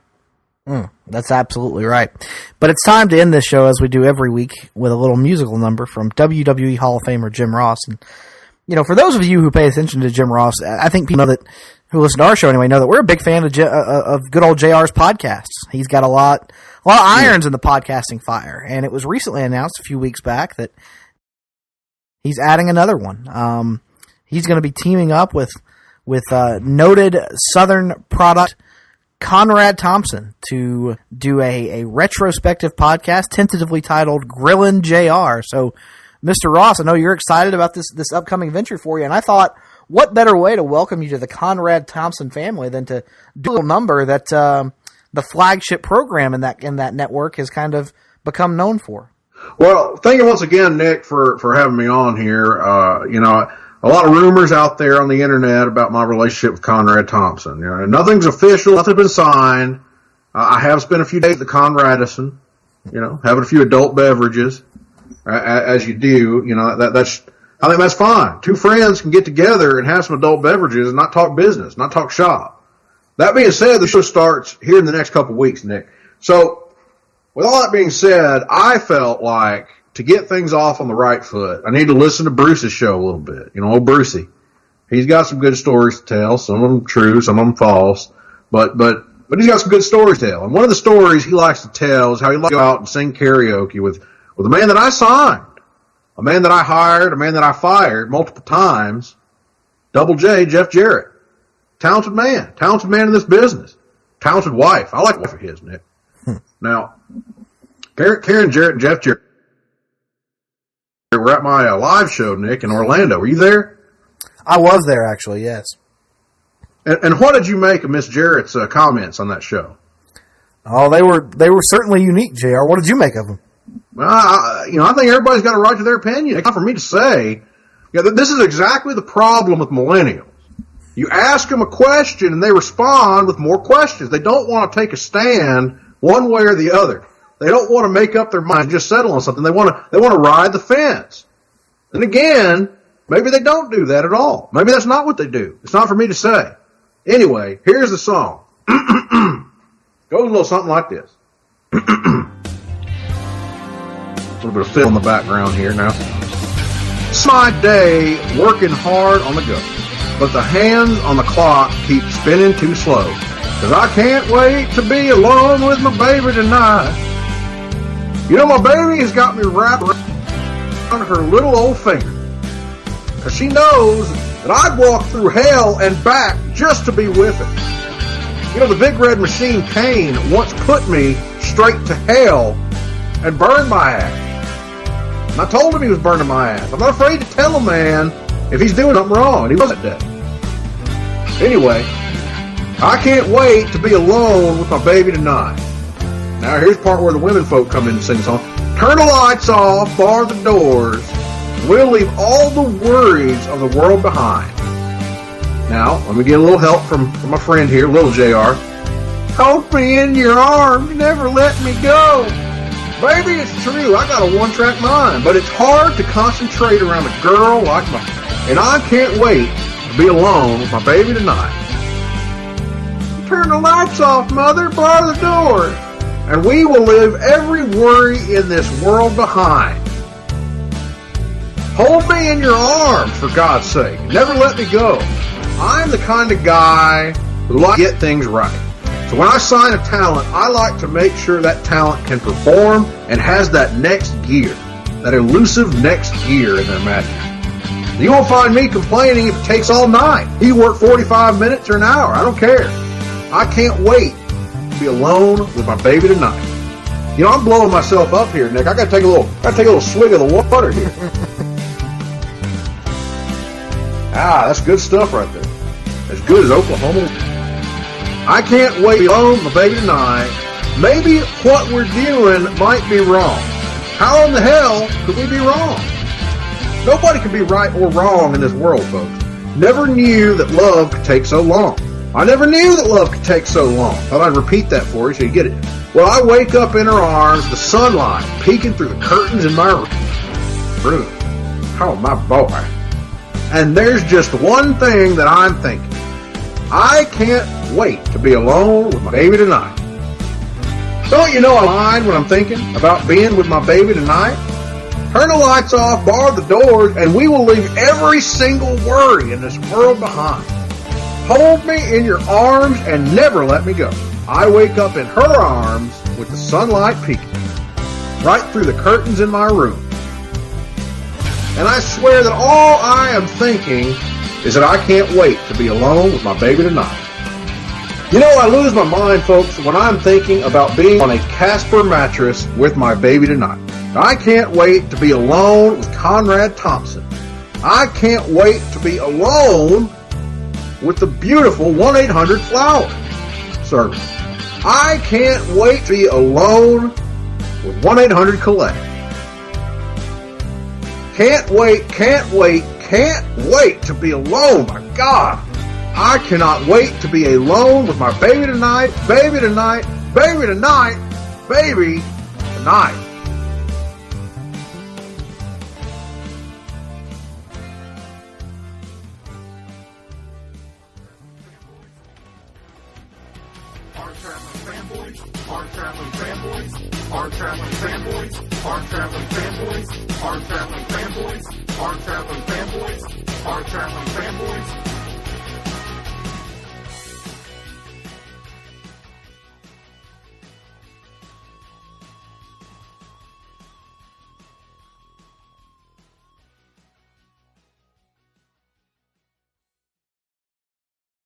That's absolutely right. But it's time to end this show, as we do every week, with a little musical number from WWE Hall of Famer Jim Ross. And, you know, for those of you who pay attention to Jim Ross, I think people know that, who listen to our show anyway, know that we're a big fan of good old JR's podcasts. He's got a lot of irons in the podcasting fire. And it was recently announced a few weeks back that he's adding another one. He's going to be teaming up with noted Southern product Conrad Thompson to do a retrospective podcast tentatively titled Grillin' JR. So, Mr. Ross, I know you're excited about this upcoming venture for you, and I thought, what better way to welcome you to the Conrad Thompson family than to do a little number that the flagship program in that network has kind of become known for. Well, thank you once again, Nick, for having me on here. You know, a lot of rumors out there on the internet about my relationship with Conrad Thompson. You know, nothing's official, nothing's been signed. I have spent a few days at the Conradison, you know, having a few adult beverages, as you do. You know, I think that's fine. Two friends can get together and have some adult beverages and not talk business, not talk shop. That being said, the show starts here in the next couple of weeks, Nick. So, with all that being said, I felt like to get things off on the right foot, I need to listen to Bruce's show a little bit. You know, old Brucey. He's got some good stories to tell. Some of them true, some of them false. But he's got some good stories to tell. And one of the stories he likes to tell is how he likes to go out and sing karaoke with a man that I signed, a man that I hired, a man that I fired multiple times, Double J, Jeff Jarrett. Talented man in this business. Talented wife. I like the wife of his, Nick. Now, Karen Jarrett and Jeff Jarrett were at my live show, Nick, in Orlando. Were you there? I was there, actually, yes. And what did you make of Miss Jarrett's comments on that show? Oh, they were certainly unique, JR. What did you make of them? Well, I think everybody's got a right to their opinion. It's not for me to say. This is exactly the problem with millennials. You ask them a question and they respond with more questions. They don't want to take a stand one way or the other. They don't want to make up their mind and just settle on something. They want to ride the fence. And again, maybe they don't do that at all. Maybe that's not what they do. It's not for me to say. Anyway, here's the song. Goes a little something like this. A little bit of fill in the background here now. It's my day working hard on the go, but the hands on the clock keep spinning too slow. 'Cause I can't wait to be alone with my baby tonight. You know, my baby has got me wrapped around her little old finger. 'Cause she knows that I'd walk through hell and back just to be with her. You know, the Big Red Machine Kane once put me straight to hell and burned my ass. And I told him he was burning my ass. I'm not afraid to tell a man if he's doing something wrong, and he wasn't dead. Anyway, I can't wait to be alone with my baby tonight. Now here's the part where the women folk come in and sing a song. Turn the lights off, bar the doors. We'll leave all the worries of the world behind. Now, let me get a little help from my friend here, Little JR. Hold me in your arms, never let me go. Baby, it's true, I got a one-track mind, but it's hard to concentrate around a girl like mine. And I can't wait to be alone with my baby tonight. Turn the lights off, mother, bar the doors. And we will leave every worry in this world behind. Hold me in your arms, for God's sake. Never let me go. I'm the kind of guy who likes to get things right. So when I sign a talent, I like to make sure that talent can perform and has that next gear, that elusive next gear in their magic. You won't find me complaining if it takes all night. You work 45 minutes or an hour. I don't care. I can't wait to be alone with my baby tonight. You know, I'm blowing myself up here, Nick. I gotta take a little swig of the water here. That's good stuff right there. As good as Oklahoma. I can't wait to be alone with my baby tonight. Maybe what we're doing might be wrong. How in the hell could we be wrong? Nobody can be right or wrong in this world, folks. Never knew that love could take so long. I never knew that love could take so long. Thought I'd repeat that for you so you get it. Well, I wake up in her arms, the sunlight peeking through the curtains in my room. Oh, my boy. And there's just one thing that I'm thinking. I can't wait to be alone with my baby tonight. Don't you know I mind when I'm thinking about being with my baby tonight? Turn the lights off, bar the doors, and we will leave every single worry in this world behind. Hold me in your arms and never let me go. I wake up in her arms with the sunlight peeking right through the curtains in my room. And I swear that all I am thinking is that I can't wait to be alone with my baby tonight. You know, I lose my mind, folks, when I'm thinking about being on a Casper mattress with my baby tonight. I can't wait to be alone with Conrad Thompson. I can't wait to be alone with the beautiful 1-800-FLOWER service. I can't wait to be alone with 1-800-COLLECT. Can't wait to be alone, my God. I cannot wait to be alone with my baby tonight, baby tonight, baby tonight, baby tonight. Hard-Traveling Fanboys, Hard-Traveling Fanboys, Hard-Traveling Fanboys, Hard-Traveling Fanboys, Hard-Traveling Fanboys, Hard-Traveling Fanboys, Hard-Traveling Fanboys,